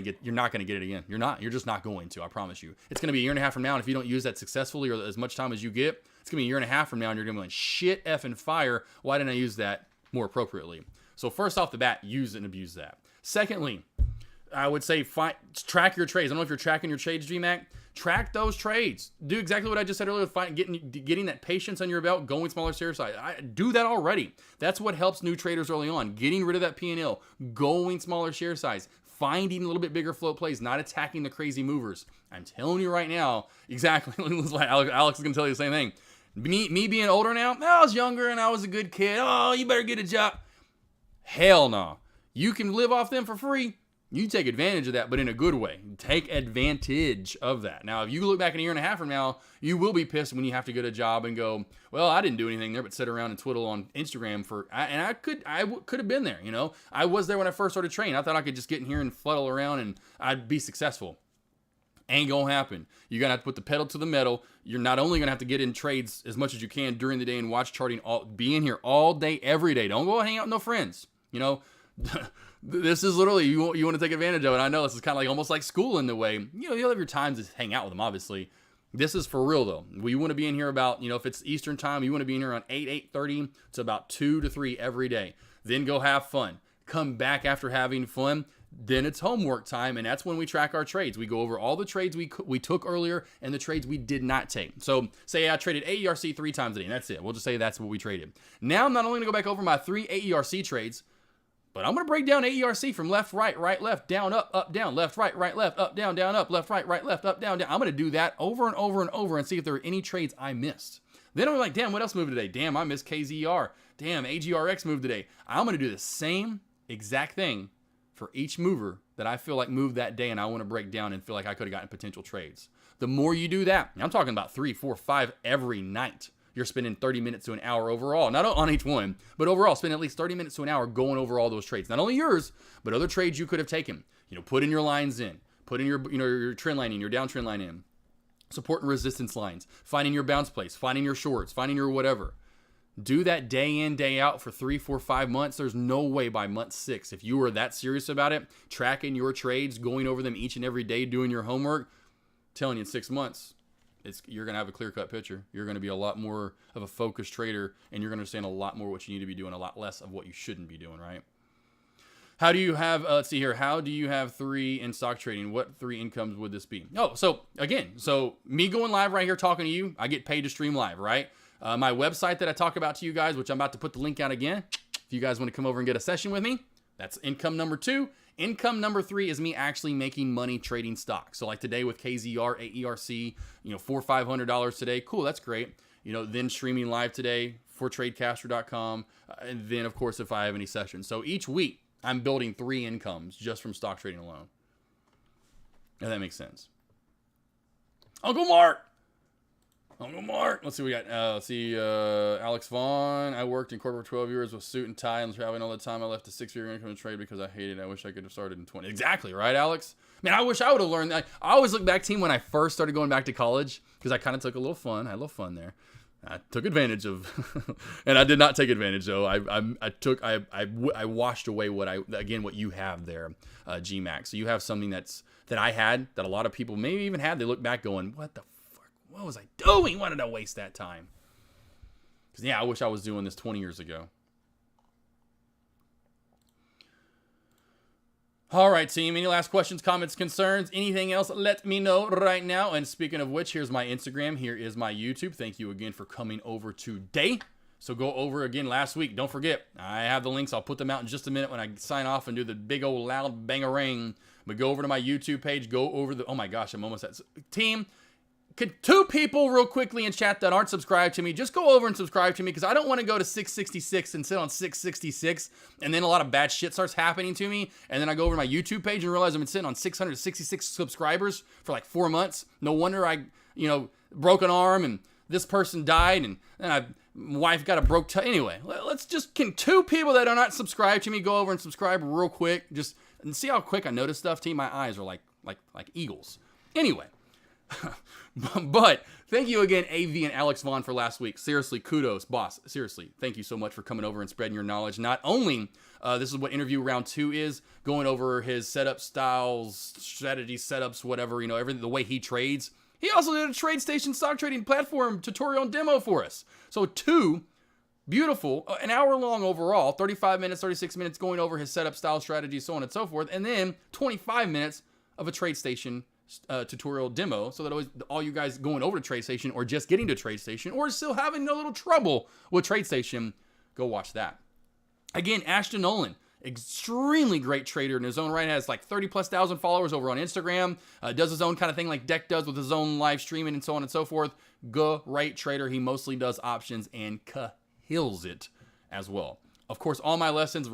gonna get it again. You're just not going to. I promise you. It's gonna be a year and a half from now, and if you don't use that successfully or as much time as you get, it's gonna be a year and a half from now, and you're gonna be like, shit, effing fire. Why didn't I use that more appropriately? So first off the bat, use and abuse that. Secondly, I would say track your trades. I don't know if you're tracking your trades, GMAC. Track those trades. Do exactly what I just said earlier with getting that patience on your belt, going smaller share size. I do that already. That's what helps new traders early on. Getting rid of that P&L, going smaller share size, finding a little bit bigger float plays, not attacking the crazy movers. I'm telling you right now, exactly. Alex is going to tell you the same thing. Me being older now, I was younger and I was a good kid. Oh, you better get a job. Hell no. You can live off them for free. You take advantage of that, but in a good way. Take advantage of that. Now, if you look back in a year and a half from now, you will be pissed when you have to get a job and go, well, I didn't do anything there but sit around and twiddle on Instagram I could have been there, you know. I was there when I first started training. I thought I could just get in here and fluddle around and I'd be successful. Ain't gonna happen. You're gonna have to put the pedal to the metal. You're not only gonna have to get in trades as much as you can during the day and watch charting, be in here all day, every day. Don't go hang out with no friends, you know. This is literally, you want to take advantage of it. I know this is kind of like almost like school in the way. You know, you'll have your times to hang out with them, obviously. This is for real, though. We want to be in here about, you know, if it's Eastern time, you want to be in here around 8:30 to about 2 to 3 every day. Then go have fun. Come back after having fun. Then it's homework time, and that's when we track our trades. We go over all the trades we took earlier and the trades we did not take. So say I traded AERC 3 times a day, and that's it. We'll just say that's what we traded. Now I'm not only going to go back over my 3 AERC trades, but I'm going to break down AERC from left, right, left, down, up, down, left, right, left, up, down, up, left, right, left, up, down. I'm going to do that over and over and over and see if there are any trades I missed. Then I'm like, damn, what else moved today? Damn, I missed KZR. Damn, AGRX moved today. I'm going to do the same exact thing for each mover that I feel like moved that day and I want to break down and feel like I could have gotten potential trades. The more you do that, I'm talking about 3, 4, 5 every night. You're spending 30 minutes to an hour overall, not on each one, but overall spend at least 30 minutes to an hour going over all those trades. Not only yours, but other trades you could have taken. You know, putting your lines in, putting your trend line in, your downtrend line in, support and resistance lines, finding your bounce place, finding your shorts, finding your whatever. Do that day in, day out for 3, 4, 5 months. There's no way by month 6, if you were that serious about it, tracking your trades, going over them each and every day, doing your homework, I'm telling you in 6 months, you're going to have a clear-cut picture. You're going to be a lot more of a focused trader, and you're going to understand a lot more what you need to be doing, a lot less of what you shouldn't be doing, right? How do you have, let's see here, how do you have 3 in stock trading? What 3 incomes would this be? Oh, so again, me going live right here talking to you, I get paid to stream live, right? My website that I talk about to you guys, which I'm about to put the link out again, if you guys want to come over and get a session with me, that's income number 2. Income number 3 is me actually making money trading stocks. So like today with KZR, AERC, you know, $400 or $500 today. Cool, that's great. You know, then streaming live today for tradecaster.com. And then, of course, if I have any sessions. So each week, I'm building 3 incomes just from stock trading alone. If that makes sense. Uncle Mark. Let's see what we got. Alex Vaughn. I worked in corporate for 12 years with suit and tie and traveling all the time. I left a 6-figure income to trade because I hated it. I wish I could have started in 20. Exactly, right, Alex? Man, I wish I would have learned that. I always look back, team, when I first started going back to college, because I kind of took a little fun. I had a little fun there. I took advantage of, and I did not take advantage though. I washed away what you have there, GMAX. So you have something that I had that a lot of people maybe even had. They look back going, what the fuck? What was I doing? Why did I waste that time? Because yeah, I wish I was doing this 20 years ago. All right, team. Any last questions, comments, concerns, anything else? Let me know right now. And speaking of which, here's my Instagram. Here is my YouTube. Thank you again for coming over today. So go over again last week. Don't forget, I have the links. I'll put them out in just a minute when I sign off and do the big old loud bangarang. But go over to my YouTube page. Go over the... Oh my gosh, I'm almost at... Team... Could 2 people real quickly in chat that aren't subscribed to me, just go over and subscribe to me, because I don't want to go to 666 and sit on 666, and then a lot of bad shit starts happening to me, and then I go over to my YouTube page and realize I've been sitting on 666 subscribers for like 4 months. No wonder I, broke an arm, and this person died, and then my wife got a broke toe. Anyway, can 2 people that are not subscribed to me go over and subscribe real quick, just and see how quick I notice stuff, team? My eyes are like eagles. Anyway. But thank you again, AV and Alex Vaughn, for last week. Seriously, kudos, boss. Seriously, thank you so much for coming over and spreading your knowledge. Not only this is what interview round 2 is, going over his setup styles, strategy setups, whatever, everything, the way he trades. He also did a TradeStation stock trading platform tutorial and demo for us. So 2 beautiful, an hour long overall, 35 minutes, 36 minutes going over his setup style, strategy, so on and so forth, and then 25 minutes of a TradeStation tutorial demo, so that all you guys going over to TradeStation or just getting to TradeStation or still having a little trouble with TradeStation, go watch that. Again, Ashton Nolan, extremely great trader in his own right, has like 30,000+ followers over on Instagram, does his own kind of thing like Deck does with his own live streaming and so on and so forth. Great trader. He mostly does options and kills it as well. Of course, all my lessons,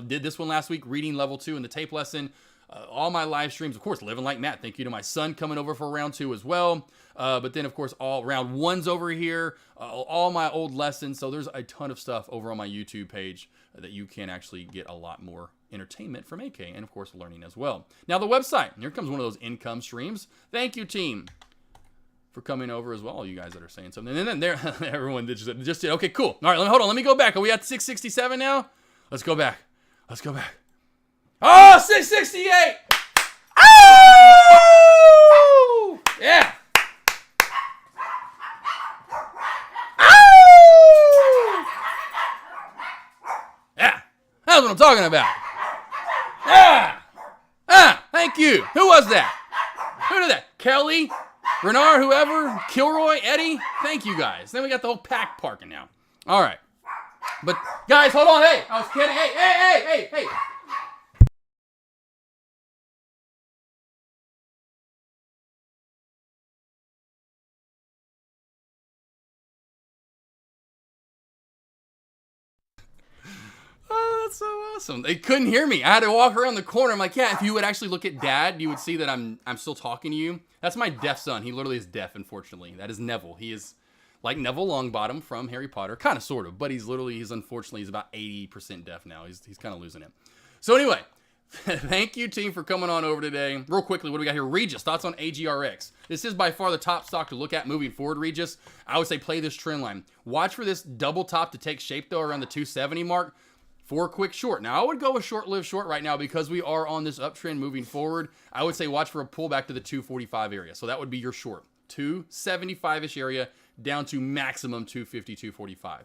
did this one last week, reading level 2 and the tape lesson. all my live streams, of course, Living Like Matt. Thank you to my son coming over for round 2 as well. But then, of course, all round 1's over here, all my old lessons. So there's a ton of stuff over on my YouTube page that you can actually get a lot more entertainment from AK, and of course learning as well. Now the website, here comes one of those income streams. Thank you, team, for coming over as well, you guys that are saying something. And then there, everyone just did. Okay, cool. All right, hold on. Let me go back. Are we at 667 now? Let's go back. Let's go back. Oh, 668! Oh! Yeah. Yeah, that's what I'm talking about. Thank you. Who was that? Who did that? Kelly, Renard, whoever, Kilroy, Eddie. Thank you guys. Then we got the whole pack parking now. All right. But guys, hold on. Hey, I was kidding. Hey. Oh, that's so awesome. They couldn't hear me. I had to walk around the corner. I'm like, yeah, if you would actually look at Dad, you would see that I'm still talking to you. That's my deaf son. He literally is deaf, unfortunately. That is Neville. He is like Neville Longbottom from Harry Potter. Kind of, sort of. But he's unfortunately, he's about 80% deaf now. He's kind of losing it. So anyway, thank you, team, for coming on over today. Real quickly, what do we got here? Regis, thoughts on AGRX. This is by far the top stock to look at moving forward, Regis. I would say play this trend line. Watch for this double top to take shape, though, around the 270 mark. For a quick short. Now, I would go with short-lived short right now because we are on this uptrend moving forward. I would say watch for a pullback to the 245 area. So that would be your short. 275-ish area down to maximum 250, 245.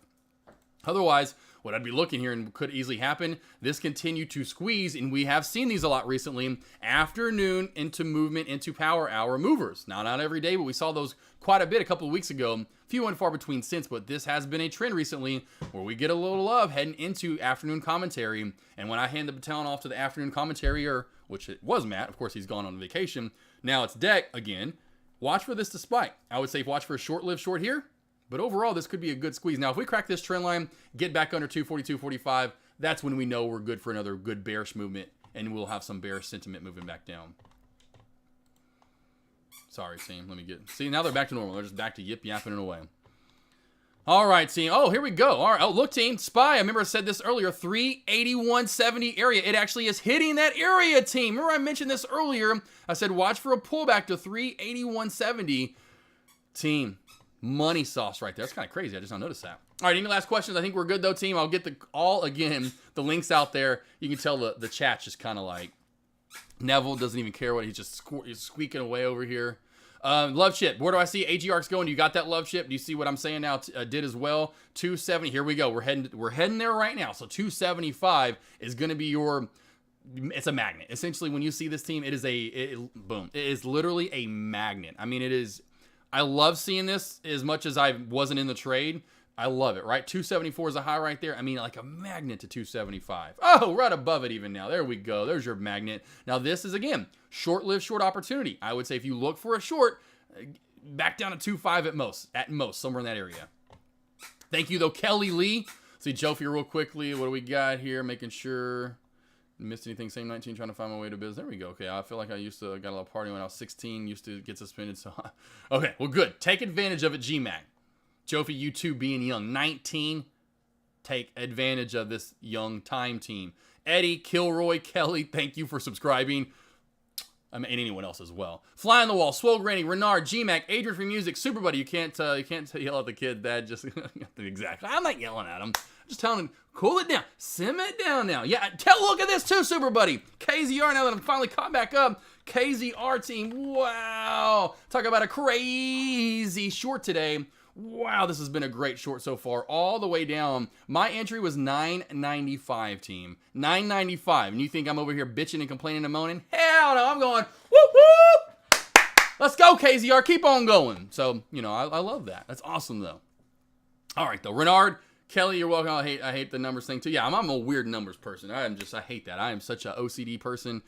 Otherwise, what I'd be looking here and could easily happen, this continue to squeeze, and we have seen these a lot recently, afternoon into movement into power hour movers. Now, not every day, but we saw those quite a bit a couple of weeks ago. Few and far between since, but this has been a trend recently where we get a little love heading into afternoon commentary. And when I hand the baton off to the afternoon commentarier, which it was Matt, of course he's gone on vacation, now it's Deck again, watch for this to spike. I would say watch for a short-lived short here. But overall, this could be a good squeeze. Now, if we crack this trend line, get back under 240, 245, that's when we know we're good for another good bearish movement, and we'll have some bearish sentiment moving back down. Sorry, team. Let me get... See, now they're back to normal. They're just back to yip-yapping it away. All right, team. Oh, here we go. All right. Oh, look, team. SPY. I remember I said this earlier. 381.70 area. It actually is hitting that area, team. Remember I mentioned this earlier. I said watch for a pullback to 381.70. Team. Money sauce right there. That's kind of crazy. I just don't notice that. All right, any last questions? I think we're good, though, team. I'll get the the links out there. You can tell the chat's just kind of like, Neville doesn't even care what he's just squeaking away over here. Love ship. Where do I see AGRX going? You got that love ship? Do you see what I'm saying now? Did as well. 270. Here we go. We're heading there right now. So 275 is going to be your... It's a magnet. Essentially, when you see this team, it is boom. It is literally a magnet. I mean, it is... I love seeing this as much as I wasn't in the trade. I love it, right? 274 is a high right there. I mean, like a magnet to 275. Oh, right above it even now. There we go. There's your magnet. Now, this is, again, short-lived short opportunity. I would say if you look for a short, back down to 2.5 at most, somewhere in that area. Thank you, though, Kelly Lee. See, Jofi, real quickly. What do we got here? Making sure... Missed anything? Same 19, trying to find my way to biz. There we go. Okay, I feel like I used to got a little party when I was 16. Used to get suspended. So, okay, well, good. Take advantage of it, GMAC. Jofi, you too, being young, 19. Take advantage of this young time team. Eddie, Kilroy, Kelly, thank you for subscribing. I mean, and anyone else as well. Fly on the Wall, Swole Granny, Renard, GMAC, Adrian for Music, Super Buddy. You can't yell at the kid, Dad. Just exactly. I'm not yelling at him. I'm just telling him, cool it down, simmer it down now. Yeah, look at this too, Super Buddy. KZR. Now that I'm finally caught back up, KZR team. Wow, talk about a crazy short today. Wow, this has been a great short so far, all the way down. My entry was 995, team. 995. And you think I'm over here bitching and complaining and moaning? Hell no, I'm going, whoop, whoop. Let's go, KZR. Keep on going. So, you know, I love that. That's awesome, though. All right, though. Renard, Kelly, you're welcome. I hate the numbers thing, too. Yeah, I'm a weird numbers person. I hate that. I am such an OCD person.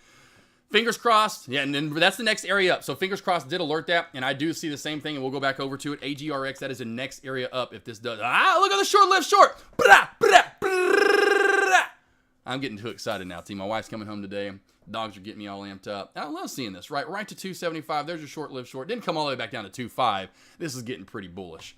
Fingers crossed. Yeah, and then that's the next area up. So fingers crossed did alert that, and I do see the same thing, and we'll go back over to it. AGRX, that is the next area up if this does. Ah, look at the short-lived short. I'm getting too excited now, team. My wife's coming home today. Dogs are getting me all amped up. I love seeing this. Right to 275. There's your short-lived short. Didn't come all the way back down to 2.5. This is getting pretty bullish.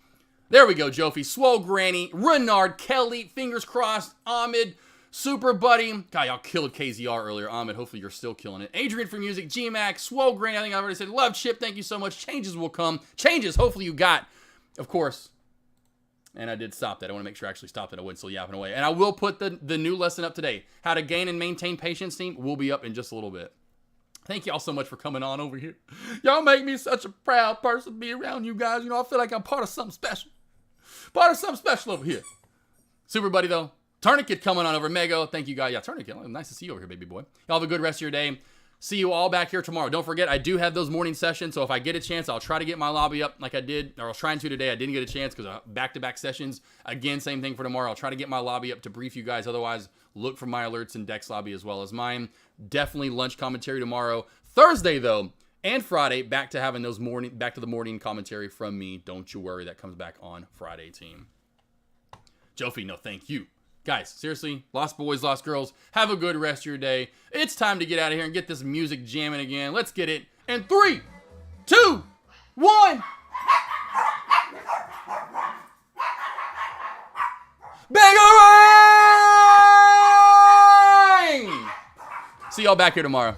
There we go, Jofi. Swole Granny, Renard, Kelly, fingers crossed, Ahmed, Super Buddy. God, y'all killed KZR earlier. Ahmed, hopefully you're still killing it. Adrian for music, G-Mac, Swole Granny, I think I already said. Love Chip, thank you so much. Changes will come. Changes, hopefully you got, of course. And I did stop that. I want to make sure I actually stopped it. I wasn't still yapping away. And I will put the new lesson up today. How to gain and maintain patience, team, will be up in just a little bit. Thank y'all so much for coming on over here. Y'all make me such a proud person to be around you guys. You know, I feel like I'm part of something special. Part of something special over here. Super Buddy, though. Tourniquet coming on over. Mego. Thank you, guys. Yeah, Tourniquet. Nice to see you over here, baby boy. Y'all have a good rest of your day. See you all back here tomorrow. Don't forget, I do have those morning sessions, so if I get a chance, I'll try to get my lobby up like I did, or I was trying to today. I didn't get a chance because of back-to-back sessions. Again, same thing for tomorrow. I'll try to get my lobby up to brief you guys. Otherwise, look for my alerts in Dex lobby as well as mine. Definitely lunch commentary tomorrow. Thursday, though, and Friday, back to having those back to the morning commentary from me. Don't you worry, that comes back on Friday, team. Jofi, no, thank you. Guys, seriously, lost boys, lost girls, have a good rest of your day. It's time to get out of here and get this music jamming again. Let's get it in 3, 2, 1. Bangarang! See y'all back here tomorrow.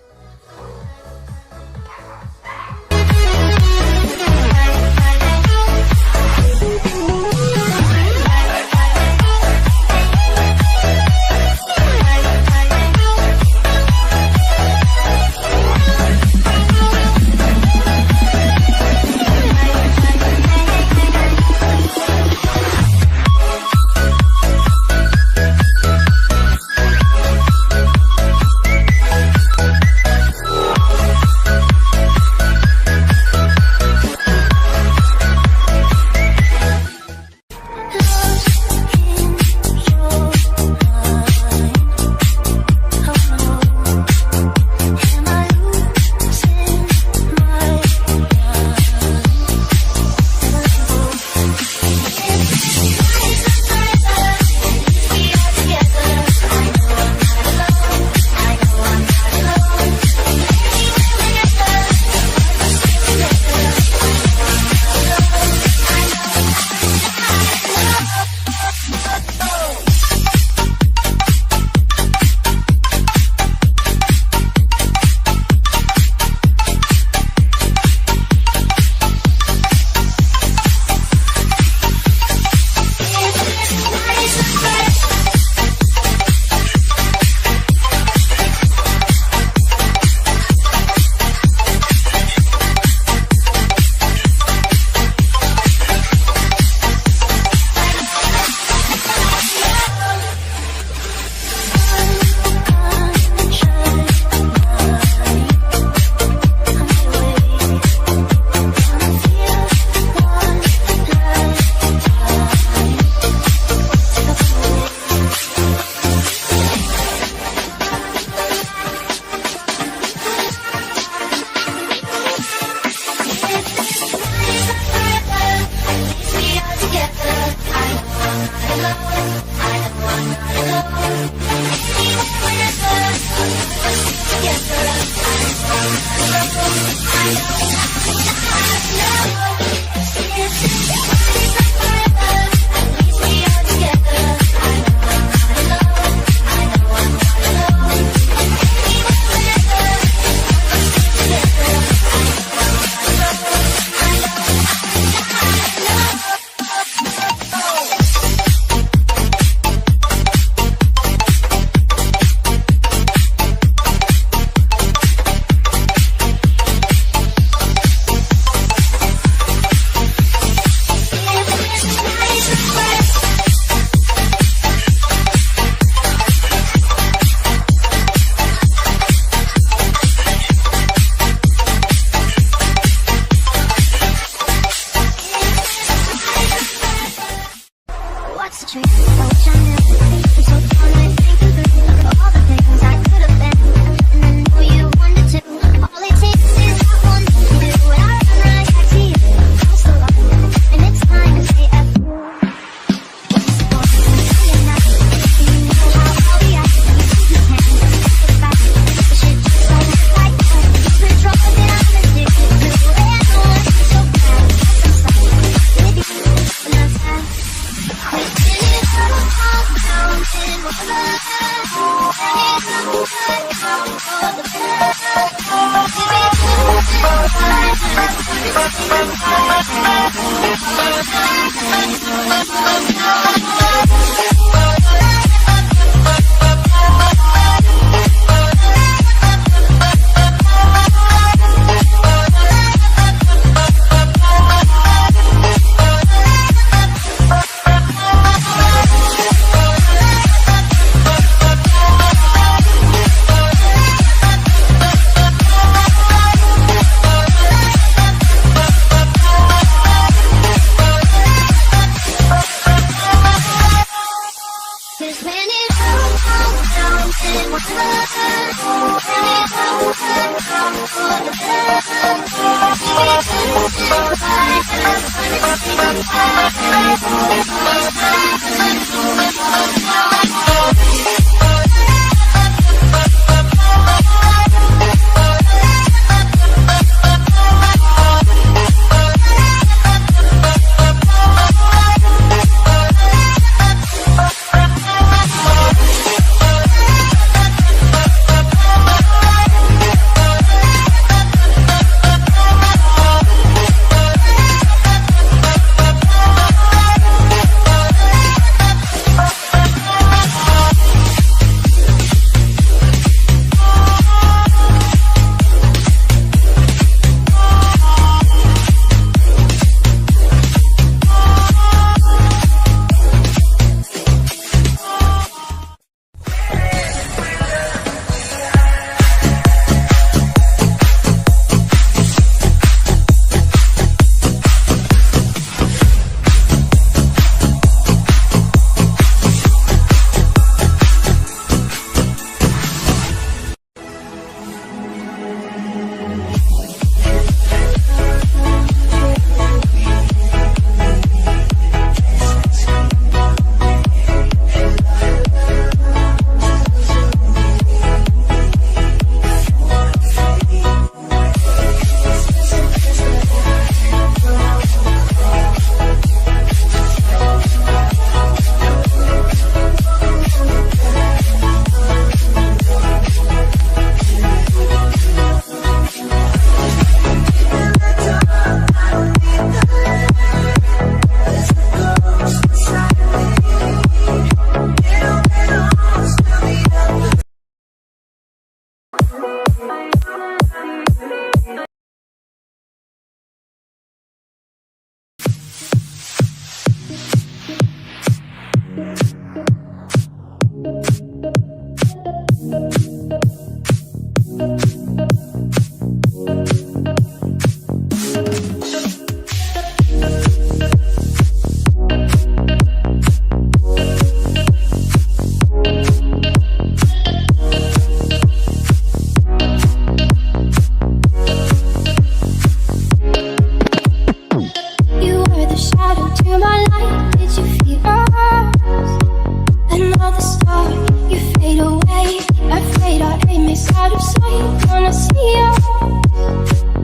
Afraid our aim is out of sight. Wanna see us